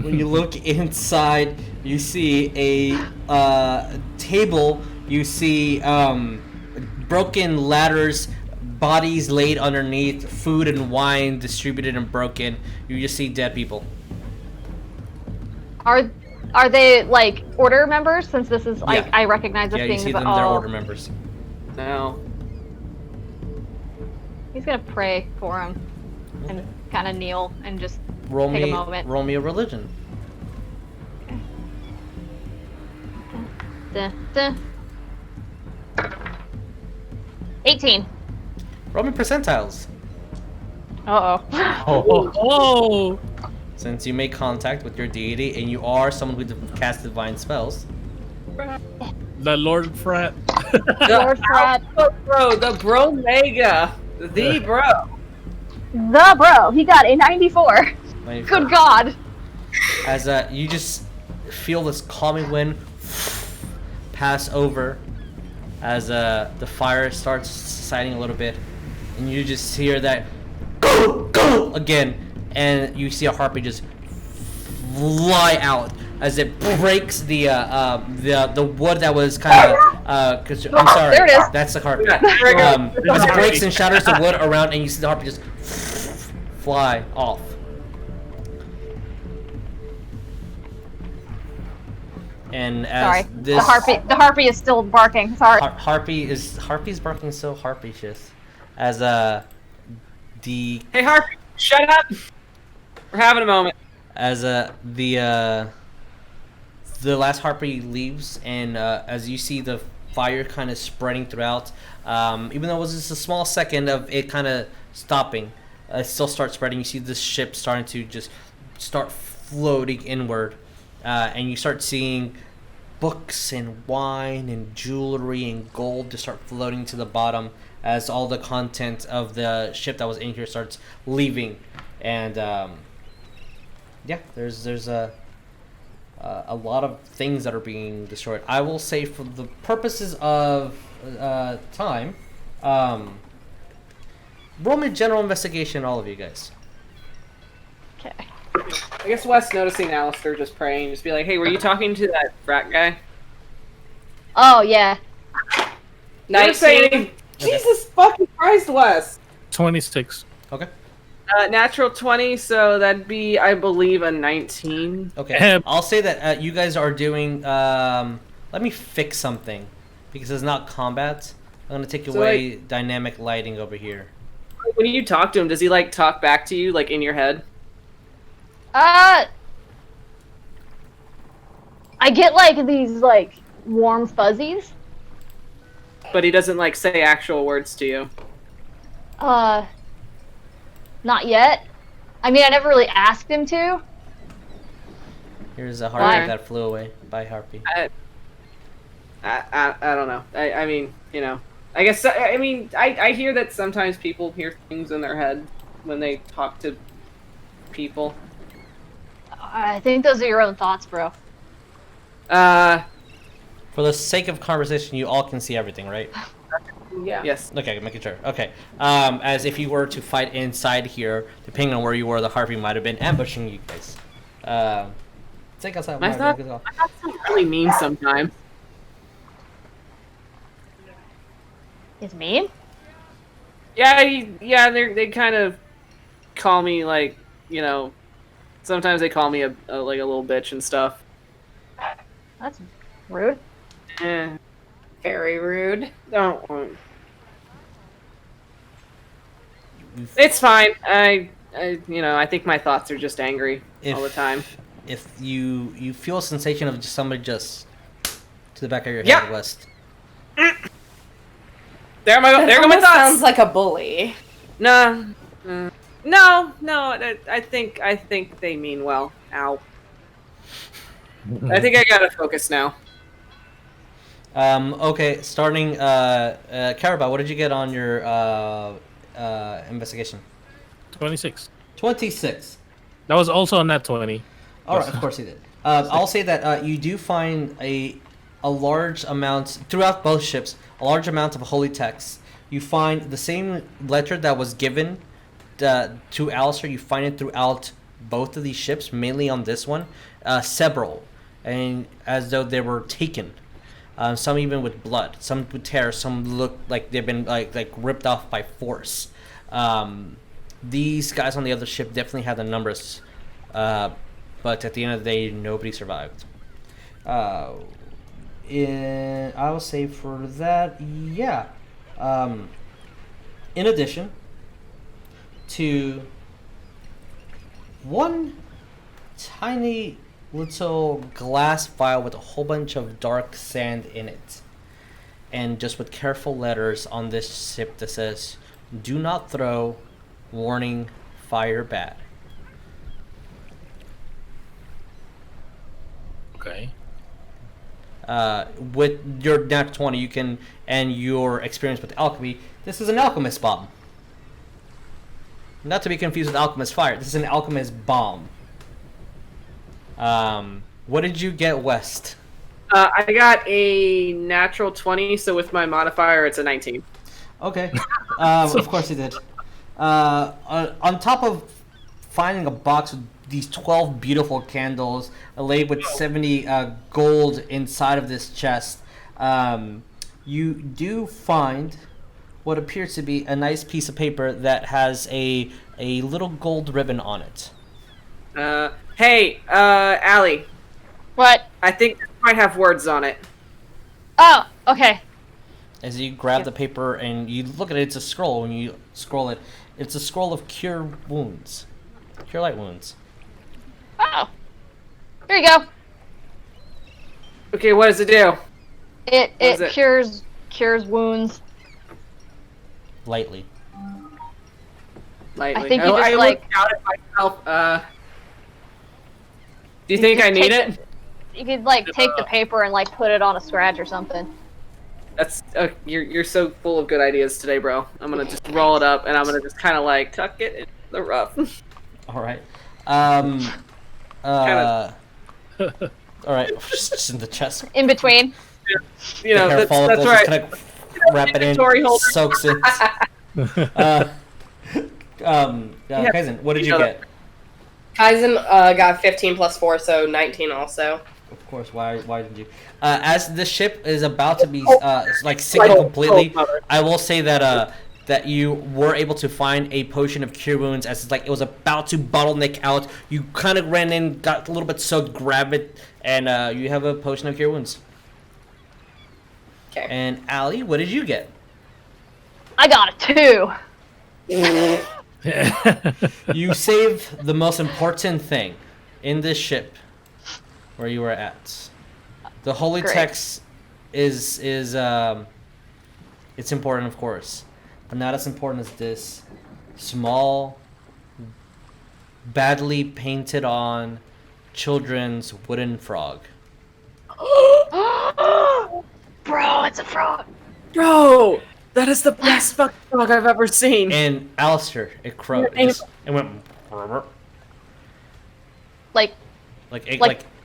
[SPEAKER 1] When you look inside, you see a table. You see broken ladders, bodies laid underneath, food and wine distributed and broken. You just see dead people.
[SPEAKER 3] Are they like order members? Since this is like
[SPEAKER 1] Yeah.
[SPEAKER 3] I recognize this
[SPEAKER 1] Yeah,
[SPEAKER 3] being
[SPEAKER 1] you see
[SPEAKER 3] the
[SPEAKER 1] them. They're order members.
[SPEAKER 2] No.
[SPEAKER 3] He's gonna pray for him and kind of kneel and just
[SPEAKER 1] Roll
[SPEAKER 3] take
[SPEAKER 1] me.
[SPEAKER 3] a moment.
[SPEAKER 1] Roll me a religion.
[SPEAKER 3] Duh, duh. 18.
[SPEAKER 1] Roll me percentiles.
[SPEAKER 3] Uh-oh.
[SPEAKER 4] Oh,
[SPEAKER 1] Since you make contact with your deity and you are someone who casts divine spells.
[SPEAKER 4] the Lord Frat.
[SPEAKER 3] Lord Frat.
[SPEAKER 2] Bro, the bro mega. The bro.
[SPEAKER 3] The bro. He got a 94. Good God.
[SPEAKER 1] As you just feel this calming wind pass over as the fire starts subsiding a little bit, and you just hear that go again, and you see a harpy just fly out as it breaks the wood that was kind of I'm sorry,
[SPEAKER 3] There it is.
[SPEAKER 1] that's the harpy.
[SPEAKER 2] Yeah, there we go.
[SPEAKER 1] As it breaks and shatters the wood around, and you see the harpy just fly off. And as
[SPEAKER 3] Sorry.
[SPEAKER 1] this
[SPEAKER 3] The harpy is still barking. Sorry.
[SPEAKER 1] Harpy's barking so harpicious as the
[SPEAKER 2] Hey, Harpy, shut up. We're having a moment.
[SPEAKER 1] as the last harpy leaves, and as you see the fire kind of spreading throughout, even though it was just a small second of it kind of stopping, it still starts spreading. You see this ship starting to just start floating inward, and you start seeing books and wine and jewelry and gold just start floating to the bottom as all the content of the ship that was in here starts leaving, and yeah, there's a lot of things that are being destroyed. I will say, for the purposes of time, roll me general investigation, all of you guys.
[SPEAKER 3] Okay.
[SPEAKER 2] I guess Wes noticing Alistair just praying, just be like, hey, were you talking to that frat guy?
[SPEAKER 3] Oh yeah.
[SPEAKER 2] Not saying. Jesus fucking Christ, Wes.
[SPEAKER 4] 26.
[SPEAKER 1] Okay.
[SPEAKER 2] Natural 20, so that'd be, I believe, a 19.
[SPEAKER 1] Okay. I'll say that you guys are doing. Let me fix something because it's not combat. I'm gonna take away dynamic lighting over here.
[SPEAKER 2] When you talk to him, does he like talk back to you, like in your head?
[SPEAKER 3] I get like these like warm fuzzies.
[SPEAKER 2] But he doesn't like say actual words to you.
[SPEAKER 3] Not yet. I mean, I never really asked him to.
[SPEAKER 1] Here's a harpy
[SPEAKER 3] Why?
[SPEAKER 1] that flew away by harpy.
[SPEAKER 2] I don't know. I mean, you know, I guess I mean I hear that sometimes people hear things in their head when they talk to people.
[SPEAKER 3] I think those are your own thoughts, bro.
[SPEAKER 1] For the sake of conversation, you all can see everything, right?
[SPEAKER 5] Yeah.
[SPEAKER 2] Yes.
[SPEAKER 1] Okay, making sure. Okay. As if you were to fight inside here, depending on where you were, the harpy might have been ambushing you guys. Take us out.
[SPEAKER 2] My thoughts really mean sometimes.
[SPEAKER 3] Is mean?
[SPEAKER 2] Yeah, they kind of call me like, you know, sometimes they call me a like a little bitch and stuff.
[SPEAKER 3] That's rude.
[SPEAKER 2] Eh,
[SPEAKER 5] Very rude.
[SPEAKER 2] don't. It's fine. I you know, I think my thoughts are just angry all the time.
[SPEAKER 1] If you feel a sensation of just somebody just to the back of your head,
[SPEAKER 2] Yeah.
[SPEAKER 1] West.
[SPEAKER 2] There go my
[SPEAKER 5] Almost
[SPEAKER 2] thoughts.
[SPEAKER 5] sounds like a bully.
[SPEAKER 2] No. I think they mean well. Ow. I think I gotta focus now.
[SPEAKER 1] Okay, starting. Cowrabao, what did you get on your investigation?
[SPEAKER 4] 26.
[SPEAKER 1] 26.
[SPEAKER 4] That was also on that 20.
[SPEAKER 1] All right, of course he did. I'll say that you do find a large amount throughout both ships, a large amount of holy text. You find the same letter that was given to Alistair. You find it throughout both of these ships, mainly on this one, several, and as though they were taken. Some even with blood, some with tears, some look like they've been like ripped off by force. These guys on the other ship definitely had the numbers, but at the end of the day, nobody survived. I will say for that, yeah. In addition to one tiny little glass vial with a whole bunch of dark sand in it, and just with careful letters on this ship that says, "Do not throw, warning, fire bad."
[SPEAKER 4] Okay.
[SPEAKER 1] With your nat 20, you can, and your experience with alchemy, this is an alchemist bomb. Not to be confused with alchemist fire. This is an alchemist bomb. What did you get, West?
[SPEAKER 2] I got a natural 20, so with my modifier, it's a 19.
[SPEAKER 1] Okay. Of course you did. On top of finding a box with these 12 beautiful candles laid with 70 gold inside of this chest, you do find what appears to be a nice piece of paper that has a little gold ribbon on it.
[SPEAKER 2] Hey, Allie,
[SPEAKER 3] What?
[SPEAKER 2] I think this might have words on it.
[SPEAKER 3] Oh, okay.
[SPEAKER 1] As you grab the paper and you look at it, it's a scroll. When you scroll it, it's a scroll of cure wounds. Cure light wounds.
[SPEAKER 3] Oh. Here you go.
[SPEAKER 2] Okay, what does it do?
[SPEAKER 3] It
[SPEAKER 2] is it?
[SPEAKER 3] cures wounds.
[SPEAKER 1] Lightly.
[SPEAKER 2] Lightly.
[SPEAKER 3] I think you just,
[SPEAKER 2] I
[SPEAKER 3] like-
[SPEAKER 2] looked out at myself. Do you think
[SPEAKER 3] just
[SPEAKER 2] I need
[SPEAKER 3] take
[SPEAKER 2] it?
[SPEAKER 3] You could like take the paper and like put it on a scratch or something.
[SPEAKER 2] That's you're so full of good ideas today, bro. I'm gonna just roll it up and I'm gonna just kind of like tuck it in the rough.
[SPEAKER 1] All right.
[SPEAKER 2] Kinda-
[SPEAKER 1] All right. Just in the chest.
[SPEAKER 3] In between.
[SPEAKER 2] You know,
[SPEAKER 1] The hair
[SPEAKER 2] that's
[SPEAKER 1] follicles,
[SPEAKER 2] right.
[SPEAKER 1] just kind of wrap it in,
[SPEAKER 2] Inventory holder.
[SPEAKER 1] soaks it. Kaizen, what did you get?
[SPEAKER 5] Kaizen got 15 plus 4, so 19 also.
[SPEAKER 1] Of course. Why did you? As the ship is about to be like sinking completely, I will say that that you were able to find a potion of cure wounds as it's like it was about to bottleneck out. You kind of ran in, got a little bit soaked, grab it, and you have a potion of cure wounds.
[SPEAKER 5] Okay.
[SPEAKER 1] And Allie, what did you get?
[SPEAKER 3] I got a 2.
[SPEAKER 1] You save the most important thing in this ship where you were at. The holy
[SPEAKER 3] Great.
[SPEAKER 1] text is it's important, of course, but not as important as this small badly painted on children's wooden frog.
[SPEAKER 3] Bro, it's a frog.
[SPEAKER 2] Bro, that is the best fucking frog I've ever seen.
[SPEAKER 1] And Alistair, it crowed. It went
[SPEAKER 3] Like,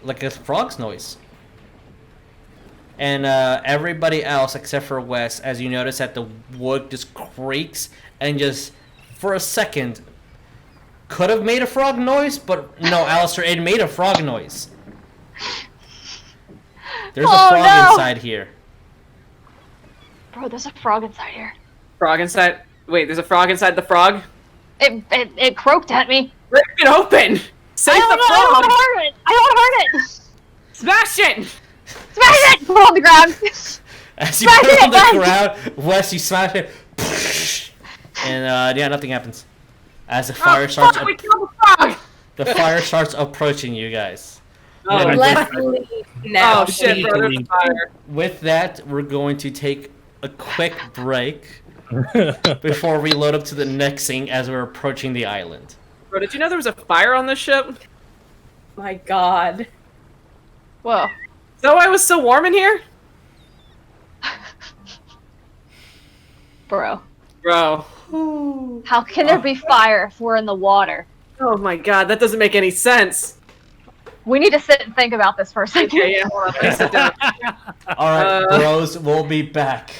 [SPEAKER 1] like a frog's noise. And everybody else except for Wes, as you notice that the wood just creaks and just for a second could have made a frog noise, but no, Alistair, it made a frog noise. There's a frog inside here.
[SPEAKER 3] bro, there's a frog inside here.
[SPEAKER 2] Frog inside. Wait, there's a frog inside the frog?
[SPEAKER 3] It croaked at me.
[SPEAKER 2] Rip it open! Save the
[SPEAKER 3] I
[SPEAKER 2] frog!
[SPEAKER 3] don't want to hurt it. I don't want to hurt it.
[SPEAKER 2] Smash it!
[SPEAKER 3] Smash it! Put it on the ground.
[SPEAKER 1] As you put it on the ground, Wes, you smash it, and yeah, nothing happens. As the fire starts,
[SPEAKER 2] we killed the frog!
[SPEAKER 1] the fire starts approaching you guys.
[SPEAKER 2] Oh,
[SPEAKER 1] And
[SPEAKER 5] Leslie, now.
[SPEAKER 2] oh shit, bro, there's a fire.
[SPEAKER 1] with that, we're going to take a quick break before we load up to the next thing as we're approaching the island.
[SPEAKER 2] Bro, did you know there was a fire on this ship?
[SPEAKER 5] My God.
[SPEAKER 3] Whoa.
[SPEAKER 2] Is that why it was so warm in here?
[SPEAKER 3] Bro.
[SPEAKER 2] Bro.
[SPEAKER 3] How can there be fire if we're in the water?
[SPEAKER 2] Oh my god, that doesn't make any sense.
[SPEAKER 3] We need to sit and think about this for a second.
[SPEAKER 2] Okay, yeah, hold on, let me sit down.
[SPEAKER 1] Alright, bros, we'll be back.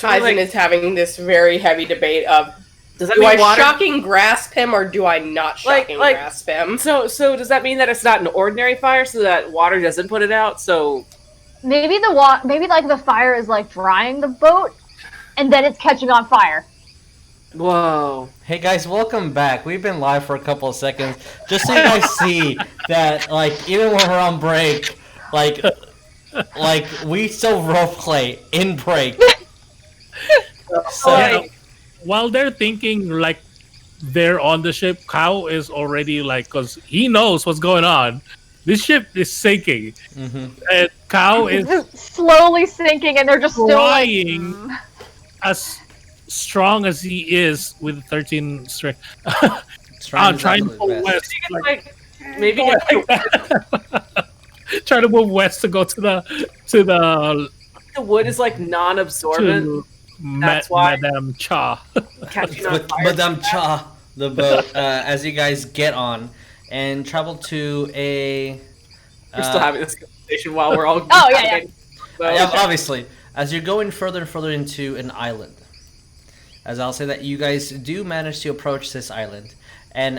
[SPEAKER 5] Kaizen is having this very heavy debate of
[SPEAKER 2] does that
[SPEAKER 5] do
[SPEAKER 2] mean
[SPEAKER 5] I
[SPEAKER 2] water?
[SPEAKER 5] shocking grasp him or do I not shocking grasp him?
[SPEAKER 2] So does that mean that it's not an ordinary fire, so that water doesn't put it out? So
[SPEAKER 3] Maybe maybe like the fire is like drying the boat, and then it's catching on fire.
[SPEAKER 2] whoa.
[SPEAKER 1] Hey guys, welcome back. We've been live for a couple of seconds, just so you guys see that, like, even when we're on break, like we still roleplay in break. So,
[SPEAKER 4] While they're thinking like they're on the ship, Cow is already like, because he knows what's going on. This ship is sinking, and Cow is
[SPEAKER 3] slowly sinking, and they're just still like,
[SPEAKER 4] trying as strong as he is with 13 strength. Trying to move west.
[SPEAKER 2] Maybe
[SPEAKER 4] Trying to move west to go to the
[SPEAKER 2] the wood is like non-absorbent.
[SPEAKER 4] to
[SPEAKER 2] That's why-
[SPEAKER 4] Madame Cha.
[SPEAKER 2] Catching on
[SPEAKER 1] with
[SPEAKER 2] fire.
[SPEAKER 1] Madame Cha, the boat, as you guys get on and travel to a.
[SPEAKER 2] We're still having this conversation while we're all.
[SPEAKER 3] Oh, yeah.
[SPEAKER 1] Yeah, obviously, as you're going further and further into an island, as I'll say that you guys do manage to approach this island, and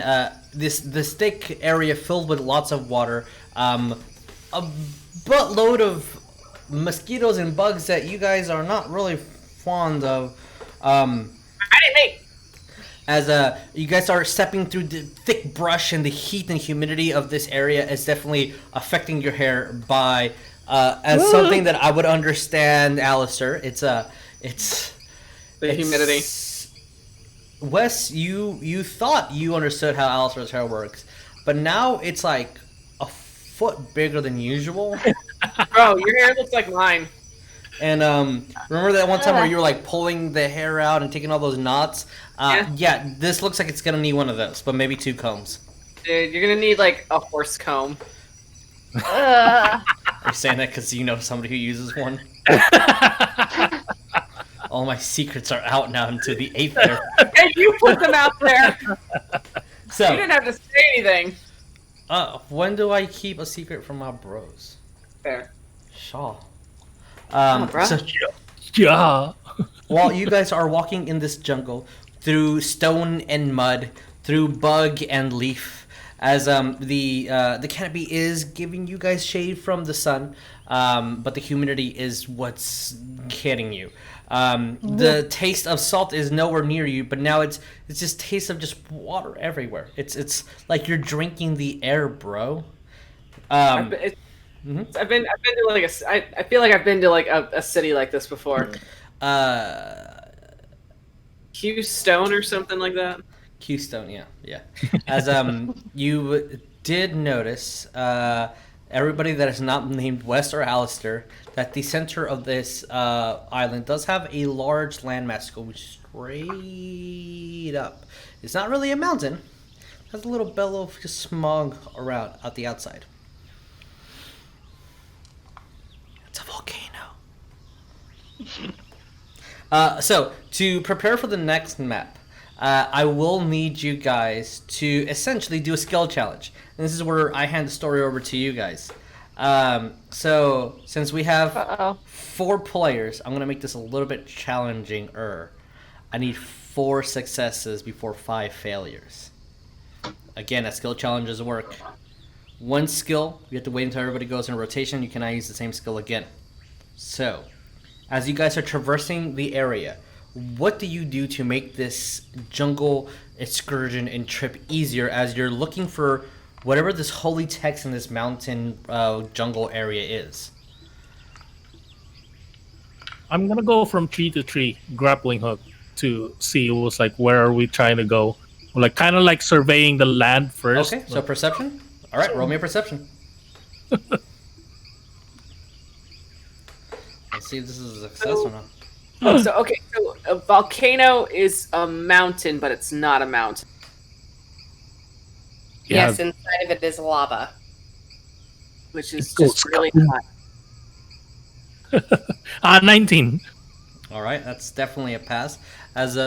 [SPEAKER 1] this thick area filled with lots of water, a buttload of mosquitoes and bugs that you guys are not really fond of. As you guys are stepping through the thick brush, and the heat and humidity of this area is definitely affecting your hair by as something that I would understand, Alistair. It's
[SPEAKER 2] the humidity.
[SPEAKER 1] Wes, you thought you understood how Alistair's hair works, but now it's like a foot bigger than usual.
[SPEAKER 2] Bro, your hair looks like mine.
[SPEAKER 1] And remember that one time where you were like pulling the hair out and taking all those knots? Yeah, this looks like it's gonna need one of those, but maybe 2 combs.
[SPEAKER 2] Dude, you're gonna need like a horse comb.
[SPEAKER 1] Are you saying that because you know somebody who uses one? All my secrets are out now into the 8th there.
[SPEAKER 2] Hey, you put them out there.
[SPEAKER 1] So,
[SPEAKER 2] You didn't have to say anything.
[SPEAKER 1] when do I keep a secret from my bros?
[SPEAKER 2] Fair.
[SPEAKER 1] Shaw.
[SPEAKER 2] bruh.
[SPEAKER 1] So,
[SPEAKER 4] Yeah.
[SPEAKER 1] while you guys are walking in this jungle through stone and mud, through bug and leaf, as the canopy is giving you guys shade from the sun, but the humidity is what's hitting you. The taste of salt is nowhere near you, but now it's just taste of just water everywhere. It's like you're drinking the air, bro.
[SPEAKER 2] I've been to like I feel like I've been to like a city like this before. Stone or something like that.
[SPEAKER 1] Keystone, yeah. As you did notice, everybody that is not named Wes or Alistair, that the center of this island does have a large landmass going straight up. It's not really a mountain. It has a little bellow of just smog around at the outside. It's a volcano. So, to prepare for the next map, I will need you guys to essentially do a skill challenge. And this is where I hand the story over to you guys. So, since we have 4 players, I'm going to make this a little bit challenging. I need 4 successes before 5 failures. Again, that skill challenges work. 1 skill, you have to wait until everybody goes in rotation. You cannot use the same skill again. So, as you guys are traversing the area, what do you do to make this jungle excursion and trip easier as you're looking for whatever this holy text in this mountain jungle area is?
[SPEAKER 4] I'm gonna go from tree to tree, grappling hook, to see what's like where are we trying to go. Like kind of like surveying the land first.
[SPEAKER 1] Okay, so perception. All right, roll me a perception. Let's see if this is a success or not.
[SPEAKER 2] So a volcano is a mountain, but it's not a mountain.
[SPEAKER 4] Yeah.
[SPEAKER 5] Yes, inside of it is lava.
[SPEAKER 2] Which is
[SPEAKER 4] It goes
[SPEAKER 2] just really hot.
[SPEAKER 4] 19.
[SPEAKER 1] All right, that's definitely a pass. As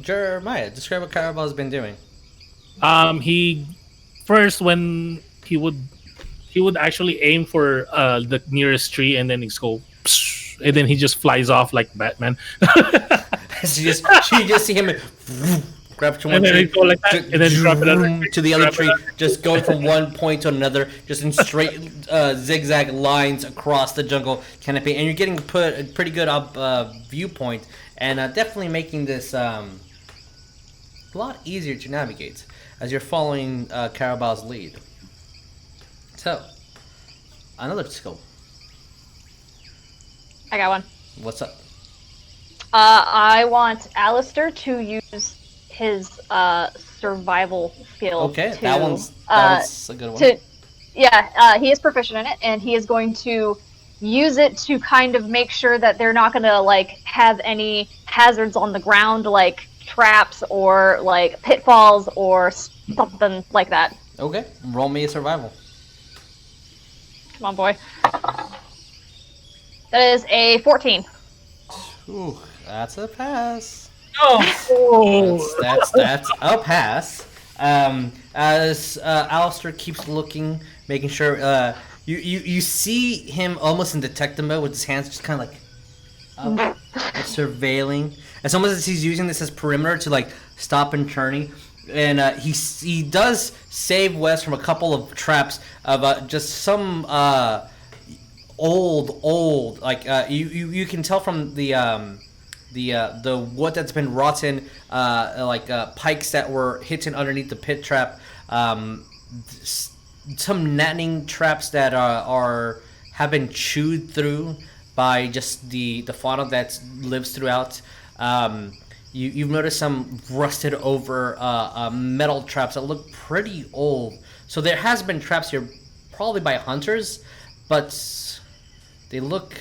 [SPEAKER 1] Jeremiah, describe what Cowrabao's been doing.
[SPEAKER 4] He first when he would actually aim for the nearest tree and then he'd go and then he just flies off like Batman.
[SPEAKER 1] She just see him grab to one
[SPEAKER 4] And then
[SPEAKER 1] tree,
[SPEAKER 4] he go like that, and then drop another tree,
[SPEAKER 1] to the other
[SPEAKER 4] drop
[SPEAKER 1] tree,
[SPEAKER 4] another
[SPEAKER 1] just going from one point to another, just in straight zigzag lines across the jungle canopy, and you're getting put a pretty good viewpoint, and definitely making this a lot easier to navigate as you're following Cowrabao's lead. So, another scope.
[SPEAKER 3] I got one.
[SPEAKER 1] What's up?
[SPEAKER 3] I want Alistair to use his survival skill.
[SPEAKER 1] Okay,
[SPEAKER 3] to,
[SPEAKER 1] that one's a good one.
[SPEAKER 3] He is proficient in it, and he is going to use it to kind of make sure that they're not going to like have any hazards on the ground, like traps or like pitfalls or something like that.
[SPEAKER 1] Okay, roll me a survival.
[SPEAKER 3] Come on, boy. That is a 14.
[SPEAKER 1] Ooh, that's a pass.
[SPEAKER 4] Oh,
[SPEAKER 1] That's a pass. As Alistair keeps looking, making sure you see him almost in detective mode with his hands just kind of like up, surveilling. It's almost as he's using this as perimeter to like stop and turning. And he does save Wes from a couple of traps of just some old like you can tell from the wood that's been rotten, like pikes that were hidden underneath the pit trap, some netting traps that have been chewed through by just the fauna that lives throughout. You've noticed some rusted over metal traps that look pretty old. So there has been traps here, probably by hunters, but they look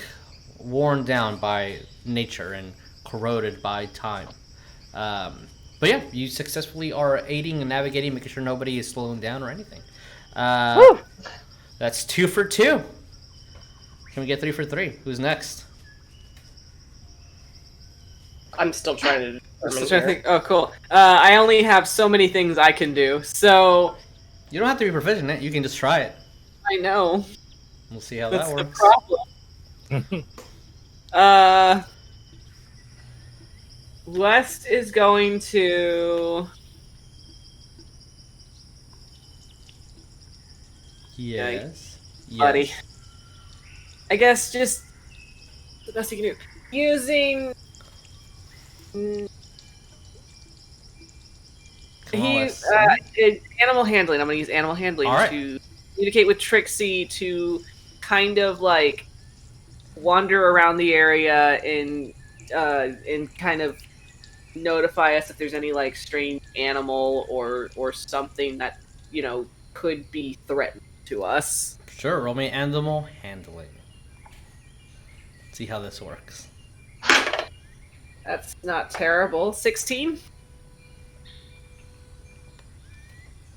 [SPEAKER 1] worn down by nature and corroded by time. But yeah, you successfully are aiding and navigating, making sure nobody is slowing down or anything. That's 2 for 2. Can we get 3 for 3? Who's next?
[SPEAKER 5] I'm still trying to
[SPEAKER 2] think. Oh, cool. I only have so many things I can do, so
[SPEAKER 1] You don't have to be proficient in it. You can just try it.
[SPEAKER 2] I know.
[SPEAKER 1] We'll see how
[SPEAKER 2] That's
[SPEAKER 1] that
[SPEAKER 2] the
[SPEAKER 1] works.
[SPEAKER 2] problem. West is going to.
[SPEAKER 1] Yes.
[SPEAKER 2] Buddy. I guess just the best you can do. Using. He's animal handling. I'm going to use animal handling to communicate with Trixie to kind of like wander around the area and kind of notify us if there's any like strange animal or something that could be threatened to us.
[SPEAKER 1] Sure, roll me animal handling. See how this works.
[SPEAKER 2] That's not terrible. 16?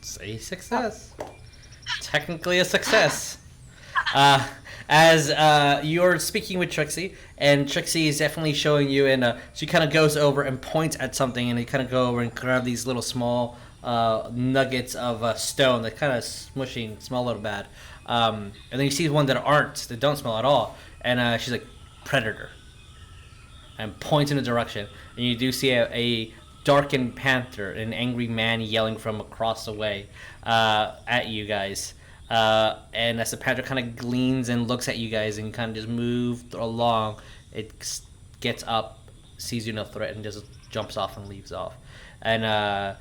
[SPEAKER 1] It's a success. Technically a success. As you're speaking with Trixie, and Trixie is definitely showing you, and she kind of goes over and points at something, and they kind of go over and grab these little small nuggets of stone that kind of smushy and smell a little bad. And then you see one that don't smell at all, and she's like, predator. And points in a direction, and you do see a darkened panther, an angry man yelling from across the way at you guys. And as the panther kind of gleans and looks at you guys and kind of just moves along, it gets up, sees you no threat, and just jumps off and leaves off. And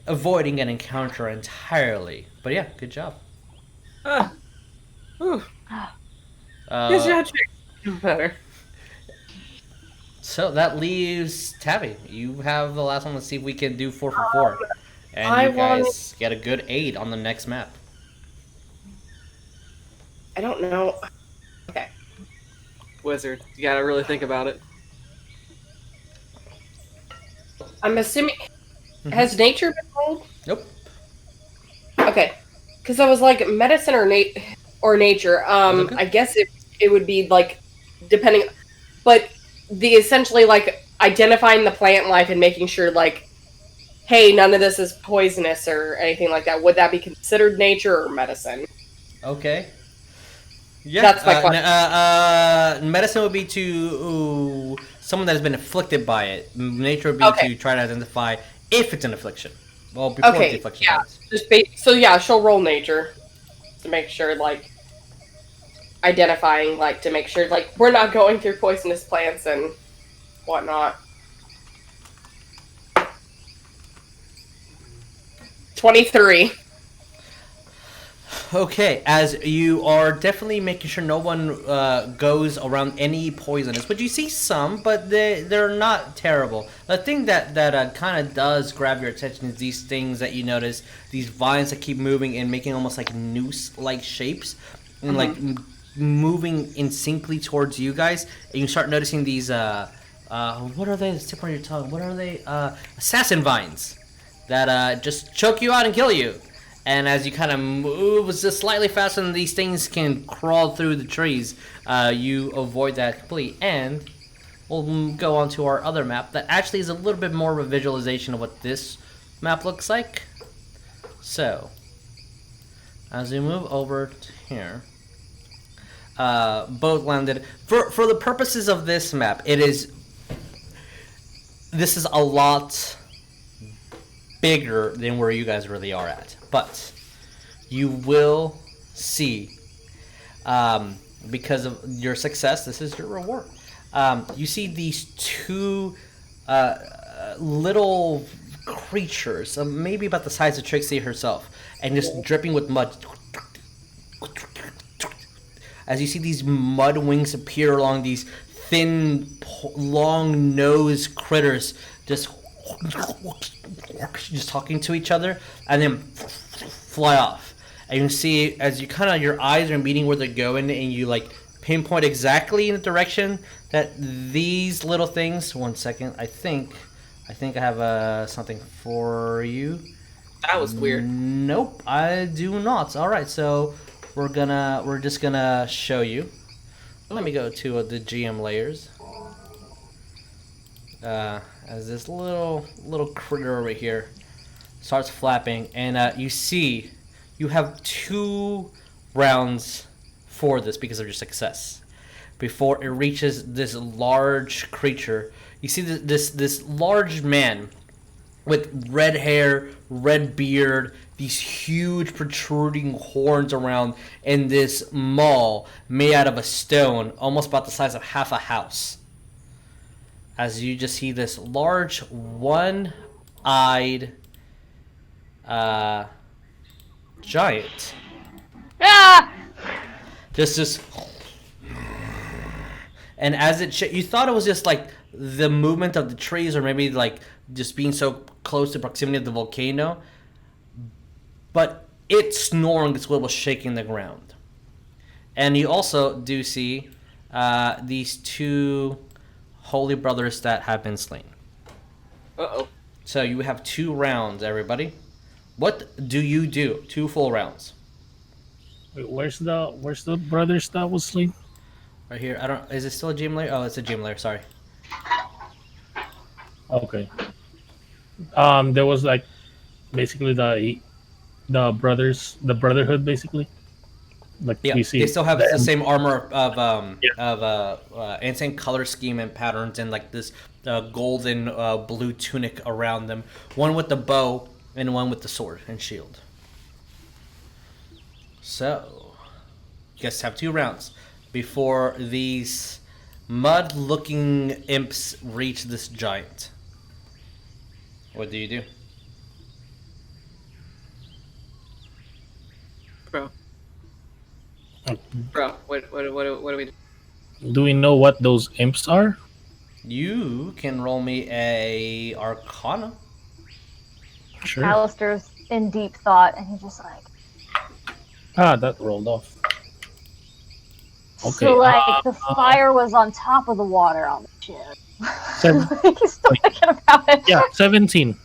[SPEAKER 1] avoiding an encounter entirely. But yeah, good job.
[SPEAKER 2] Better.
[SPEAKER 1] So that leaves Tabby. You have the last one. Let's see if we can do 4 for 4. And you guys get a good 8 on the next map.
[SPEAKER 5] I don't know. Okay.
[SPEAKER 2] Wizard, you gotta really think about it.
[SPEAKER 5] I'm assuming... Has nature been rolled?
[SPEAKER 1] Nope.
[SPEAKER 5] Okay. Because I was like, medicine or nature.
[SPEAKER 1] Okay.
[SPEAKER 5] I guess it would be like, depending... But the essentially like identifying the plant life and making sure like, hey, none of this is poisonous or anything like that. Would that be considered nature or medicine?
[SPEAKER 1] Okay. Yeah.
[SPEAKER 5] That's my question.
[SPEAKER 1] Medicine would be to someone that has been afflicted by it. Nature would be
[SPEAKER 5] Okay.
[SPEAKER 1] to try to identify if it's an affliction. Well, before the
[SPEAKER 5] Okay,
[SPEAKER 1] affliction
[SPEAKER 5] yeah.
[SPEAKER 1] happens.
[SPEAKER 5] So yeah, she'll roll nature to make sure, like, identifying, like, to make sure, like, we're not going through poisonous plants and whatnot. 23.
[SPEAKER 1] Okay, as you are definitely making sure no one goes around any poisonous, but you see some, but they're not terrible. The thing that kind of does grab your attention is these things that you notice, these vines that keep moving and making almost like noose-like shapes, and like moving in syncly towards you guys. And you start noticing these what are they? The tip on your tongue. What are they? Assassin vines that just choke you out and kill you. And as you kind of move just slightly faster than these things can crawl through the trees, you avoid that completely. And we'll go on to our other map that actually is a little bit more of a visualization of what this map looks like. So, as we move over to here, both landed. For the purposes of this map, this is a lot bigger than where you guys really are at. But you will see, because of your success, this is your reward. You see these two little creatures, maybe about the size of Trixie herself, and just dripping with mud. As you see these mud wings appear along these thin, long-nosed critters, just talking to each other, and then fly off. And you see, as you kind of, your eyes are meeting where they're going, and you like pinpoint exactly in the direction that these little things. 1 second, I think I have something for you.
[SPEAKER 2] That was weird.
[SPEAKER 1] Nope, I do not. All right, so we're just gonna show you. Let me go to the GM layers. As this little critter over here starts flapping, and you see you have 2 rounds for this because of your success before it reaches this large creature. You see this large man with red hair, red beard, these huge protruding horns around, and this maul made out of a stone almost about the size of half a house. As you just see this large, one-eyed giant.
[SPEAKER 3] Ah!
[SPEAKER 1] Just. And as you thought it was just like the movement of the trees, or maybe like just being so close to proximity of the volcano. But it snoring is what was shaking the ground. And you also do see these 2 holy brothers that have been slain.
[SPEAKER 2] Uh-oh.
[SPEAKER 1] So you have 2 rounds, everybody. What do you do? 2 full rounds.
[SPEAKER 4] Wait, where's the brothers that was slain?
[SPEAKER 1] Right here. Is it still a gym layer? Oh, it's a gym layer. Sorry.
[SPEAKER 4] Okay. There was like basically the brothers, the brotherhood, basically. Like
[SPEAKER 1] Yeah,
[SPEAKER 4] we see
[SPEAKER 1] they still have
[SPEAKER 4] them.
[SPEAKER 1] the same armor of and same color scheme and patterns, and like this golden blue tunic around them. One with the bow and one with the sword and shield. So, you guys have 2 rounds before these mud-looking imps reach this giant. What do you do?
[SPEAKER 2] Bro, what do we do?
[SPEAKER 4] Do we know what those imps are?
[SPEAKER 1] You can roll me a Arcana.
[SPEAKER 4] Sure.
[SPEAKER 3] Alistair's in deep thought, and he's just like,
[SPEAKER 4] That rolled off. Okay.
[SPEAKER 3] so like the fire was on top of the water on the ship. He's still thinking about it.
[SPEAKER 4] Yeah, 17.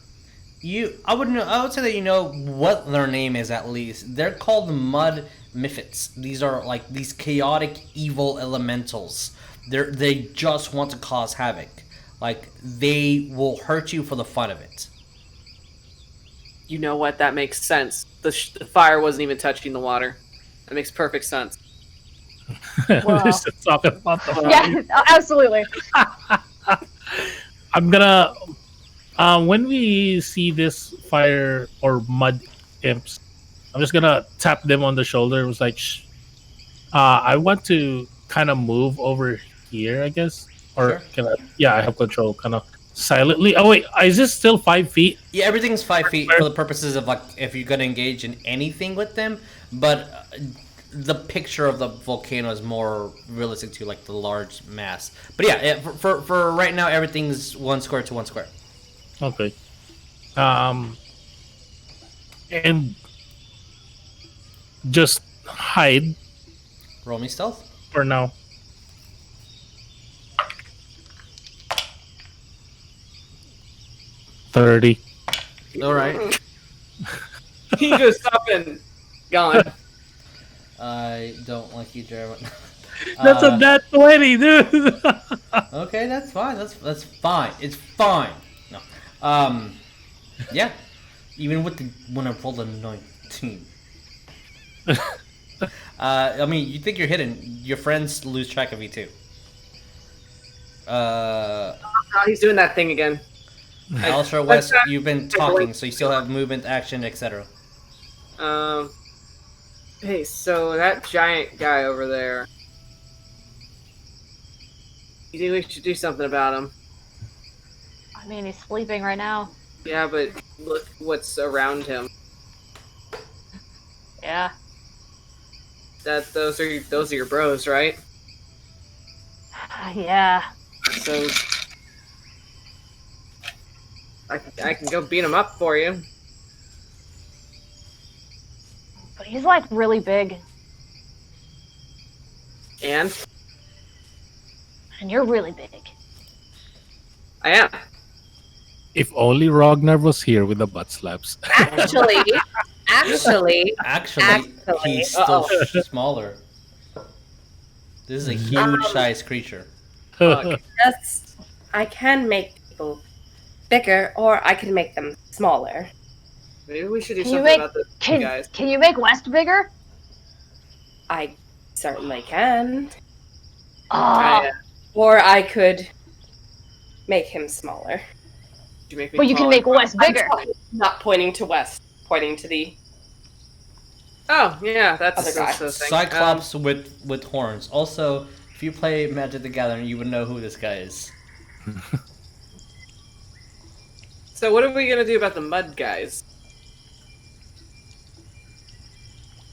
[SPEAKER 1] I would say that you know what their name is at least. They're called Mud Miffits. These are like these chaotic evil elementals. They just want to cause havoc. Like they will hurt you for the fun of it.
[SPEAKER 2] You know what? That makes sense. The fire wasn't even touching the water. That makes perfect sense.
[SPEAKER 3] Wow.
[SPEAKER 4] Just talking about the fire.
[SPEAKER 3] Yeah, absolutely.
[SPEAKER 4] I'm gonna when we see this fire or mud imps, I'm just gonna tap them on the shoulder. It was like, shh. I want to kind of move over here, I guess, or
[SPEAKER 1] Sure.
[SPEAKER 4] can I? Yeah, I have control, kind of silently. Oh wait, is this still 5 feet?
[SPEAKER 1] Yeah, everything's 5 feet for the purposes of like if you're gonna engage in anything with them, but the picture of the volcano is more realistic to like the large mass. But yeah, for right now, everything's 1 square to 1 square.
[SPEAKER 4] Okay. And just hide
[SPEAKER 1] Roll me stealth.
[SPEAKER 4] for now. $30.
[SPEAKER 1] All right.
[SPEAKER 2] He just up and gone.
[SPEAKER 1] I don't like you, Jeremy.
[SPEAKER 4] That's a nat 20, dude.
[SPEAKER 1] Okay, that's fine. That's fine. It's fine. No. Yeah. Even with the when I rolled a 19. I mean, you think you're hidden. Your friends lose track of you too.
[SPEAKER 2] Oh, he's doing that thing again.
[SPEAKER 1] Alistair West, you've been talking, so you still have movement, action, etc.
[SPEAKER 2] Hey, so that giant guy over there. You think we should do something about him?
[SPEAKER 3] I mean, he's sleeping right now.
[SPEAKER 2] Yeah, but look what's around him.
[SPEAKER 3] Yeah.
[SPEAKER 2] Those are your bros, right?
[SPEAKER 3] Yeah.
[SPEAKER 2] So I can go beat him up for you.
[SPEAKER 3] But he's like really big.
[SPEAKER 2] And
[SPEAKER 3] And you're really big.
[SPEAKER 2] I am.
[SPEAKER 4] If only Ragnar was here with the butt slaps.
[SPEAKER 5] Actually,
[SPEAKER 1] Actually, he's still
[SPEAKER 5] Uh-oh.
[SPEAKER 1] smaller. This is a huge sized creature.
[SPEAKER 5] that's I can make people bigger, or I can make them smaller.
[SPEAKER 2] Maybe we should do
[SPEAKER 3] Can you
[SPEAKER 2] something
[SPEAKER 3] make
[SPEAKER 2] about this,
[SPEAKER 3] can
[SPEAKER 2] guys.
[SPEAKER 3] can you make West bigger?
[SPEAKER 5] I certainly can,
[SPEAKER 3] Oh,
[SPEAKER 5] or I could make him smaller.
[SPEAKER 2] You make me
[SPEAKER 3] but you can
[SPEAKER 2] taller.
[SPEAKER 3] make West bigger.
[SPEAKER 5] I'm not pointing to west, pointing to the
[SPEAKER 2] Oh yeah, that's
[SPEAKER 5] Other guy.
[SPEAKER 2] the thing.
[SPEAKER 1] Cyclops with horns. Also, if you play Magic the Gathering, you would know who this guy is.
[SPEAKER 2] So what are we gonna do about the mud guys?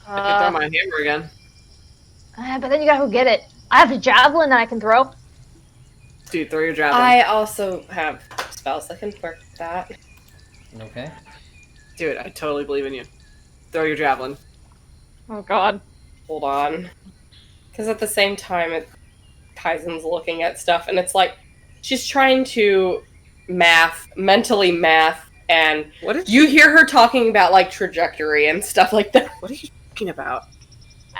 [SPEAKER 2] I can throw my hammer again.
[SPEAKER 3] But then you gotta go get it. I have a javelin that I can throw.
[SPEAKER 2] Dude, throw your javelin.
[SPEAKER 5] I also have spells that can work with that.
[SPEAKER 1] Okay.
[SPEAKER 2] Dude, I totally believe in you. Throw your javelin.
[SPEAKER 3] Oh God.
[SPEAKER 5] Hold on. Because at the same time, Kaizen's looking at stuff, and it's like, she's trying to mentally math, and
[SPEAKER 2] What is
[SPEAKER 5] you hear her talking about, like, trajectory and stuff like that.
[SPEAKER 2] What are you talking about?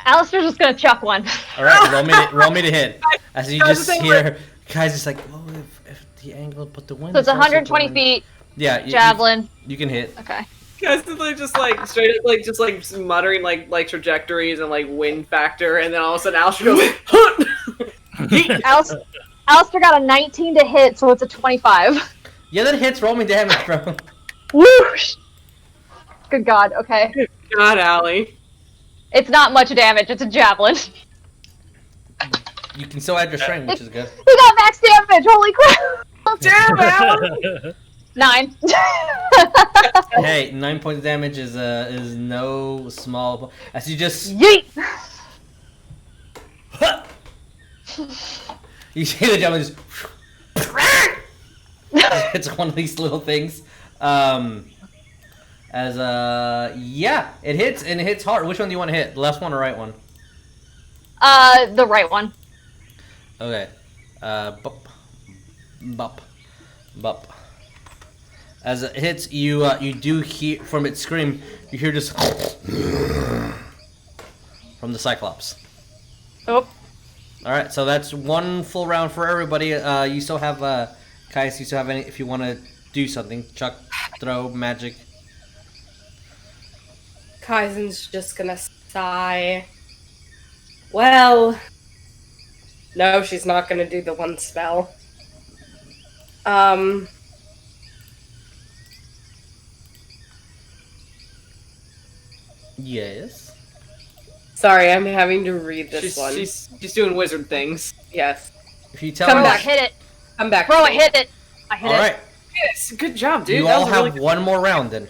[SPEAKER 3] Alistair's just gonna chuck one.
[SPEAKER 1] All right, roll me to hit. As you
[SPEAKER 2] I was
[SPEAKER 1] just
[SPEAKER 2] saying,
[SPEAKER 1] hear, guys, just like, oh, if the angle, but the wind.
[SPEAKER 3] So it's
[SPEAKER 1] is also
[SPEAKER 3] 120
[SPEAKER 1] blowing.
[SPEAKER 3] feet.
[SPEAKER 1] Yeah,
[SPEAKER 3] Javelin.
[SPEAKER 1] You can hit.
[SPEAKER 3] Okay.
[SPEAKER 2] Guys, just like straight up, like just like muttering like trajectories and like wind factor, and then all of a sudden Alistair goes, "Huh!"
[SPEAKER 3] Alistair got a 19 to hit, so it's a 25.
[SPEAKER 1] Yeah, that hits. Roll me damage, bro.
[SPEAKER 3] Whoosh! Good God. Okay.
[SPEAKER 2] God, Allie.
[SPEAKER 3] It's not much damage. It's a javelin.
[SPEAKER 1] You can still add your strength, which is good.
[SPEAKER 3] He got max damage. Holy crap!
[SPEAKER 2] Damn, Allie.
[SPEAKER 3] 9.
[SPEAKER 1] Hey, 9 points damage is no small. As you just
[SPEAKER 3] Yeet!
[SPEAKER 1] you see the javelin just. It's one of these little things. Yeah, it hits and it hits hard. Which one do you want to hit? The left one or right one?
[SPEAKER 3] The right one.
[SPEAKER 1] Okay. Bop. As it hits, you do hear from its scream. You hear just from the Cyclops.
[SPEAKER 3] Oh.
[SPEAKER 1] All right, so that's one full round for everybody. You still have Kais. You still have any? If you want to do something, chuck, throw, magic.
[SPEAKER 5] Kaizen's just gonna sigh Well, no, she's not going to do the one spell.
[SPEAKER 1] Yes.
[SPEAKER 5] Sorry, I'm having to read this one.
[SPEAKER 2] She's doing wizard things.
[SPEAKER 5] Yes.
[SPEAKER 1] If you tell
[SPEAKER 5] Come
[SPEAKER 1] me.
[SPEAKER 5] back.
[SPEAKER 3] Hit it.
[SPEAKER 5] Come back.
[SPEAKER 3] Bro,
[SPEAKER 5] to
[SPEAKER 3] I
[SPEAKER 5] me.
[SPEAKER 3] hit it. I hit
[SPEAKER 1] All
[SPEAKER 3] it.
[SPEAKER 1] right.
[SPEAKER 2] Yes, good job, dude.
[SPEAKER 1] You
[SPEAKER 2] That
[SPEAKER 1] all
[SPEAKER 2] was a
[SPEAKER 1] have
[SPEAKER 2] really good-
[SPEAKER 1] one more round then.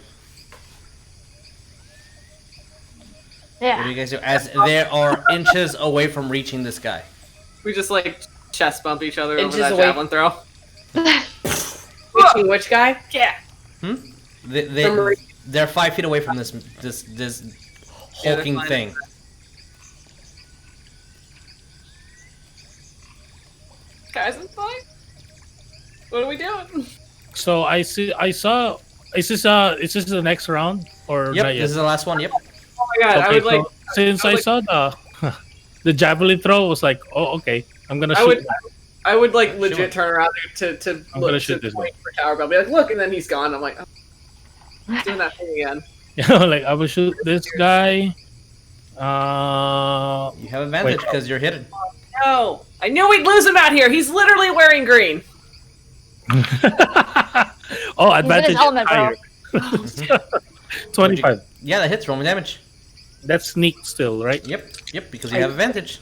[SPEAKER 1] What do
[SPEAKER 3] Yeah.
[SPEAKER 1] you guys do? As they are inches away from reaching this guy.
[SPEAKER 2] We just like chest bump each other
[SPEAKER 5] Inches
[SPEAKER 2] over that
[SPEAKER 5] away.
[SPEAKER 2] javelin throw.
[SPEAKER 5] Reaching which guy?
[SPEAKER 2] Yeah.
[SPEAKER 1] They're 5 feet away from this hulking
[SPEAKER 2] fine.
[SPEAKER 1] thing.
[SPEAKER 2] Guys, I'm fine. What are we doing?
[SPEAKER 4] So is this the next round or
[SPEAKER 1] Yep,
[SPEAKER 4] not yet?
[SPEAKER 1] this is the last one. Yep.
[SPEAKER 2] Oh my god, I
[SPEAKER 4] Okay,
[SPEAKER 2] would
[SPEAKER 4] so
[SPEAKER 2] like.
[SPEAKER 4] since I saw the javelin throw, I was like, oh, okay, I'm gonna shoot.
[SPEAKER 2] I would like
[SPEAKER 1] Sure.
[SPEAKER 2] legit turn around to
[SPEAKER 4] I'm
[SPEAKER 2] look
[SPEAKER 4] gonna
[SPEAKER 2] to
[SPEAKER 4] shoot this
[SPEAKER 2] point for Cowrabao. Be like, look, and then he's gone. I'm like, oh, he's doing that thing again.
[SPEAKER 4] Like I will shoot this guy.
[SPEAKER 1] You have advantage because you're hidden.
[SPEAKER 2] No, I knew we'd lose him out here. He's literally wearing green.
[SPEAKER 4] Oh,
[SPEAKER 3] He's in
[SPEAKER 4] advantage
[SPEAKER 3] his element, bro.
[SPEAKER 4] higher. 25.
[SPEAKER 1] Yeah, that hits. Roll me damage.
[SPEAKER 4] That's sneak still, right?
[SPEAKER 1] Yep, because you have advantage.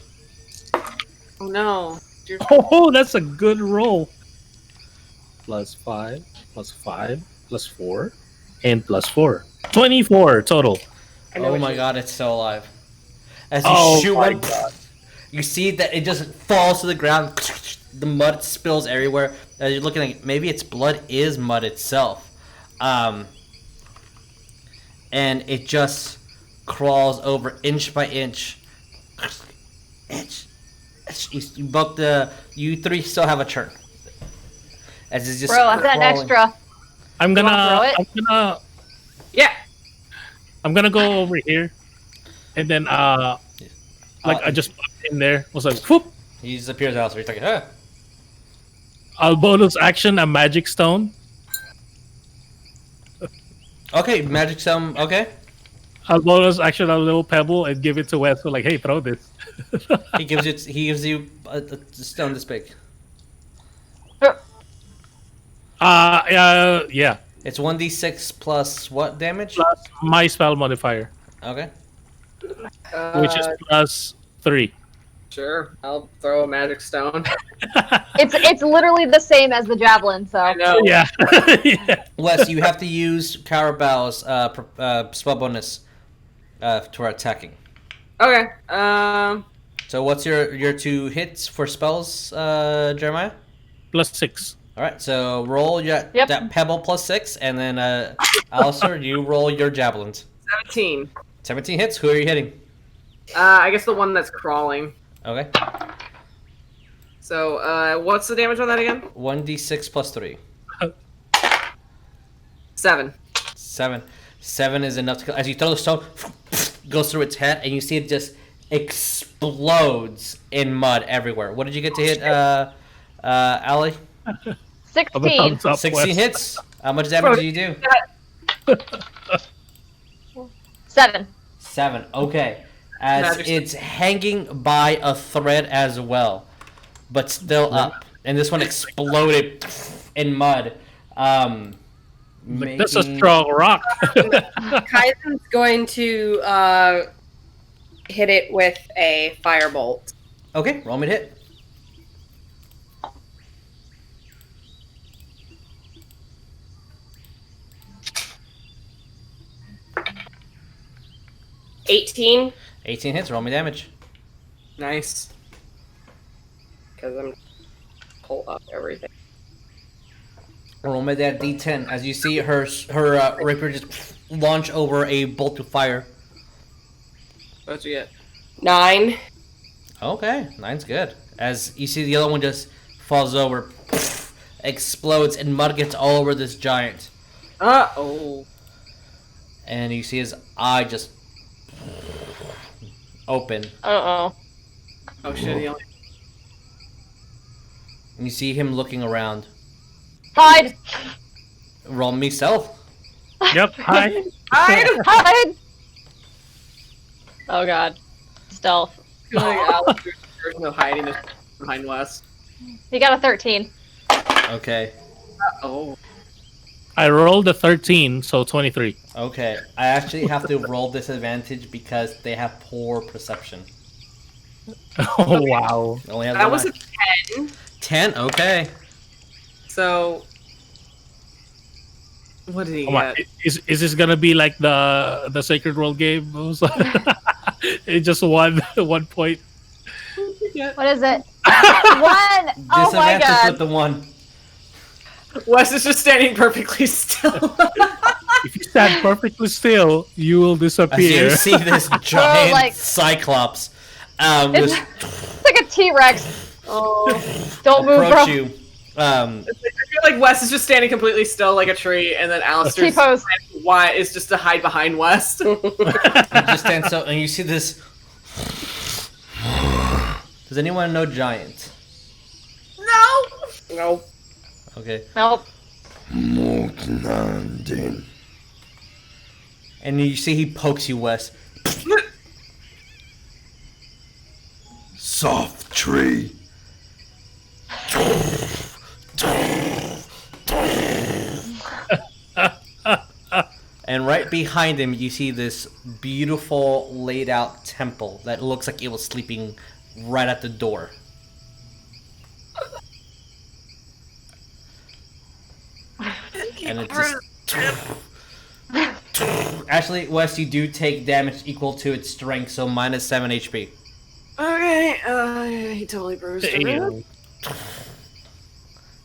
[SPEAKER 2] Oh no. Dear-
[SPEAKER 4] Oh, that's a good roll. +5, +5, +4, and +4. 24 total.
[SPEAKER 5] I know
[SPEAKER 1] Oh
[SPEAKER 5] what
[SPEAKER 1] my
[SPEAKER 5] you-
[SPEAKER 1] god, it's still alive. As you
[SPEAKER 4] Oh
[SPEAKER 1] shoot
[SPEAKER 4] my
[SPEAKER 1] one, you see that it just falls to the ground. The mud spills everywhere. As you're looking at maybe its blood is mud itself. And it just crawls over inch by inch. Inch. You three still have a turn. As it's just
[SPEAKER 3] Bro, I've got an
[SPEAKER 1] crawling.
[SPEAKER 3] extra.
[SPEAKER 4] I'm
[SPEAKER 3] wanna
[SPEAKER 4] gonna
[SPEAKER 3] throw
[SPEAKER 2] Yeah.
[SPEAKER 4] I'm gonna go over here, and then I just popped in there. Was like, whoop!
[SPEAKER 1] He disappears out, so he's like, huh.
[SPEAKER 4] I'll bonus action a magic stone.
[SPEAKER 1] Okay, magic stone. Okay,
[SPEAKER 4] I'll bonus action a little pebble and give it to Wes. So like, hey, throw this.
[SPEAKER 1] he gives you a stone this big.
[SPEAKER 4] Yeah.
[SPEAKER 1] It's 1d6 plus what damage?
[SPEAKER 4] Plus my spell modifier,
[SPEAKER 1] Okay.
[SPEAKER 4] which is +3.
[SPEAKER 2] Sure. I'll throw a magic stone.
[SPEAKER 3] It's literally the same as the javelin, so.
[SPEAKER 2] I know.
[SPEAKER 4] Yeah. Yeah.
[SPEAKER 1] Wes, you have to use Cowrabao's spell bonus for attacking.
[SPEAKER 2] Okay.
[SPEAKER 1] So what's your 2 hits for spells, Jeremiah?
[SPEAKER 4] +6.
[SPEAKER 1] All right, so roll that pebble +6, and then Alistair, you roll your javelins.
[SPEAKER 2] 17.
[SPEAKER 1] 17 hits. Who are you hitting?
[SPEAKER 2] I guess the one that's crawling.
[SPEAKER 1] Okay.
[SPEAKER 2] So, what's the damage on that again?
[SPEAKER 1] 1d6 plus 3.
[SPEAKER 2] 7.
[SPEAKER 1] 7 is enough to kill. As you throw the stone, goes through its head, and you see it just explodes in mud everywhere. What did you get to hit, Allie?
[SPEAKER 3] 16.
[SPEAKER 1] 16 hits. How much damage do you do?
[SPEAKER 3] 7.
[SPEAKER 1] 7. Okay. As
[SPEAKER 2] Magic-
[SPEAKER 1] it's hanging by a thread as well, but still up. And this one exploded in mud.
[SPEAKER 4] Like, that's a strong rock.
[SPEAKER 5] Kaizen's going to hit it with a firebolt.
[SPEAKER 1] Okay, roll me to hit.
[SPEAKER 5] $18.
[SPEAKER 1] 18 hits, roll me damage.
[SPEAKER 2] Nice.
[SPEAKER 5] Because I'm pull up everything.
[SPEAKER 1] Roll me that d10 as you see her rapier just launch over a bolt of fire.
[SPEAKER 2] What'd you get?
[SPEAKER 5] 9.
[SPEAKER 1] Okay, 9's good. As you see the other one just falls over, explodes, and mud gets all over this giant.
[SPEAKER 2] Oh.
[SPEAKER 1] And you see his eye just open.
[SPEAKER 3] Uh-oh.
[SPEAKER 2] Oh shit, he only...
[SPEAKER 1] And you see him looking around.
[SPEAKER 3] Hide!
[SPEAKER 1] Roll me stealth.
[SPEAKER 4] Yep. Hi.
[SPEAKER 3] Hide! Oh god. Stealth.
[SPEAKER 2] Like Alistair's version of hiding is behind Wes.
[SPEAKER 3] You got a 13.
[SPEAKER 1] Okay.
[SPEAKER 2] Oh.
[SPEAKER 4] I rolled a 13, so 23.
[SPEAKER 1] Okay. I actually have to roll disadvantage because they have poor perception.
[SPEAKER 4] Oh, wow.
[SPEAKER 1] Only has
[SPEAKER 2] That
[SPEAKER 1] one
[SPEAKER 2] was
[SPEAKER 1] eye.
[SPEAKER 2] a 10.
[SPEAKER 1] 10? Okay.
[SPEAKER 2] So. What did he
[SPEAKER 4] Come on.
[SPEAKER 2] get?
[SPEAKER 4] Is this gonna be like the Sacred World game? It just one point.
[SPEAKER 3] What is it? 1! Oh my
[SPEAKER 1] Disadvantage
[SPEAKER 3] god.
[SPEAKER 1] with the 1.
[SPEAKER 2] Wes is just standing perfectly still.
[SPEAKER 4] If you stand perfectly still, you will
[SPEAKER 1] As
[SPEAKER 4] disappear.
[SPEAKER 1] you see this giant
[SPEAKER 3] like-
[SPEAKER 1] cyclops
[SPEAKER 3] It's,
[SPEAKER 1] just
[SPEAKER 3] it's like a T-Rex.
[SPEAKER 2] Oh.
[SPEAKER 3] Don't move, bro.
[SPEAKER 1] approach you.
[SPEAKER 2] I feel like Wes is just standing completely still like a tree, and then Alistair's
[SPEAKER 3] T-pose.
[SPEAKER 2] plan why is just to hide behind Wes.
[SPEAKER 1] You just stand still, and you see this. Does anyone know giant?
[SPEAKER 2] No.
[SPEAKER 1] Okay.
[SPEAKER 3] Nope.
[SPEAKER 6] Landing.
[SPEAKER 1] And you see he pokes you, Wes.
[SPEAKER 6] Soft tree.
[SPEAKER 1] And right behind him, you see this beautiful laid out temple that looks like it was sleeping right at the door. And it just. Actually, Wes, you do take damage equal to its strength, so minus 7 HP.
[SPEAKER 2] Okay, he totally bruised her.
[SPEAKER 4] Ew.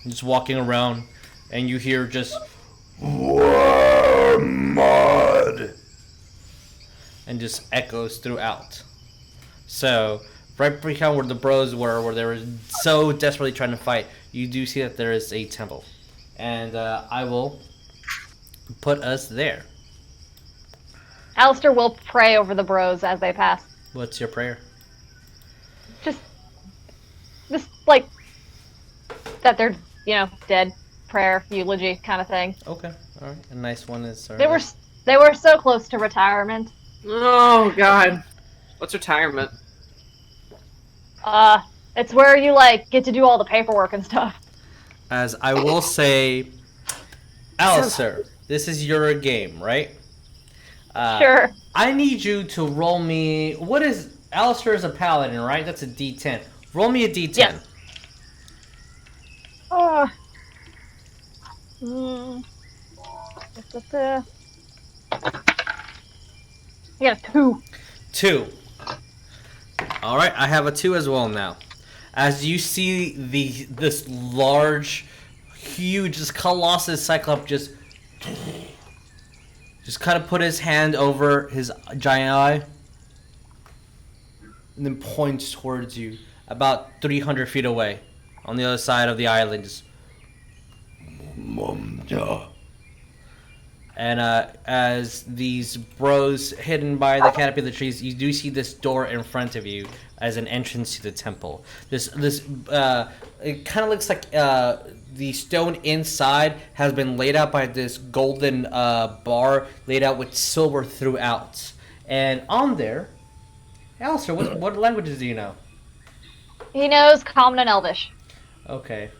[SPEAKER 1] Just walking around, and you hear just.
[SPEAKER 6] Mud.
[SPEAKER 1] And just echoes throughout. So, right behind where the bros were, where they were so desperately trying to fight, you do see that there is a temple. And I will put us there.
[SPEAKER 3] Alistair will pray over the bros as they pass.
[SPEAKER 1] What's your prayer?
[SPEAKER 3] Just like that they're, dead. Prayer, eulogy kind of thing.
[SPEAKER 1] Okay, alright. A nice one is...
[SPEAKER 3] They were so close to retirement.
[SPEAKER 2] Oh god. What's retirement?
[SPEAKER 3] It's where you get to do all the paperwork and stuff.
[SPEAKER 1] As I will say, Alistair, this is your game, right?
[SPEAKER 3] Sure.
[SPEAKER 1] I need you to roll me... What is... Alistair is a paladin, right? That's a D10. Roll me a D10.
[SPEAKER 3] Yes. You got a 2.
[SPEAKER 1] 2. Alright, I have a 2 as well now. As you see this large, huge, this colossus cyclops just kind of put his hand over his giant eye and then points towards you about 300 feet away on the other side of the island. Just,
[SPEAKER 6] Mumja.
[SPEAKER 1] and as these bros hidden by the canopy of the trees, you do see this door in front of you as an entrance to the temple. This it kind of looks like the stone inside has been laid out by this golden bar laid out with silver throughout. And on there, Alistair, what languages do you know?
[SPEAKER 3] He knows Common and Elvish.
[SPEAKER 1] Okay.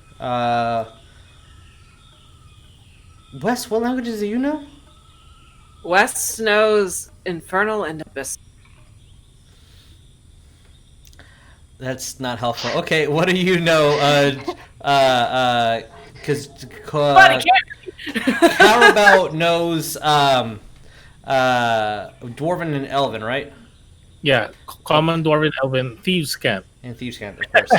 [SPEAKER 1] Wes, what languages do you know?
[SPEAKER 2] Wes knows Infernal and Abyss.
[SPEAKER 1] That's not helpful. Okay, what do you know? Because Cowrabao knows Dwarven and Elven, right?
[SPEAKER 4] Yeah, common dwarven elven thieves camp.
[SPEAKER 1] And Thieves' Camp, of course.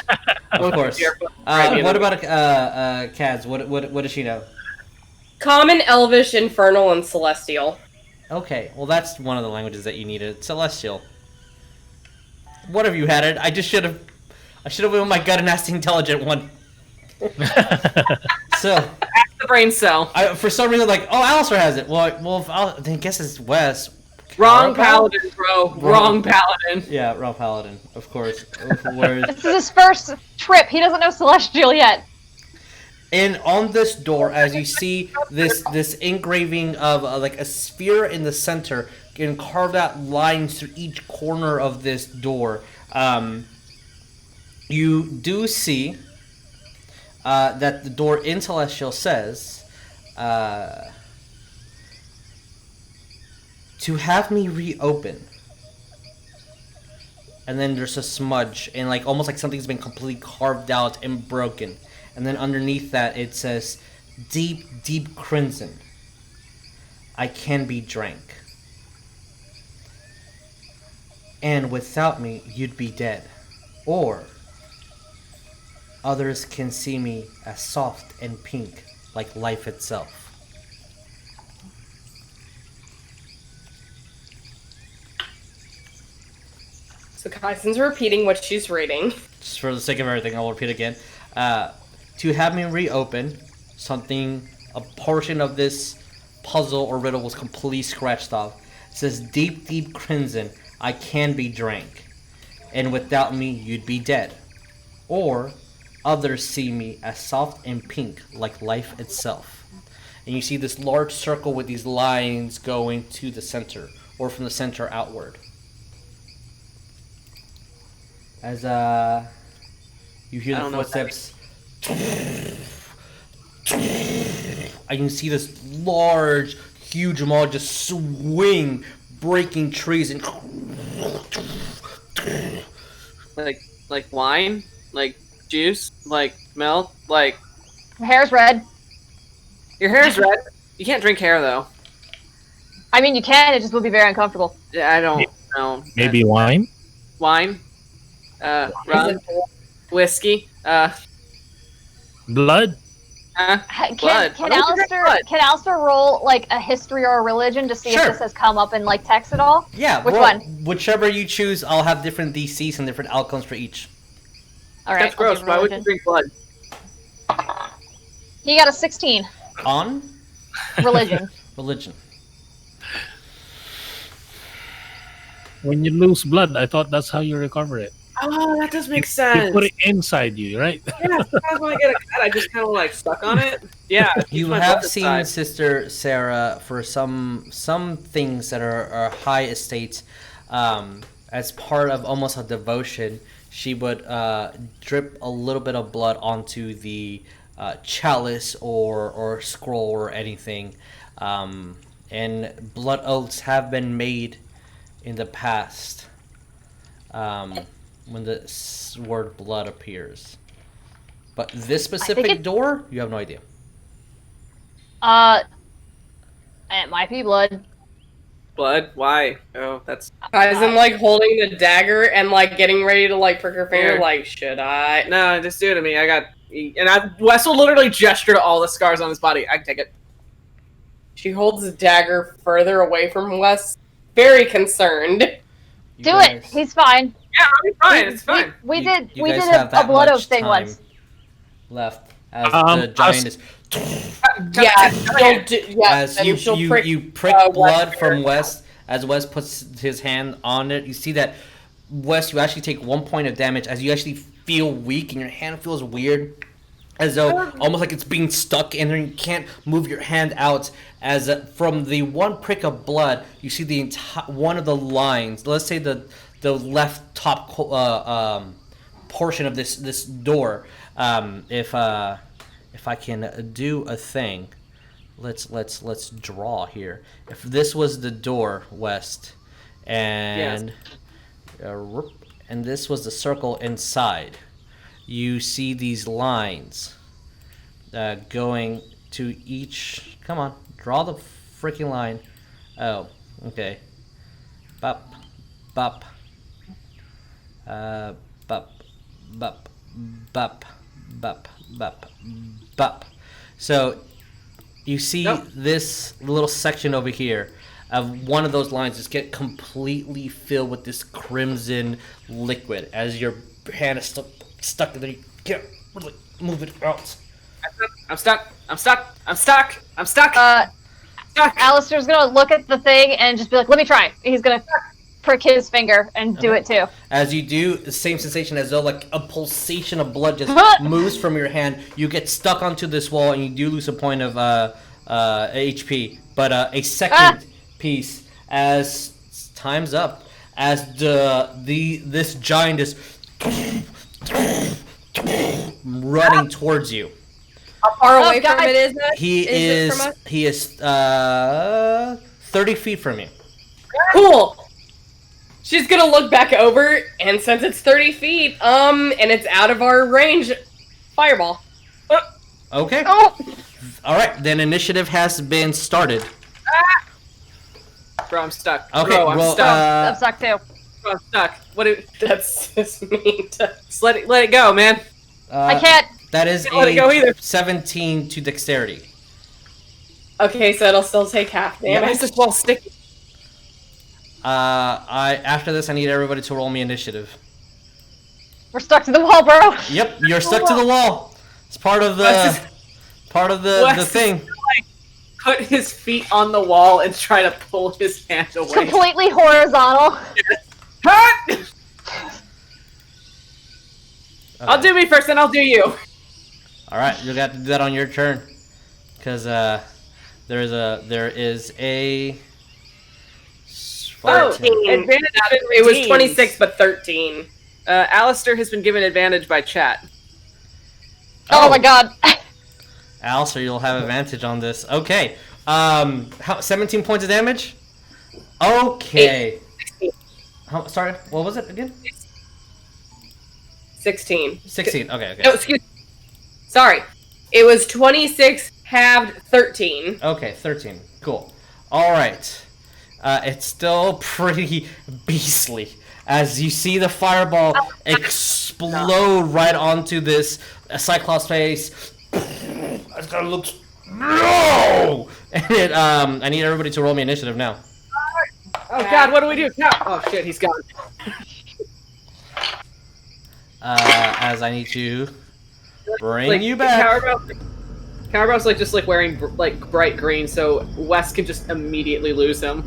[SPEAKER 1] Of course. What about Kaz? What does she know?
[SPEAKER 5] Common, Elvish, Infernal, and Celestial.
[SPEAKER 1] Okay, well that's one of the languages that you needed. Celestial. What have you had it? I should have went with my gut and asked the intelligent one. So
[SPEAKER 2] Ask the brain cell.
[SPEAKER 1] for some reason, Alistair has it. Well, then I guess it's Wes.
[SPEAKER 2] Wrong
[SPEAKER 1] Cowrabao?
[SPEAKER 2] paladin, bro. Wrong paladin.
[SPEAKER 1] Yeah, wrong paladin, of course. Whereas,
[SPEAKER 3] This is his first trip. He doesn't know Celestial yet.
[SPEAKER 1] and on this door, as you see this engraving of a sphere in the center, and carved out lines through each corner of this door. You do see that the door in Celestial says, to have me reopen. And then there's a smudge, and like almost like something's been completely carved out and broken. And then underneath that it says, deep, deep crimson. I can be drank. And without me, you'd be dead. Or others can see me as soft and pink, like life itself.
[SPEAKER 5] So Kaisen's repeating what she's reading.
[SPEAKER 1] Just for the sake of everything, I'll repeat again. To have me reopen something, a portion of this puzzle or riddle was completely scratched off. It says, deep, deep crimson, I can be drank. And without me, you'd be dead. Or others see me as soft and pink, like life itself. And you see this large circle with these lines going to the center, or from the center outward. As you hear the footsteps, I can see this large, huge maw just swing, breaking trees and
[SPEAKER 2] Like wine, like juice, like milk, like.
[SPEAKER 3] My hair's red.
[SPEAKER 2] Your hair's red. You can't drink hair though.
[SPEAKER 3] I mean, you can. It just would be very uncomfortable.
[SPEAKER 2] Yeah, I don't know.
[SPEAKER 4] Maybe wine?
[SPEAKER 2] Wine. Rum. Whiskey.
[SPEAKER 4] Blood?
[SPEAKER 2] Blood.
[SPEAKER 3] Can Alistair roll like a history or a religion to see
[SPEAKER 1] Sure.
[SPEAKER 3] if this has come up in like text at all?
[SPEAKER 1] yeah,
[SPEAKER 3] Which
[SPEAKER 1] roll-
[SPEAKER 3] one?
[SPEAKER 1] Whichever you choose, I'll have different DCs and different outcomes for each.
[SPEAKER 3] All right.
[SPEAKER 2] That's gross.
[SPEAKER 3] I'll do
[SPEAKER 2] Why would you
[SPEAKER 3] religion.
[SPEAKER 2] drink blood?
[SPEAKER 3] He got a 16.
[SPEAKER 1] On
[SPEAKER 3] Religion.
[SPEAKER 1] religion.
[SPEAKER 4] When you lose blood, I thought that's how you recover it.
[SPEAKER 2] Oh, that does make
[SPEAKER 4] You
[SPEAKER 2] sense.
[SPEAKER 4] put it inside you, right?
[SPEAKER 2] Yeah, sometimes when I get a cut, I just kind of like stuck on it. Yeah.
[SPEAKER 1] You
[SPEAKER 2] my
[SPEAKER 1] have
[SPEAKER 2] blood
[SPEAKER 1] seen
[SPEAKER 2] inside.
[SPEAKER 1] Sister Sarah for some things that are high estates. As part of almost a devotion, she would drip a little bit of blood onto the chalice or scroll or anything. And blood oaths have been made in the past when the word blood appears. But this specific door, you have no idea.
[SPEAKER 3] It might be blood.
[SPEAKER 2] Blood? Why? Oh, that's.
[SPEAKER 5] Kaisen like holding the dagger and like getting ready to like prick her finger.
[SPEAKER 2] Here.
[SPEAKER 5] Like, should I?
[SPEAKER 2] No, just do it to me. Wes will literally gesture to all the scars on his body. I can take it.
[SPEAKER 5] She holds the dagger further away from Wes, very concerned.
[SPEAKER 1] You
[SPEAKER 3] Do
[SPEAKER 1] guys-
[SPEAKER 3] it. He's fine.
[SPEAKER 2] Yeah, I'll be fine. It's fine.
[SPEAKER 3] We
[SPEAKER 1] you-
[SPEAKER 3] did.
[SPEAKER 1] you
[SPEAKER 3] We
[SPEAKER 1] guys
[SPEAKER 3] did
[SPEAKER 1] have
[SPEAKER 3] a
[SPEAKER 1] that
[SPEAKER 3] blood
[SPEAKER 1] much
[SPEAKER 3] oath thing
[SPEAKER 1] time
[SPEAKER 3] once.
[SPEAKER 1] left as
[SPEAKER 4] Um,
[SPEAKER 1] the giant is as you prick blood
[SPEAKER 5] Wes
[SPEAKER 1] from Wes as Wes puts his hand on it. You see that Wes, you actually take 1 point of damage as you actually feel weak and your hand feels weird, as though almost like it's being stuck in there and you can't move your hand out. As from the one prick of blood, you see the entire one of the lines. Let's say the left top portion of this door. If I can do a thing, let's draw here. If this was the door, West, and and this was the circle inside, you see these lines going to each. Come on, draw the freaking line. Oh, okay. Bop, bop. Bop, bop, bop, bop, bop, bop. So you see this little section over here of one of those lines just get completely filled with this crimson liquid as your hand is stuck in there. You can't really move it out.
[SPEAKER 2] I'm stuck. I'm stuck. I'm stuck. I'm stuck. Stuck.
[SPEAKER 3] Alistair's gonna look at the thing and just be like, "Let me try." He's gonna prick his finger and do it too.
[SPEAKER 1] As you do, the same sensation as though like a pulsation of blood just moves from your hand. You get stuck onto this wall and you do lose a point of HP. But a second piece as time's up. as this giant is running towards you.
[SPEAKER 5] How far away
[SPEAKER 3] God.
[SPEAKER 5] from it is that?
[SPEAKER 1] He
[SPEAKER 5] it from us?
[SPEAKER 1] he is 30 feet from you.
[SPEAKER 5] Cool. She's gonna look back over, and since it's 30 feet, and it's out of our range, fireball.
[SPEAKER 1] Okay.
[SPEAKER 3] Oh,
[SPEAKER 1] All right. Then initiative has been started.
[SPEAKER 2] Bro, I'm stuck.
[SPEAKER 1] Okay.
[SPEAKER 2] Bro, I'm
[SPEAKER 1] Well,
[SPEAKER 2] stuck.
[SPEAKER 3] that sucked too.
[SPEAKER 2] Bro, I'm stuck.
[SPEAKER 5] That's just mean.
[SPEAKER 2] Just let it go, man.
[SPEAKER 3] I can't.
[SPEAKER 1] That is
[SPEAKER 2] Can't let it go
[SPEAKER 1] a
[SPEAKER 2] either.
[SPEAKER 1] 17 to dexterity.
[SPEAKER 5] Okay, so it'll still take half
[SPEAKER 2] Why
[SPEAKER 5] damage.
[SPEAKER 2] is this wall sticky?
[SPEAKER 1] After this, I need everybody to roll me initiative.
[SPEAKER 3] We're stuck to the wall, bro.
[SPEAKER 1] Yep, you're stuck to the wall. It's part of the
[SPEAKER 2] Wes
[SPEAKER 1] thing.
[SPEAKER 2] is put his feet on the wall and try to pull his hand away.
[SPEAKER 3] Completely horizontal.
[SPEAKER 2] Cut! I'll do me first, and I'll do you.
[SPEAKER 1] All right, you got to do that on your turn, because there is a.
[SPEAKER 2] Oh,
[SPEAKER 5] 13.
[SPEAKER 2] advantage.
[SPEAKER 5] It was 26, but 13.
[SPEAKER 2] Alistair has been given advantage by chat.
[SPEAKER 3] Oh my god.
[SPEAKER 1] Alistair, you'll have advantage on this. Okay. 17 points of damage? Okay. Sorry, what was it again?
[SPEAKER 5] 16.
[SPEAKER 1] 16. Okay.
[SPEAKER 5] No, excuse me. Sorry. It was 26 halved 13.
[SPEAKER 1] Okay, 13. Cool. All right. It's still pretty beastly as you see the fireball explode right onto this Cyclops face. It's gonna look no. And it, I need everybody to roll me initiative now.
[SPEAKER 2] Oh god, what do we do? Oh shit, he's gone.
[SPEAKER 1] As I need to bring you back.
[SPEAKER 2] Cowrabao's just wearing bright green, so Wes can just immediately lose him.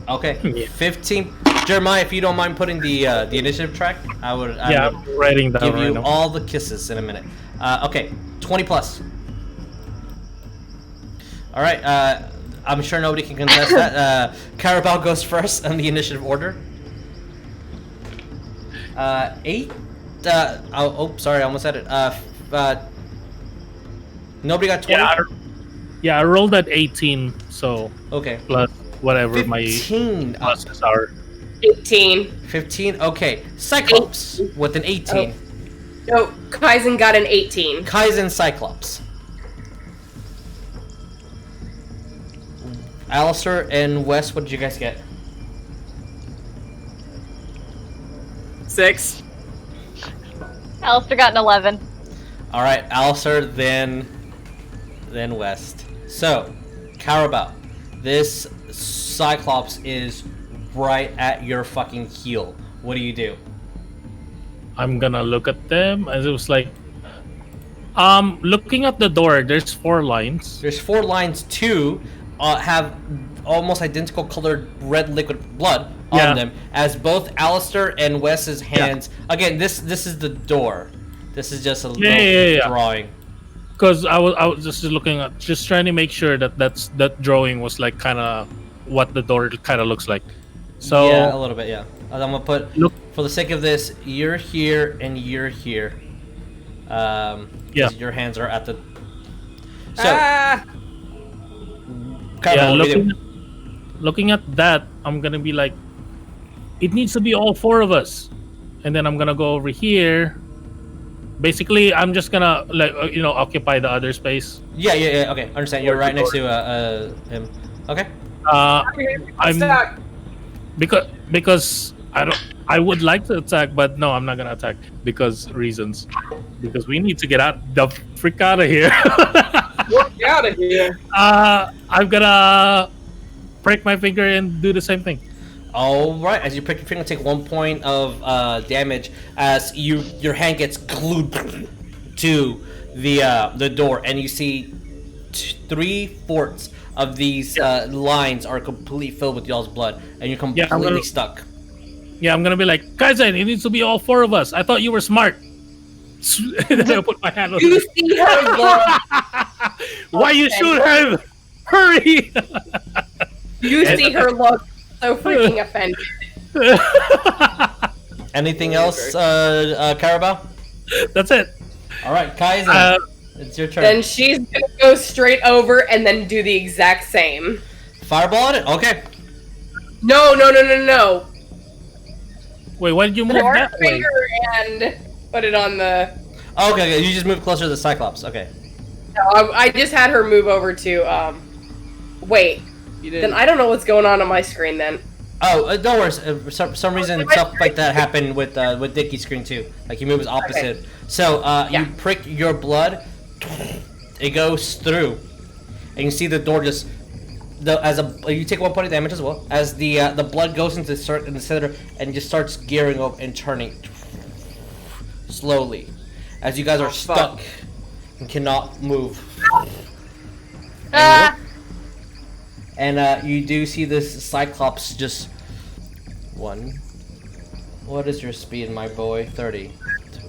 [SPEAKER 1] Okay,
[SPEAKER 4] Yeah.
[SPEAKER 1] 15. Jeremiah, if you don't mind putting the initiative track, I would
[SPEAKER 4] I'm writing down
[SPEAKER 1] give
[SPEAKER 4] right
[SPEAKER 1] you
[SPEAKER 4] now.
[SPEAKER 1] all the kisses in a minute. Okay, 20 plus. All right, I'm sure nobody can contest that. Cowrabao goes first on the initiative order. 8. Sorry, I almost said it. Nobody got 20.
[SPEAKER 4] I rolled at 18, so
[SPEAKER 1] Okay.
[SPEAKER 4] plus whatever my
[SPEAKER 1] 15.
[SPEAKER 4] pluses are.
[SPEAKER 5] 18.
[SPEAKER 1] 15. Okay, Cyclops with an 18.
[SPEAKER 5] No, Kaizen got an 18.
[SPEAKER 1] Kaizen Cyclops. Alistair and Wes, what did you guys get?
[SPEAKER 2] 6.
[SPEAKER 3] Alistair got an 11.
[SPEAKER 1] All right, Alistair, then West. So, Cowrabao, this Cyclops is right at your fucking heel. What do you do?
[SPEAKER 4] I'm gonna look at them as it was like, looking at the door. There's 4 lines.
[SPEAKER 1] There's 4 lines. 2 have almost identical colored red liquid blood on them, as both Alistair and Wes's hands. Again, this is the door. This is just a little drawing.
[SPEAKER 4] Because I was just looking at, just trying to make sure that drawing was like kind of what the door kind of looks like. So
[SPEAKER 1] yeah, a little bit, yeah. I'm gonna put,
[SPEAKER 4] look,
[SPEAKER 1] for the sake of this, you're here and you're here. Your hands are at the. So.
[SPEAKER 4] Looking at that, I'm gonna be like, it needs to be all 4 of us, and then I'm gonna go over here. Basically, I'm just gonna occupy the other space.
[SPEAKER 1] Yeah. Okay, understand. You're right next to him. Okay.
[SPEAKER 4] I'm because I would like to attack, but no, I'm not gonna attack because reasons. Because we need to get the freak out of here.
[SPEAKER 2] Get out of here.
[SPEAKER 4] I'm gonna break my finger and do the same thing.
[SPEAKER 1] All right. As you prick your finger, take 1 point of damage as your hand gets glued to the door, and you see 3/4 of these lines are completely filled with y'all's blood, and you're completely stuck.
[SPEAKER 4] Yeah, I'm gonna be like, Kaizen, it needs to be all 4 of us. I thought you were smart. And then I put my hand on
[SPEAKER 5] You see her look.
[SPEAKER 4] Why you shoot him? Hurry!
[SPEAKER 5] You see her look so freaking offended.
[SPEAKER 1] Anything else, Cowrabao?
[SPEAKER 4] That's it.
[SPEAKER 1] All right, Kaizen, it's your turn.
[SPEAKER 5] Then she's gonna go straight over and then do the exact same.
[SPEAKER 1] Fireball on it? Okay.
[SPEAKER 5] No.
[SPEAKER 4] Wait, why did you move
[SPEAKER 5] Put
[SPEAKER 4] that
[SPEAKER 5] her
[SPEAKER 4] way?
[SPEAKER 5] finger and put it on the.
[SPEAKER 1] Okay, you just move closer to the Cyclops. Okay.
[SPEAKER 5] No, I just had her move over to. Wait.
[SPEAKER 2] You
[SPEAKER 5] Then
[SPEAKER 2] didn't.
[SPEAKER 5] I don't know what's going on my screen then.
[SPEAKER 1] Oh, don't worry. For some reason, stuff like that happened with Dickie's screen too. Like, he moves opposite.
[SPEAKER 5] Okay.
[SPEAKER 1] So,
[SPEAKER 5] Yeah.
[SPEAKER 1] you prick your blood. It goes through, and you see the door just. You take 1 point of damage as well as the blood goes into the center and just starts gearing up and turning slowly, as you guys are stuck and cannot move. And you do see this Cyclops just one. What is your speed, my boy? 30. 2,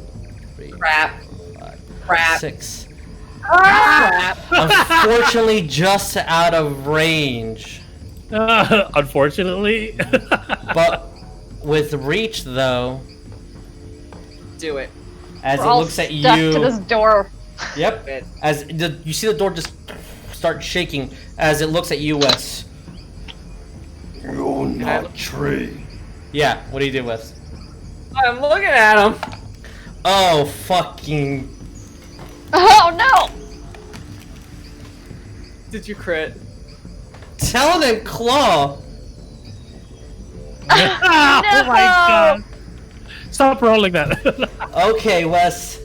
[SPEAKER 1] 3,
[SPEAKER 5] Crap.
[SPEAKER 1] 4, 5,
[SPEAKER 5] Crap.
[SPEAKER 1] 6.
[SPEAKER 5] Crap.
[SPEAKER 1] Unfortunately, just out of range.
[SPEAKER 4] Unfortunately.
[SPEAKER 1] But with reach, though,
[SPEAKER 2] Do it.
[SPEAKER 1] as
[SPEAKER 3] We're
[SPEAKER 1] it
[SPEAKER 3] all
[SPEAKER 1] looks at
[SPEAKER 3] stuck
[SPEAKER 1] you.
[SPEAKER 3] to this door.
[SPEAKER 1] Yep.
[SPEAKER 2] It.
[SPEAKER 1] As you see the door just start shaking as it looks at you, Wes.
[SPEAKER 6] You're not tree.
[SPEAKER 1] Yeah. What do you do, Wes?
[SPEAKER 2] I'm looking at him.
[SPEAKER 1] Oh, fucking.
[SPEAKER 3] Oh no!
[SPEAKER 2] Did you crit?
[SPEAKER 1] Talon Claw.
[SPEAKER 4] Oh my god. Stop rolling that.
[SPEAKER 1] Okay, Wes.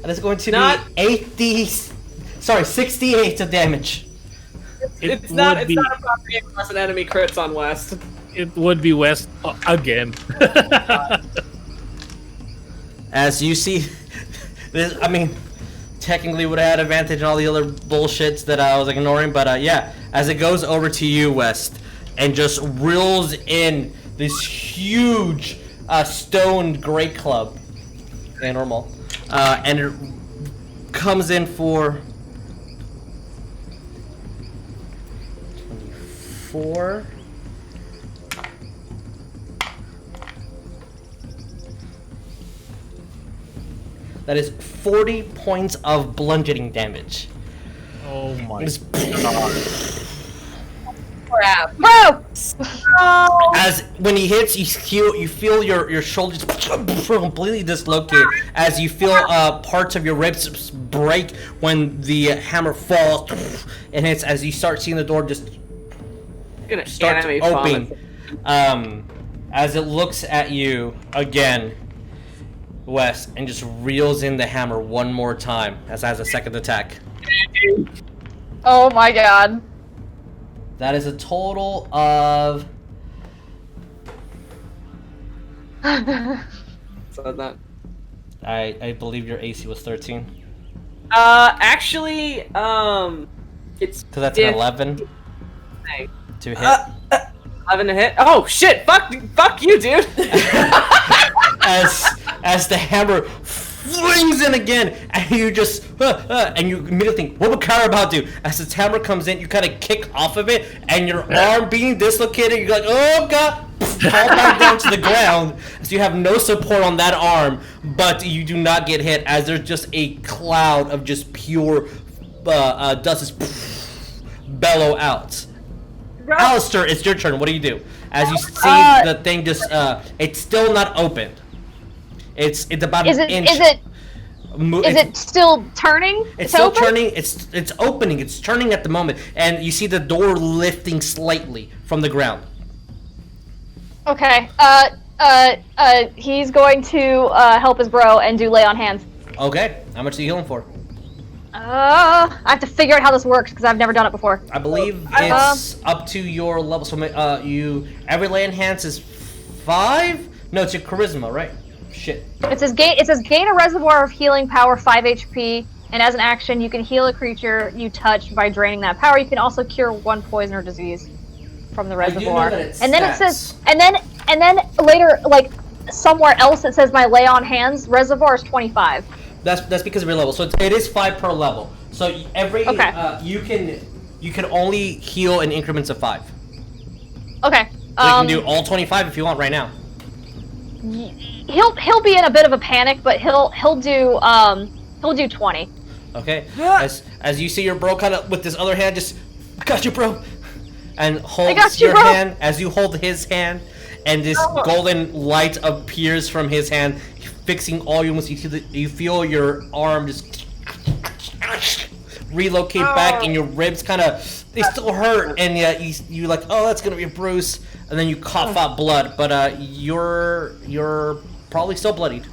[SPEAKER 1] That is going to
[SPEAKER 2] Not-
[SPEAKER 1] be 68 of damage.
[SPEAKER 2] It's not
[SPEAKER 4] would be,
[SPEAKER 2] appropriate unless an enemy crits on West.
[SPEAKER 4] it would be West again.
[SPEAKER 1] As you see, this, I mean, technically would have had advantage on all the other bullshits that I was ignoring, but yeah, as it goes over to you, West, and just reels in this huge stone great club, and normal, and it comes in for 24. That is 40 points of bludgeoning damage.
[SPEAKER 4] Oh my
[SPEAKER 1] Just-
[SPEAKER 5] Crap.
[SPEAKER 3] Bro!
[SPEAKER 1] As when he hits, you feel your shoulders completely dislocated. As you feel parts of your ribs break when the hammer falls and hits. As you start seeing the door just
[SPEAKER 2] Gonna
[SPEAKER 1] start to
[SPEAKER 2] anime
[SPEAKER 1] open.
[SPEAKER 2] vomit.
[SPEAKER 1] As it looks at you again, Wes, and just reels in the hammer one more time as it has a second attack.
[SPEAKER 3] Oh my god.
[SPEAKER 1] That is a total of
[SPEAKER 2] So that.
[SPEAKER 1] I believe your AC was 13.
[SPEAKER 2] Actually, it's
[SPEAKER 1] Because that's an 11
[SPEAKER 2] Dang.
[SPEAKER 1] to hit.
[SPEAKER 2] 11 to hit. Oh shit! Fuck you, dude.
[SPEAKER 1] as the hammer flings in again, and you just and you immediately think, what would Cowrabao do? As the hammer comes in, you kind of kick off of it, and your arm being dislocated, you're like, oh god, fall back down to the ground. So you have no support on that arm, but you do not get hit, as there's just a cloud of just pure dust is bellow out. Alistair, it's your turn. What do you do? As you see the thing just, it's still not opened. It's about
[SPEAKER 3] Is
[SPEAKER 1] an
[SPEAKER 3] it
[SPEAKER 1] inch.
[SPEAKER 3] is it still turning?
[SPEAKER 1] It's still
[SPEAKER 3] open?
[SPEAKER 1] turning. It's opening. It's turning at the moment, and you see the door lifting slightly from the ground.
[SPEAKER 3] Okay. He's going to help his bro and do lay on hands.
[SPEAKER 1] Okay, how much are you healing for?
[SPEAKER 3] I have to figure out how this works because I've never done it before.
[SPEAKER 1] I believe it's up to your level. So every lay enhance is 5. No, it's your charisma, right? Shit.
[SPEAKER 3] It says gain a reservoir of healing power 5 HP, and as an action, you can heal a creature you touch by draining that power. You can also cure 1 poison or disease from the reservoir. And then it says, and then later, like somewhere else, it says my lay on hands reservoir is 25.
[SPEAKER 1] That's because of your level. So it is 5 per level. So every you can only heal in increments of 5.
[SPEAKER 3] Okay.
[SPEAKER 1] So you can do all 25 if you want right now.
[SPEAKER 3] he'll be in a bit of a panic, but he'll do 20.
[SPEAKER 1] Okay. As you see your bro kind of with this other hand, just got you, bro, and holds your hand as you hold his hand, and this golden light appears from his hand, fixing all your moves. You feel your arm just relocate back, and your ribs kind of they still hurt, and yet you like, oh, that's gonna be a bruise, and then you cough out blood, but you're probably still bloodied.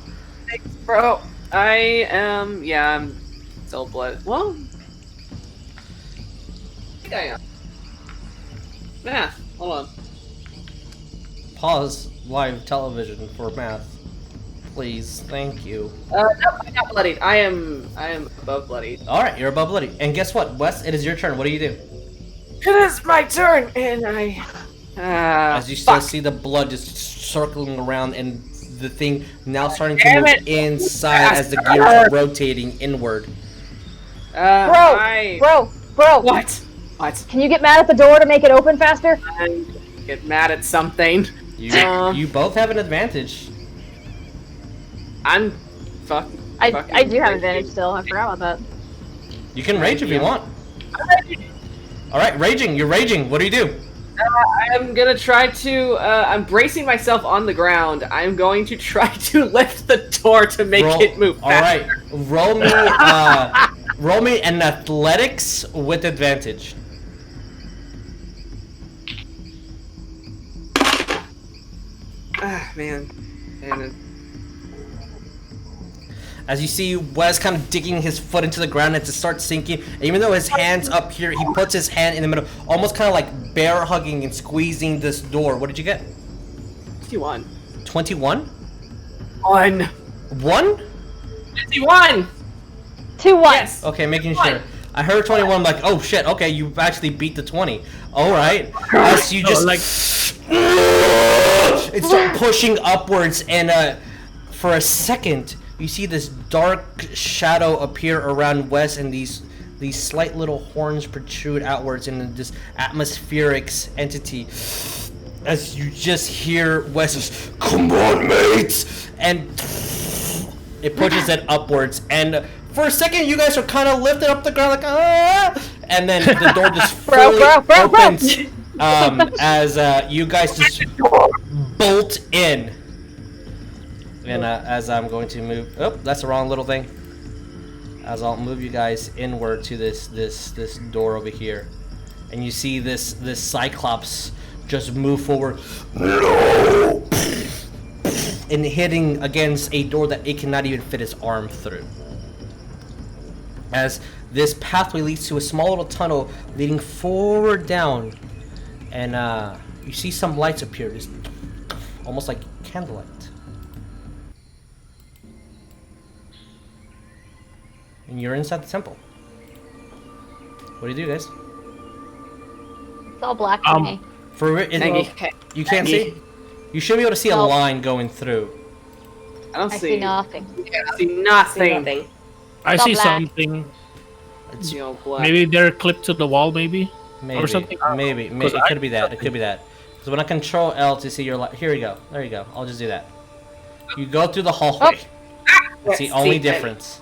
[SPEAKER 2] Thanks, bro. I'm still blood. Well, I think I am. Yeah, hold on.
[SPEAKER 1] Pause live television for math, please. Thank you.
[SPEAKER 2] No, I'm not bloodied. I am above bloodied.
[SPEAKER 1] All right, you're above bloodied, and guess what, Wes? It is your turn. What do you do?
[SPEAKER 2] It is my turn, and I.
[SPEAKER 1] As you still see the blood just circling around, and the thing now starting to move inside as the gears are rotating inward.
[SPEAKER 3] Bro!
[SPEAKER 2] What? What?
[SPEAKER 3] Can you get mad at the door to make it open faster?
[SPEAKER 2] I get mad at something.
[SPEAKER 1] You both have an advantage.
[SPEAKER 2] I'm
[SPEAKER 3] I do have advantage still. I forgot about that.
[SPEAKER 1] You can rage if you want. All right, raging. You're raging. What do you do?
[SPEAKER 2] I'm gonna try to. I'm bracing myself on the ground. I'm going to try to lift the door to make it move faster.
[SPEAKER 1] All right, roll me an athletics with advantage.
[SPEAKER 2] Ah, man.
[SPEAKER 1] As you see Wes kind of digging his foot into the ground and to start sinking, and even though his hand's up here, he puts his hand in the middle, almost kind of like bear hugging and squeezing this door. What did you get?
[SPEAKER 2] 21.
[SPEAKER 1] 21?
[SPEAKER 2] 1.
[SPEAKER 1] 1?
[SPEAKER 2] 21!
[SPEAKER 3] 2-1.
[SPEAKER 2] Yes.
[SPEAKER 1] Okay, making sure. I heard 21, I'm like, oh shit, okay, you actually beat the 20. Alright. As you just like it starts pushing upwards, and for a second you see this dark shadow appear around Wes, and these slight little horns protrude outwards in this atmospheric entity. As you just hear Wes, come on, mates, and it pushes it upwards, and for a second you guys are kind of lifted up the ground like, ah, and then the door just fully opens as you guys just bolt in. And as I'm going to move, oh, that's the wrong little thing. As I'll move you guys inward to this door over here, and you see this Cyclops just move forward, no, and hitting against a door that it cannot even fit his arm through. As this pathway leads to a small little tunnel leading forward down, and you see some lights appear, just almost like candlelight. And you're inside the temple. What do you do, guys?
[SPEAKER 3] It's all black for me.
[SPEAKER 1] You can't see? You should be able to see a line going through.
[SPEAKER 2] I
[SPEAKER 3] see nothing.
[SPEAKER 2] I see nothing.
[SPEAKER 4] I see something.
[SPEAKER 1] It's
[SPEAKER 4] maybe they're clipped to the wall, maybe? Or something?
[SPEAKER 1] Maybe. It could be that. It could be that. So when I control L to see your light, here we go. There you go. I'll just do that. You go through the hallway. That's the only difference.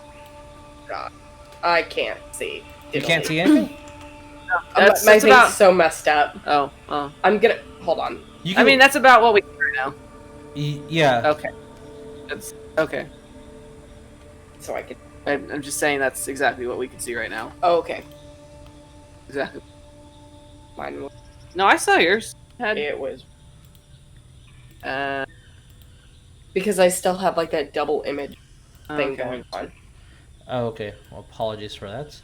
[SPEAKER 5] God, I can't see.
[SPEAKER 1] You can't see anything?
[SPEAKER 5] My thing's so messed up.
[SPEAKER 2] Oh.
[SPEAKER 5] I'm gonna hold on.
[SPEAKER 2] I mean, that's about what we can right now.
[SPEAKER 1] Yeah.
[SPEAKER 2] Okay. That's okay.
[SPEAKER 5] So I can.
[SPEAKER 2] I'm just saying that's exactly what we can see right now.
[SPEAKER 5] Oh, okay.
[SPEAKER 2] Exactly.
[SPEAKER 5] Mine was.
[SPEAKER 2] No, I saw yours.
[SPEAKER 5] It was. Because I still have like that double image thing going on.
[SPEAKER 1] Oh, okay. Well, apologies for that.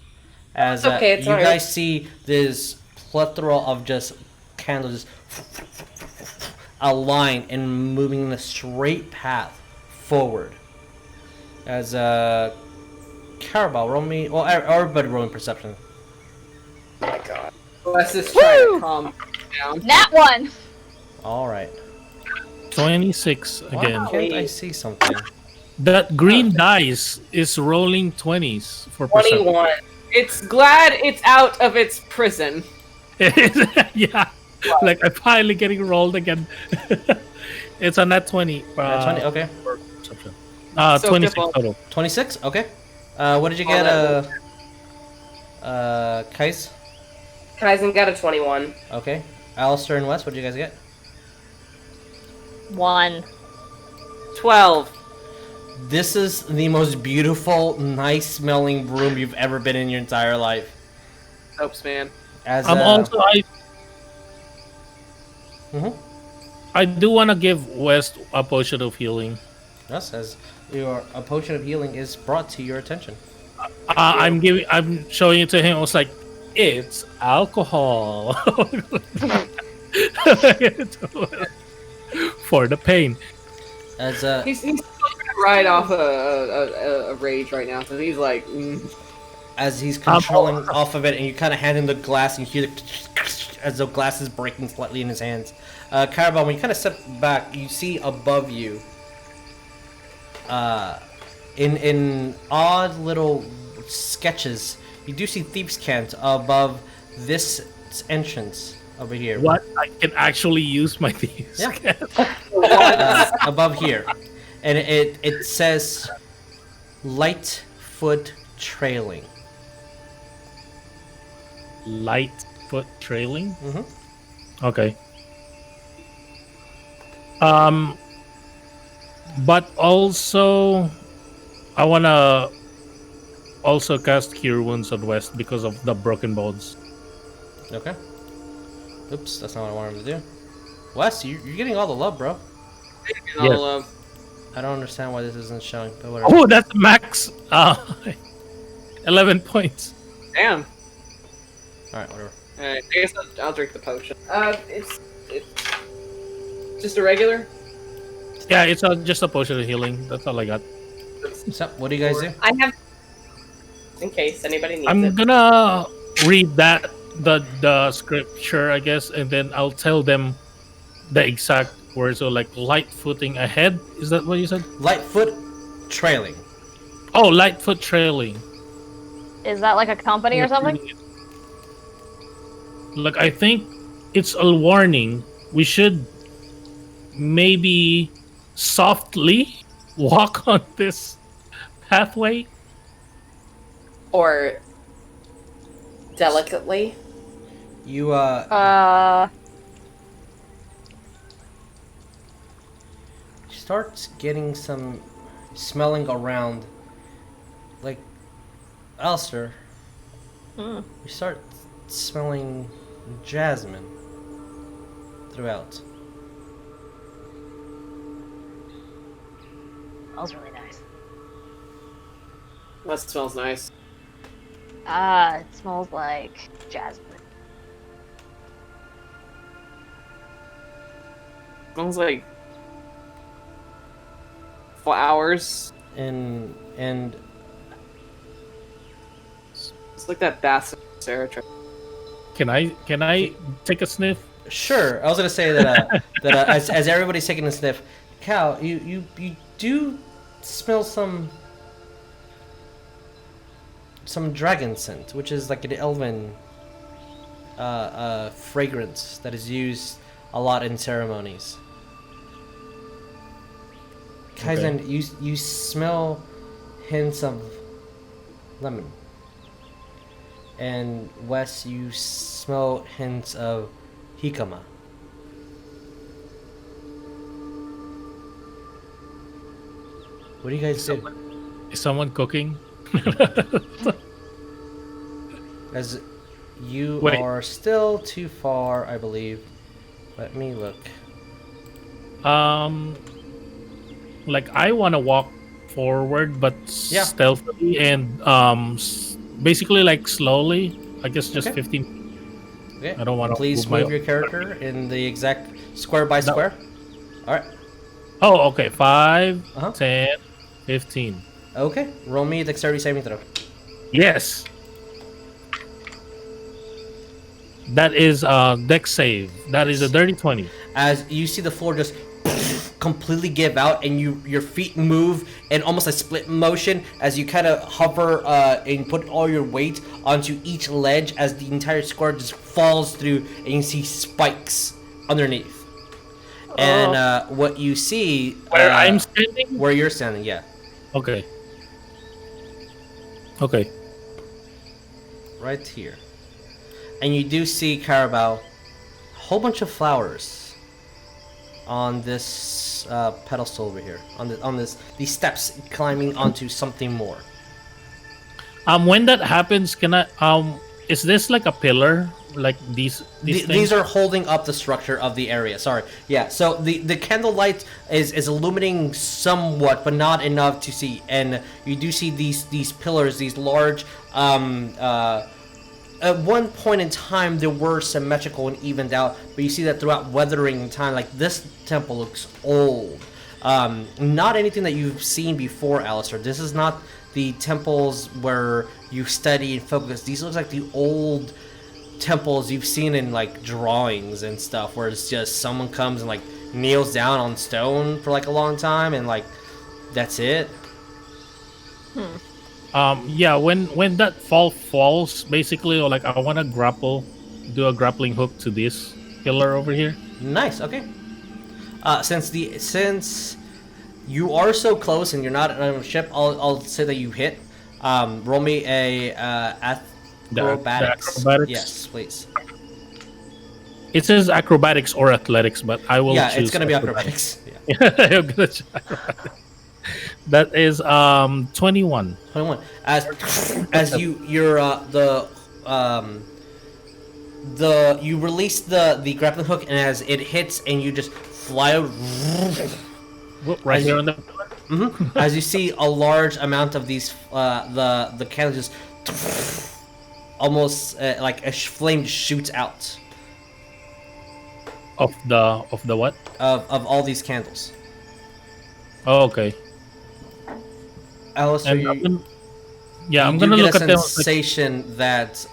[SPEAKER 1] As
[SPEAKER 5] okay, it's
[SPEAKER 1] you
[SPEAKER 5] alright.
[SPEAKER 1] guys see this plethora of just candles just align and moving in a straight path forward. As Cowrabao, roll me. Well, everybody roll me perception.
[SPEAKER 5] Oh my god.
[SPEAKER 2] Let's just try to calm down.
[SPEAKER 3] That one.
[SPEAKER 1] All right.
[SPEAKER 4] 26 again.
[SPEAKER 1] Why can't I see something?
[SPEAKER 4] That green dice is rolling 20s for perception.
[SPEAKER 5] 21.
[SPEAKER 2] It's glad it's out of its prison.
[SPEAKER 4] Yeah, like I'm finally getting rolled again. It's a net 20.
[SPEAKER 1] Nat 20. Okay.
[SPEAKER 4] For perception.
[SPEAKER 2] So
[SPEAKER 4] 26
[SPEAKER 2] difficult.
[SPEAKER 4] total.
[SPEAKER 1] 26. Okay. What did you get? Kais.
[SPEAKER 5] Kaizen got a 21.
[SPEAKER 1] Okay. Alistair and Wes, what did you guys get?
[SPEAKER 3] 1.
[SPEAKER 2] 12.
[SPEAKER 1] This is the most beautiful, nice-smelling broom you've ever been in your entire life.
[SPEAKER 2] Hopes, man.
[SPEAKER 1] As
[SPEAKER 4] Also,
[SPEAKER 1] Mhm.
[SPEAKER 4] I do want to give West a potion of healing.
[SPEAKER 1] Yes, as a potion of healing is brought to your attention.
[SPEAKER 4] I'm showing it to him. I was like, it's alcohol for the pain.
[SPEAKER 1] As
[SPEAKER 2] He's still trying to ride off a rage right now, so he's like,
[SPEAKER 1] as he's controlling off of it, and you kind of hand him the glass, and you hear as the glass is breaking slightly in his hands. Cowrabao, when you kind of step back, you see above you, in odd little sketches, you do see thieves' cant above this entrance over here.
[SPEAKER 4] What? I can actually use my thieves.
[SPEAKER 1] Yeah. Above here, and it says light foot trailing.
[SPEAKER 4] Light foot trailing.
[SPEAKER 1] Mhm.
[SPEAKER 4] Okay. But also, I wanna also cast Cure Wounds on West because of the broken bones.
[SPEAKER 1] Okay. Oops, that's not what I wanted him to do. Wes, you're getting all the love, bro.
[SPEAKER 2] all
[SPEAKER 4] Yes.
[SPEAKER 2] love.
[SPEAKER 1] I don't understand why this isn't showing, but whatever.
[SPEAKER 4] Oh, that's max. 11 points.
[SPEAKER 2] Damn.
[SPEAKER 1] Alright, whatever.
[SPEAKER 2] Alright, I guess I'll drink the potion. It's just a regular?
[SPEAKER 4] Yeah, it's just a potion of healing. That's all I got.
[SPEAKER 1] So, what do you guys do?
[SPEAKER 5] I have, in case anybody needs
[SPEAKER 4] I'm
[SPEAKER 5] it.
[SPEAKER 4] gonna read the scripture, I guess, and then I'll tell them the exact words. So like light footing ahead. Is that what you said?
[SPEAKER 1] Light foot trailing.
[SPEAKER 4] Oh, light foot trailing.
[SPEAKER 3] Is that like a company or something?
[SPEAKER 4] Look, I think it's a warning. We should maybe softly walk on this pathway.
[SPEAKER 5] Or delicately.
[SPEAKER 1] You start getting some smelling around, like Alistair. You start smelling jasmine throughout.
[SPEAKER 3] Smells really nice.
[SPEAKER 2] That smells nice.
[SPEAKER 3] It smells like jasmine.
[SPEAKER 2] Smells like flowers.
[SPEAKER 1] And
[SPEAKER 2] It's like that bath Sarah tried.
[SPEAKER 4] Can I take a sniff?
[SPEAKER 1] sure, I was gonna say that as everybody's taking a sniff, Cal, you do smell some dragon scent, which is like an elven fragrance that is used a lot in ceremonies. Kaizen, you smell hints of lemon. And Wes, you smell hints of jicama. What do you guys do?
[SPEAKER 4] Is someone cooking?
[SPEAKER 1] As you
[SPEAKER 4] Wait.
[SPEAKER 1] are still too far, I believe. Let me look.
[SPEAKER 4] Like I want to walk forward, but
[SPEAKER 1] Yeah.
[SPEAKER 4] stealthily and basically like slowly. I guess just
[SPEAKER 1] Okay.
[SPEAKER 4] 15.
[SPEAKER 1] Okay.
[SPEAKER 4] I don't want to
[SPEAKER 1] Please move your character in the exact square by
[SPEAKER 4] No.
[SPEAKER 1] square. All right.
[SPEAKER 4] Oh, okay. 5,
[SPEAKER 1] Uh-huh.
[SPEAKER 4] 10, 15.
[SPEAKER 1] Okay. Roll me a dexterity saving throw.
[SPEAKER 4] Yes. That is dex save. That is a dirty 20.
[SPEAKER 1] As you see the floor just completely give out, and your feet move in almost a split motion as you kind of hover and put all your weight onto each ledge as the entire square just falls through, and you see spikes underneath. And what you see
[SPEAKER 4] Where I'm standing?
[SPEAKER 1] where you're standing, yeah,
[SPEAKER 4] Okay. Okay.
[SPEAKER 1] right here, and you do see Cowrabao, a whole bunch of flowers on this pedestal over here, on these steps climbing onto something more.
[SPEAKER 4] When that happens, can I is this like a pillar? Like these
[SPEAKER 1] These
[SPEAKER 4] things?
[SPEAKER 1] are holding up the structure of the area. Sorry. Yeah. So the candlelight is illuminating somewhat, but not enough to see. And you do see these pillars, these large. At one point in time, they were symmetrical and evened out, but you see that throughout weathering time, like this temple looks old. Not anything that you've seen before, Alistair. This is not the temples where you study and focus. These look like the old temples you've seen in like drawings and stuff, where it's just someone comes and like kneels down on stone for like a long time and like that's it.
[SPEAKER 4] Yeah, when that falls, basically, or like I want to do a grappling hook to this pillar over here.
[SPEAKER 1] Nice. Okay. Since you are so close and you're not on a ship, I'll say that you hit. Roll me a acrobatics.
[SPEAKER 4] The acrobatics?
[SPEAKER 1] Yes, please.
[SPEAKER 4] It says acrobatics or athletics, but I will.
[SPEAKER 1] Yeah,
[SPEAKER 4] choose
[SPEAKER 1] it's gonna be acrobatics. Yeah.
[SPEAKER 4] I'm gonna choose acrobatics. That is 21.
[SPEAKER 1] 21. As you release the grappling hook, and as it hits and you just fly out.
[SPEAKER 4] Whoop, right here on the.
[SPEAKER 1] Mm-hmm. As you see a large amount of these, the candles just almost like a flame shoots out
[SPEAKER 4] Of the what?
[SPEAKER 1] of all these candles.
[SPEAKER 4] Oh, okay.
[SPEAKER 1] Alistair,
[SPEAKER 4] And I'm
[SPEAKER 1] do
[SPEAKER 4] gonna
[SPEAKER 1] get
[SPEAKER 4] look
[SPEAKER 1] a
[SPEAKER 4] at them. Like,
[SPEAKER 1] sensation that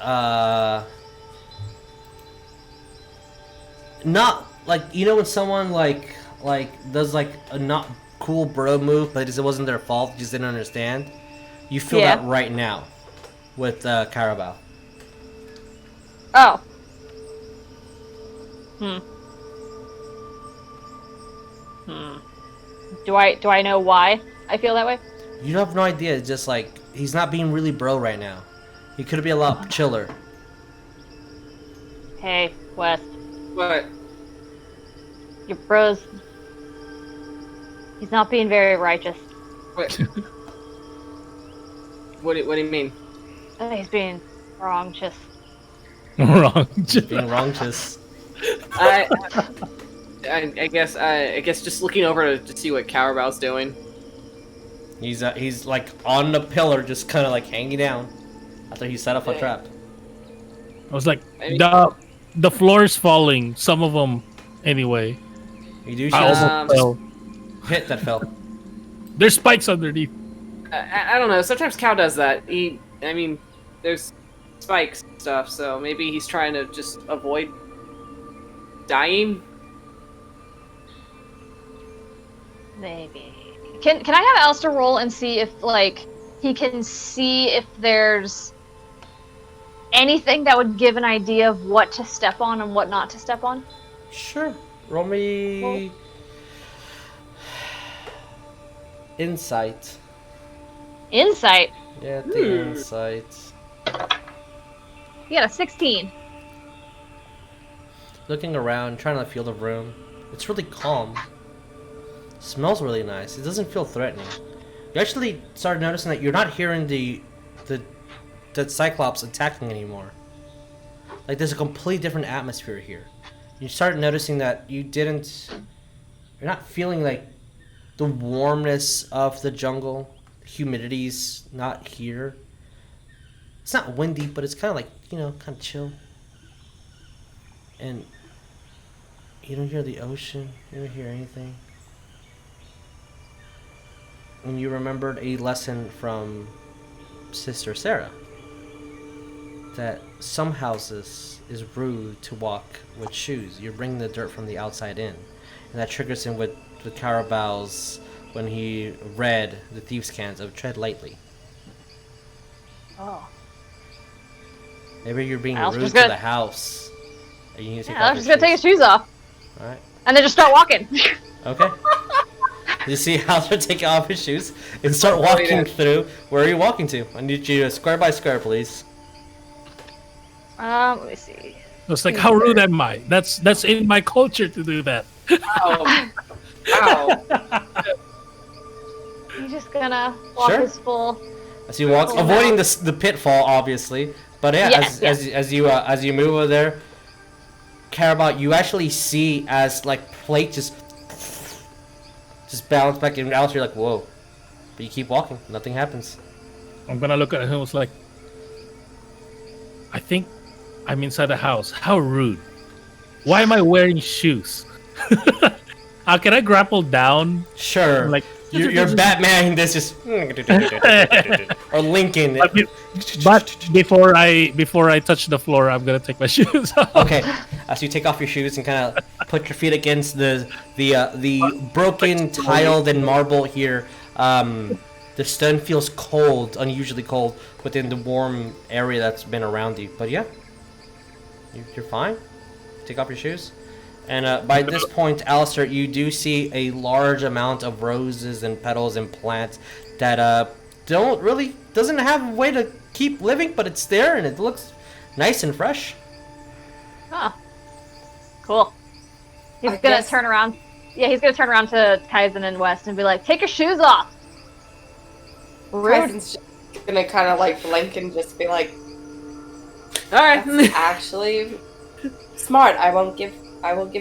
[SPEAKER 1] not like, you know, when someone like does like a not cool bro move, but it wasn't their fault, just didn't understand. You feel
[SPEAKER 3] Yeah.
[SPEAKER 1] that right now with Cowrabao.
[SPEAKER 3] Oh. Do I know why I feel that way?
[SPEAKER 1] You have no idea. It's just like he's not being really bro right now. He could be a lot chiller.
[SPEAKER 3] Hey, Wes,
[SPEAKER 2] What?
[SPEAKER 3] your bro's... He's not being very righteous.
[SPEAKER 2] What? what do you mean?
[SPEAKER 3] I think he's being wrong, just...
[SPEAKER 4] wrong.
[SPEAKER 1] Being wrong, just
[SPEAKER 2] I guess just looking over to see what Cowrabao's doing.
[SPEAKER 1] he's like on the pillar, just kind of like hanging down after he set up a trap.
[SPEAKER 4] I was like,
[SPEAKER 2] I mean-
[SPEAKER 4] the floor's falling. Some of them, anyway.
[SPEAKER 1] You do
[SPEAKER 4] I
[SPEAKER 1] just
[SPEAKER 4] almost fell.
[SPEAKER 1] hit that fell.
[SPEAKER 4] There's spikes underneath.
[SPEAKER 2] I don't know. Sometimes Cow does that. There's spikes and stuff, so maybe he's trying to just avoid dying.
[SPEAKER 3] Maybe. Can I have Alistair roll and see if, like, he can see if there's anything that would give an idea of what to step on and what not to step on?
[SPEAKER 1] Sure. Roll me insight.
[SPEAKER 3] Insight.
[SPEAKER 1] Yeah, the insight.
[SPEAKER 3] You got a 16.
[SPEAKER 1] Looking around, trying to feel the room. It's really calm. Smells really nice. It doesn't feel threatening. You actually start noticing that you're not hearing the Cyclops attacking anymore. Like, there's a completely different atmosphere here. You start noticing that you're not feeling like the warmness of the jungle. Humidity's not here. It's not windy, but it's kind of like, kind of chill. And you don't hear the ocean. You don't hear anything. And you remembered a lesson from Sister Sarah. That some houses is rude to walk with shoes. You're bringing the dirt from the outside in. And that triggers him with Cowrabao's when he read the thieves' cans of tread lightly.
[SPEAKER 3] Oh.
[SPEAKER 1] Maybe you're being
[SPEAKER 3] Alistair's
[SPEAKER 1] rude to
[SPEAKER 3] good.
[SPEAKER 1] the house. And you need to take
[SPEAKER 3] Yeah,
[SPEAKER 1] off
[SPEAKER 3] Alistair's
[SPEAKER 1] your
[SPEAKER 3] gonna take his
[SPEAKER 1] shoes.
[SPEAKER 3] shoes off.
[SPEAKER 1] Alright.
[SPEAKER 3] and then just start walking.
[SPEAKER 1] Okay. You see Alistair take off his shoes and start walking through. Where are you walking to? I need you to square by square, please.
[SPEAKER 3] Let me see.
[SPEAKER 4] It's like, how rude am I? That's in my culture to do that.
[SPEAKER 5] Oh. Wow.
[SPEAKER 3] He's just gonna walk
[SPEAKER 1] Sure.
[SPEAKER 3] his full.
[SPEAKER 1] As you walk, avoiding the pitfall, obviously. But yeah,
[SPEAKER 3] Yes,
[SPEAKER 1] as you move over there, Cowrabao, you actually see as like plate just bounce back, and Alistair, you're like, whoa. But you keep walking, nothing happens.
[SPEAKER 4] I'm gonna look at him. It's like, I think I'm inside the house. How rude! Why am I wearing shoes? Can I grapple down?
[SPEAKER 1] Sure.
[SPEAKER 4] Like
[SPEAKER 1] you're Batman. This just or Lincoln.
[SPEAKER 4] But before I touch the floor, I'm gonna take my shoes off.
[SPEAKER 1] Okay. As you take off your shoes and kind of put your feet against the broken tiled and marble here, the stone feels cold, unusually cold within the warm area that's been around you. But yeah, you're fine. Take off your shoes. And by this point, Alistair, you do see a large amount of roses and petals and plants that doesn't have a way to keep living, but it's there and it looks nice and fresh.
[SPEAKER 3] Oh, cool. He's
[SPEAKER 5] I
[SPEAKER 3] gonna
[SPEAKER 5] guess-
[SPEAKER 3] turn around. Yeah, he's gonna turn around to Kaizen and West and be like, "Take your shoes off." Rude.
[SPEAKER 5] Kaizen's just gonna kind of like blink and just be like,
[SPEAKER 2] All right.
[SPEAKER 5] "That's actually smart. I will give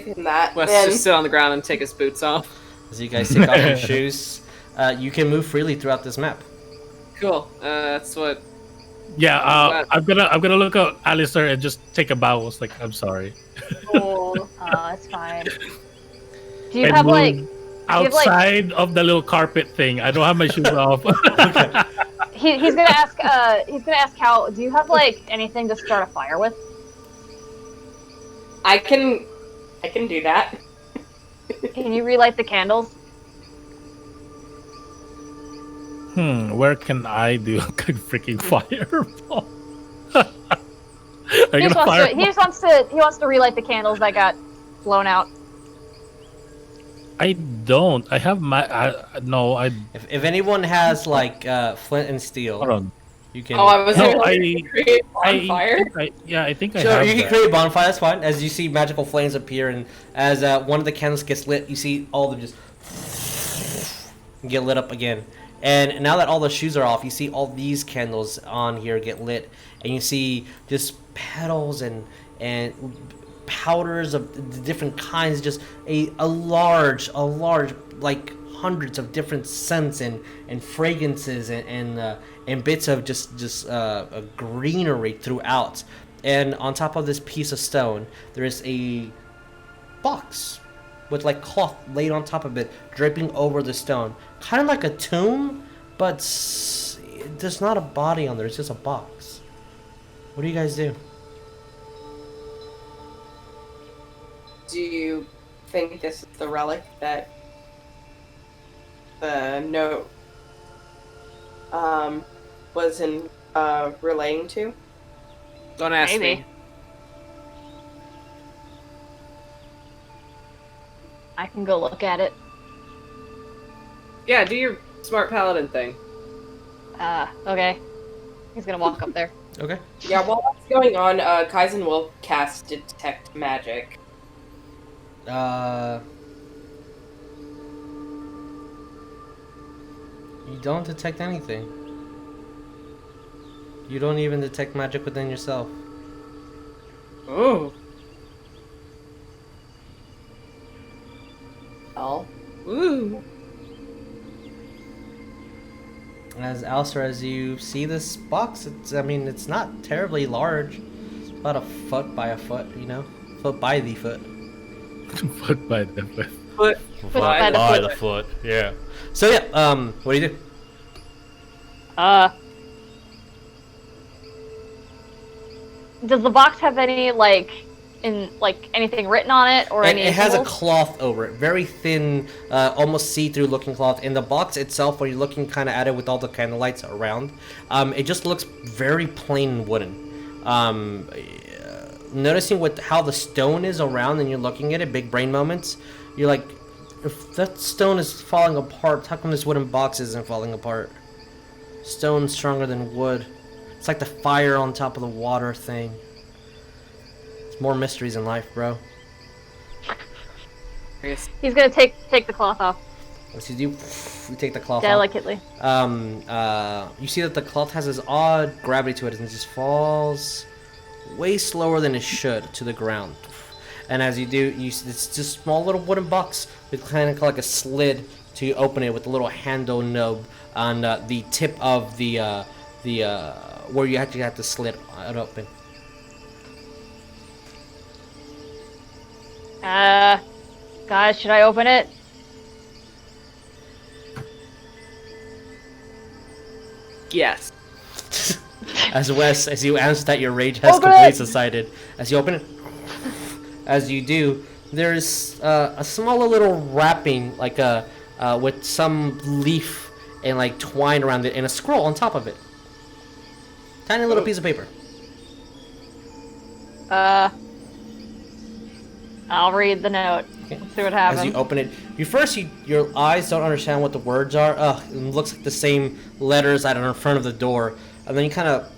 [SPEAKER 5] him that."
[SPEAKER 2] Wes
[SPEAKER 5] And
[SPEAKER 2] just sit on the ground and take his boots off.
[SPEAKER 1] As you guys take off your shoes, you can move freely throughout this map.
[SPEAKER 2] Cool. That's what.
[SPEAKER 4] Yeah, I'm gonna look at Alistair and just take a bow. It's like, I'm sorry.
[SPEAKER 5] oh,
[SPEAKER 3] Oh, it's fine. Do you
[SPEAKER 4] And
[SPEAKER 3] have
[SPEAKER 4] move
[SPEAKER 3] like?
[SPEAKER 4] outside of the little carpet thing? I don't have my shoes off.
[SPEAKER 3] He's gonna ask. He's gonna ask Cal. Do you have like anything to start a fire with?
[SPEAKER 5] I can do that.
[SPEAKER 3] Can you relight the candles?
[SPEAKER 4] Where can I do a freaking fireball?
[SPEAKER 3] He wants to relight the candles that got blown out.
[SPEAKER 4] I don't. I have my. No, I.
[SPEAKER 1] If anyone has like flint and steel,
[SPEAKER 4] Hold on.
[SPEAKER 1] you can.
[SPEAKER 5] Oh, I was
[SPEAKER 4] No,
[SPEAKER 5] gonna create bonfire.
[SPEAKER 4] I think I
[SPEAKER 1] Sure,
[SPEAKER 4] have
[SPEAKER 1] you can
[SPEAKER 4] that.
[SPEAKER 1] create a bonfire. That's fine. As you see magical flames appear, and as one of the candles gets lit, you see all of them just get lit up again. And now that all the shoes are off, you see all these candles on here get lit, and you see just petals and powders of the different kinds. Just a large like hundreds of different scents and fragrances and bits of just a greenery throughout. And on top of this piece of stone, there is a box with like cloth laid on top of it, draping over the stone, kind of like a tomb, but there's not a body on there. It's just a box. What do you guys do?
[SPEAKER 5] Do you think this is the relic that the note was in relating to?
[SPEAKER 2] Don't ask
[SPEAKER 3] Maybe.
[SPEAKER 2] me.
[SPEAKER 3] I can go look at it.
[SPEAKER 2] Yeah, do your smart paladin thing.
[SPEAKER 3] Okay. He's gonna walk up there.
[SPEAKER 1] Okay.
[SPEAKER 5] Yeah, while that's going on, Kaizen will cast Detect Magic.
[SPEAKER 1] You don't detect anything. You don't even detect magic within yourself.
[SPEAKER 2] Oh.
[SPEAKER 5] Oh.
[SPEAKER 2] Ooh.
[SPEAKER 1] As Alistair, as you see this box, it's not terribly large. It's about a foot by a foot, foot by the foot.
[SPEAKER 4] Foot by the foot.
[SPEAKER 2] Foot.
[SPEAKER 3] by the
[SPEAKER 1] By the foot, yeah. So yeah, what do you do?
[SPEAKER 3] Does the box have any anything written on it or
[SPEAKER 1] And
[SPEAKER 3] any?
[SPEAKER 1] it has a
[SPEAKER 3] symbols?
[SPEAKER 1] cloth over it, very thin, almost see-through looking cloth. In the box itself, when you're looking kind of at it with all the candle lights around, it just looks very plain and wooden. noticing with how the stone is around and you're looking at it, big brain moments, you're like, if that stone is falling apart, how come this wooden box isn't falling apart? Stone's stronger than wood. It's like the fire on top of the water thing. It's more mysteries in life, bro.
[SPEAKER 3] He's gonna take the cloth off.
[SPEAKER 1] What's he do? You take the cloth
[SPEAKER 3] Delicately.
[SPEAKER 1] off. You see that the cloth has this odd gravity to it, and it just falls way slower than it should to the ground. And as you do, it's just a small little wooden box with kind of like a slid to open it with a little handle knob on the tip of the where you actually have to slit it open.
[SPEAKER 3] Guys, should I open it?
[SPEAKER 2] Yes.
[SPEAKER 1] As you answer that, your rage has completely subsided. As you open it, as you do, there's a small little wrapping, like with some leaf and like twine around it, and a scroll on top of it. Tiny little piece of paper.
[SPEAKER 3] I'll read the note.
[SPEAKER 1] Okay.
[SPEAKER 3] See what happens.
[SPEAKER 1] As you open it, your eyes don't understand what the words are. It looks like the same letters that are in front of the door, and then you kind of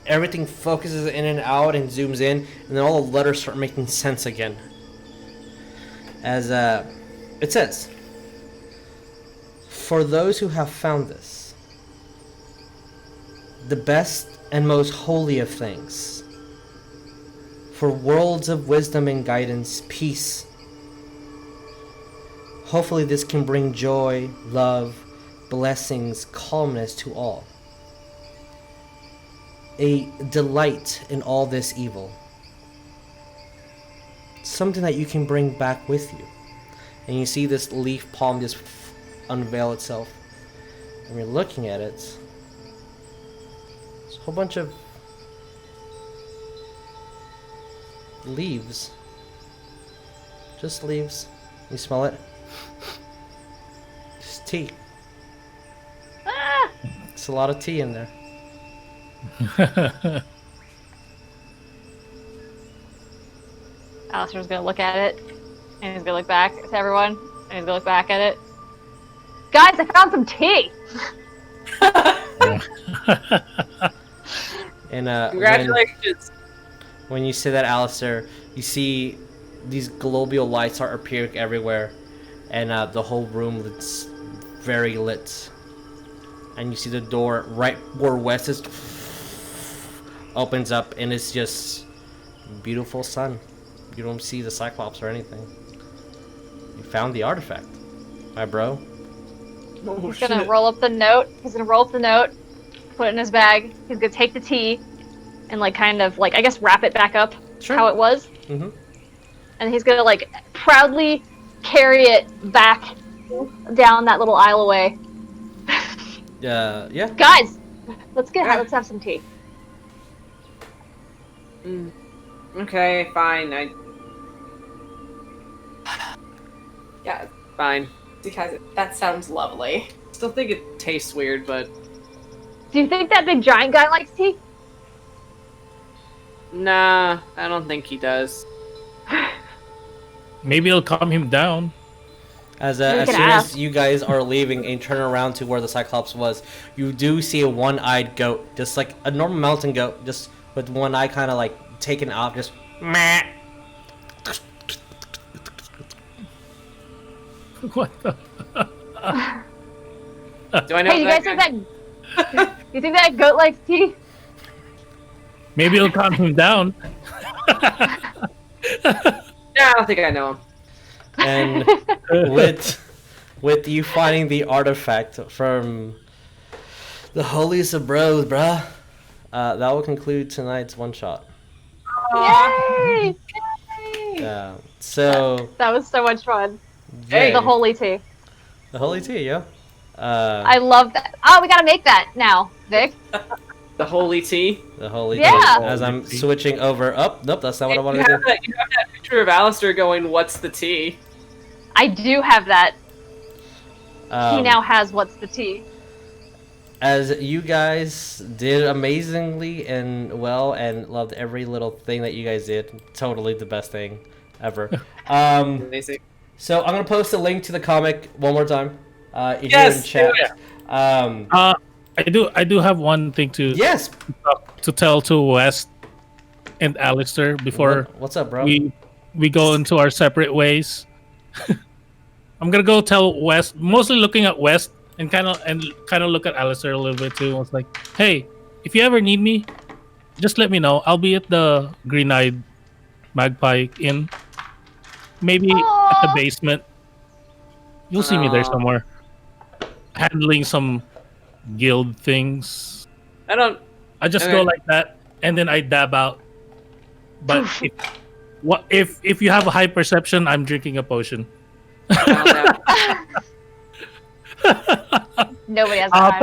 [SPEAKER 1] everything focuses in and out and zooms in, and then all the letters start making sense again. As it says, "For those who have found this, the best and most holy of things, for worlds of wisdom and guidance, peace. Hopefully this can bring joy, love, blessings, calmness to all. A delight in all this evil. Something that you can bring back with you." And you see this leaf palm just unveil itself. And you're looking at it. There's a whole bunch of leaves. Just leaves. You smell it? Just tea.
[SPEAKER 3] Ah!
[SPEAKER 1] It's a lot of tea in there.
[SPEAKER 3] Alistair's gonna look at it, and he's gonna look back to everyone, and he's gonna look back at it. Guys, I found some tea!
[SPEAKER 1] And
[SPEAKER 2] Congratulations.
[SPEAKER 1] when you say that, Alistair, you see these global lights are appearing everywhere, and the whole room is very lit. And you see the door right where West is opens up, and it's just beautiful sun. You don't see the Cyclops or anything. You found the artifact, my bro.
[SPEAKER 3] He's gonna roll up the note. Put it in his bag. He's gonna take the tea, and like kind of like I guess wrap it back up how it was.
[SPEAKER 1] Mm-hmm.
[SPEAKER 3] And he's gonna like proudly carry it back down that little aisle away.
[SPEAKER 1] Yeah.
[SPEAKER 3] Guys, let's have some tea.
[SPEAKER 2] Okay, fine.
[SPEAKER 5] Yeah,
[SPEAKER 2] Fine.
[SPEAKER 5] because that sounds lovely.
[SPEAKER 2] Still think it tastes weird, but
[SPEAKER 3] Do you think that big giant guy likes tea?
[SPEAKER 2] nah, I don't think he does.
[SPEAKER 4] Maybe it'll calm him down.
[SPEAKER 1] As
[SPEAKER 3] can
[SPEAKER 1] soon
[SPEAKER 3] ask.
[SPEAKER 1] as you guys are leaving and turn around to where the Cyclops was, you do see a one-eyed goat, just like a normal mountain goat, just with one eye kind of like taken out, just meh.
[SPEAKER 4] What the?
[SPEAKER 2] Do I know
[SPEAKER 3] Hey, you
[SPEAKER 2] that
[SPEAKER 3] guys
[SPEAKER 2] guy?
[SPEAKER 3] think that? You think that goat likes tea?
[SPEAKER 4] Maybe it'll calm him down.
[SPEAKER 2] Yeah, I don't think I know him.
[SPEAKER 1] And with you finding the artifact from the holiest of bros, bruh, that will conclude tonight's one shot.
[SPEAKER 3] Yay!
[SPEAKER 1] Yeah. So
[SPEAKER 3] That was so much fun.
[SPEAKER 2] Hey.
[SPEAKER 3] The holy tea.
[SPEAKER 1] the holy tea, yeah.
[SPEAKER 3] I love that. Oh, we gotta make that now, Vic.
[SPEAKER 2] The holy tea.
[SPEAKER 1] The holy
[SPEAKER 3] Yeah.
[SPEAKER 1] tea. As I'm switching over. Oh, nope, that's not what I
[SPEAKER 2] You
[SPEAKER 1] wanted
[SPEAKER 2] have,
[SPEAKER 1] to do.
[SPEAKER 2] you have that picture of Alistair going, "What's the tea?"
[SPEAKER 3] I do have that. He
[SPEAKER 1] Um,
[SPEAKER 3] now has what's the tea.
[SPEAKER 1] as you guys did amazingly and well, and loved every little thing that you guys did. Totally the best thing ever.
[SPEAKER 2] Amazing.
[SPEAKER 1] So I'm gonna post a link to the comic one more time. If
[SPEAKER 2] Yes,
[SPEAKER 1] you're in
[SPEAKER 2] do
[SPEAKER 1] chat.
[SPEAKER 4] I do have one thing to
[SPEAKER 1] Yes.
[SPEAKER 4] to tell to West and Alistair before
[SPEAKER 1] What's up, bro?
[SPEAKER 4] we go into our separate ways. I'm gonna go tell West, mostly looking at West and kind of look at Alistair a little bit too. I was like, hey, if you ever need me, just let me know. I'll be at the Green-Eyed Magpie Inn, maybe at the
[SPEAKER 3] Aw.
[SPEAKER 4] basement. You'll see me there somewhere, handling some guild things. I just go
[SPEAKER 2] Okay.
[SPEAKER 4] like that, and then I dab out. But if you have a high perception, I'm drinking a potion.
[SPEAKER 3] Nobody has a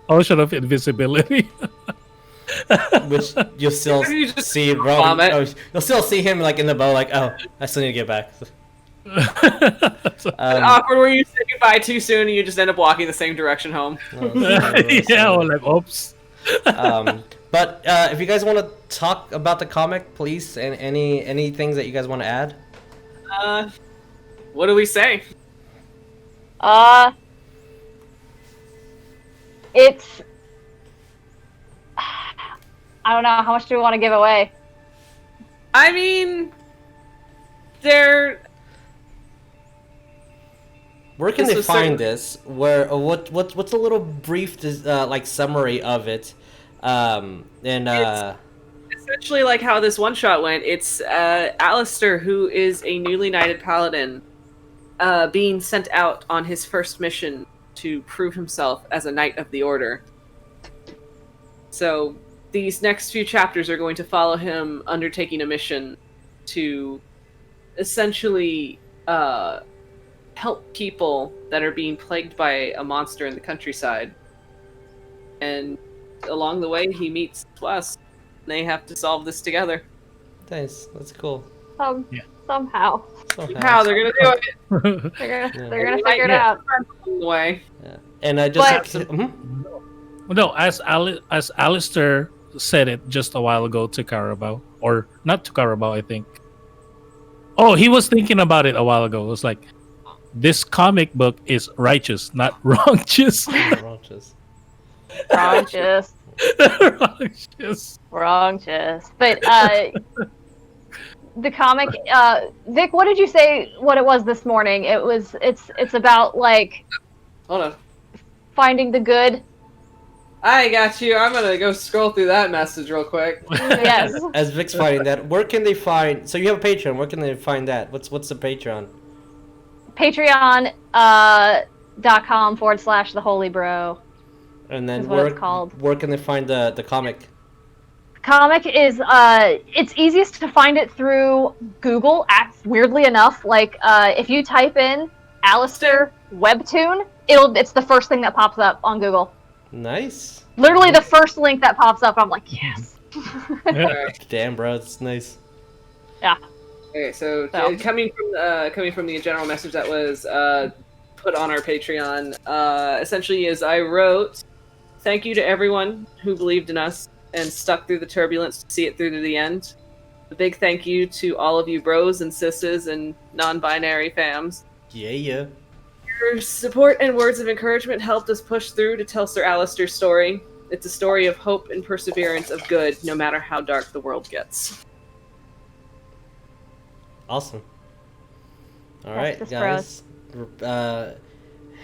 [SPEAKER 4] Potion of invisibility.
[SPEAKER 1] Which you'll still
[SPEAKER 2] You just
[SPEAKER 1] see Roman.
[SPEAKER 2] vomit.
[SPEAKER 1] Oh, you'll still see him like in the bow, like, oh, I still need to get back.
[SPEAKER 2] Awkward where you say goodbye too soon and you just end up walking the same direction home.
[SPEAKER 4] Yeah, or like, oops.
[SPEAKER 1] But if you guys want to talk about the comic, please, and any things that you guys want to add.
[SPEAKER 2] What do we say?
[SPEAKER 3] It's. I don't know. How much do we want to give away?
[SPEAKER 2] I mean, they're.
[SPEAKER 1] Where can
[SPEAKER 2] This
[SPEAKER 1] they
[SPEAKER 2] was
[SPEAKER 1] find
[SPEAKER 2] certain-
[SPEAKER 1] this? Where what's a little brief like summary of it?
[SPEAKER 2] Essentially like how this one shot went. It's Alistair, who is a newly knighted paladin, being sent out on his first mission to prove himself as a knight of the order. So these next few chapters are going to follow him undertaking a mission to essentially help people that are being plagued by a monster in the countryside. And along the way, he meets Wes. They have to solve this together.
[SPEAKER 1] Nice, that's cool.
[SPEAKER 3] Somehow.
[SPEAKER 2] How they're gonna do it?
[SPEAKER 3] They're
[SPEAKER 1] Yeah.
[SPEAKER 3] gonna figure it out.
[SPEAKER 2] Along the way.
[SPEAKER 1] Yeah. And I just
[SPEAKER 3] But-
[SPEAKER 4] No, as Alistair said it just a while ago to Cowrabao, or not to Cowrabao, I think. Oh, he was thinking about it a while ago. It was like, this comic book is righteous, not wrongous.
[SPEAKER 1] Roaches.
[SPEAKER 3] Wrongous. Wrongous. But the comic, Vic, what did you say? What it was this morning? It's about like
[SPEAKER 2] Hold on.
[SPEAKER 3] finding the good.
[SPEAKER 2] I got you. I'm gonna go scroll through that message real quick.
[SPEAKER 3] Yes.
[SPEAKER 1] As Vic's finding that, where can they find? So you have a Patreon. Where can they find that? What's the Patreon?
[SPEAKER 3] Patreon.com/the Holy Bro.
[SPEAKER 1] And then
[SPEAKER 3] Is what it's called.
[SPEAKER 1] where can they find the comic?
[SPEAKER 3] Comic is it's easiest to find it through Google. Weirdly enough, like if you type in Alistair Webtoon, it's the first thing that pops up on Google.
[SPEAKER 1] Nice.
[SPEAKER 3] Literally the first link that pops up. I'm like, yes.
[SPEAKER 1] Damn, bro, it's nice.
[SPEAKER 2] Okay, so
[SPEAKER 3] So.
[SPEAKER 2] coming from the general message that was put on our Patreon, essentially is I wrote, "Thank you to everyone who believed in us and stuck through the turbulence to see it through to the end. A big thank you to all of you bros and sisters and non-binary fams.
[SPEAKER 1] Yeah.
[SPEAKER 2] Your support and words of encouragement helped us push through to tell Sir Alistair's story. It's a story of hope and perseverance of good, no matter how dark the world gets."
[SPEAKER 1] Awesome. All right,
[SPEAKER 3] Justice
[SPEAKER 1] guys.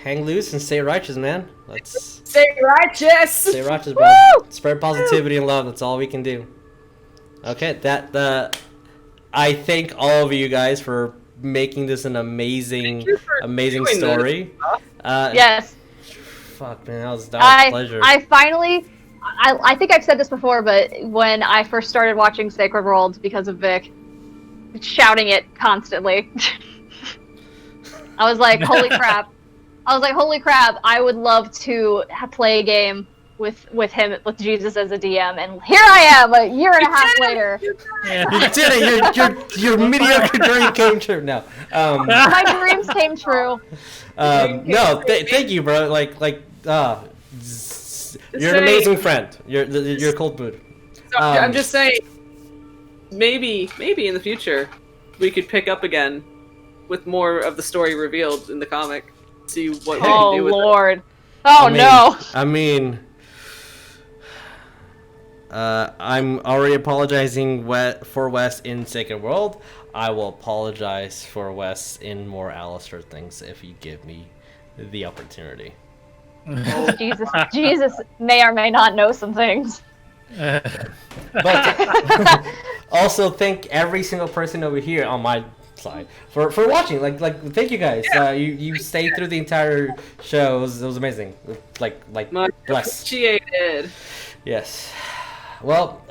[SPEAKER 1] Hang loose and stay righteous, man. Let's
[SPEAKER 2] Stay righteous!
[SPEAKER 1] stay righteous, bro. Spread positivity and love. That's all we can do. Okay, I thank all of you guys for making this an amazing
[SPEAKER 2] you for
[SPEAKER 1] amazing
[SPEAKER 2] doing
[SPEAKER 1] story.
[SPEAKER 3] Yes.
[SPEAKER 1] Fuck, man, that was a pleasure.
[SPEAKER 3] I finally, I think I've said this before, but when I first started watching Sacred Worlds because of Vic, shouting it constantly, I was like, holy crap. I would love to play a game with him, with Jesus as a DM, and here I am, a year and a half later.
[SPEAKER 1] You did it. Your mediocre dream came true. No.
[SPEAKER 3] My dreams came true.
[SPEAKER 1] No. Thank you, bro. You're an amazing friend. You're cold mood.
[SPEAKER 2] So I'm just saying, maybe in the future, we could pick up again with more of the story revealed in the comic. See what we can do with
[SPEAKER 3] Lord. Oh no.
[SPEAKER 1] I mean, I'm already apologizing for Wes in Second World. I will apologize for Wes in more Alistair things if you give me the opportunity.
[SPEAKER 3] Jesus may or may not know some things.
[SPEAKER 1] But also thank every single person over here on my side for watching. Like thank you guys. You stayed through the entire show. It was amazing. Like
[SPEAKER 2] Much
[SPEAKER 1] bless.
[SPEAKER 2] appreciated.
[SPEAKER 1] Yes. Well,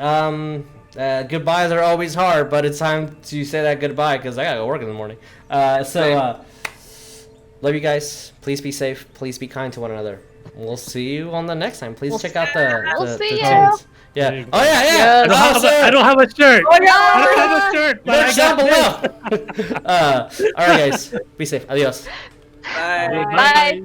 [SPEAKER 1] goodbyes are always hard, but it's time to say that goodbye because I gotta go work in the morning. Love you guys. Please be safe. Please be kind to one another. We'll see you on the next time. Please check out the tunes. Yeah. Oh yeah.
[SPEAKER 4] I don't have a shirt.
[SPEAKER 2] Oh, yeah.
[SPEAKER 4] I don't have a shirt. But
[SPEAKER 1] Merch down below. All right, guys. Be safe. Adios.
[SPEAKER 2] Bye.
[SPEAKER 3] Bye.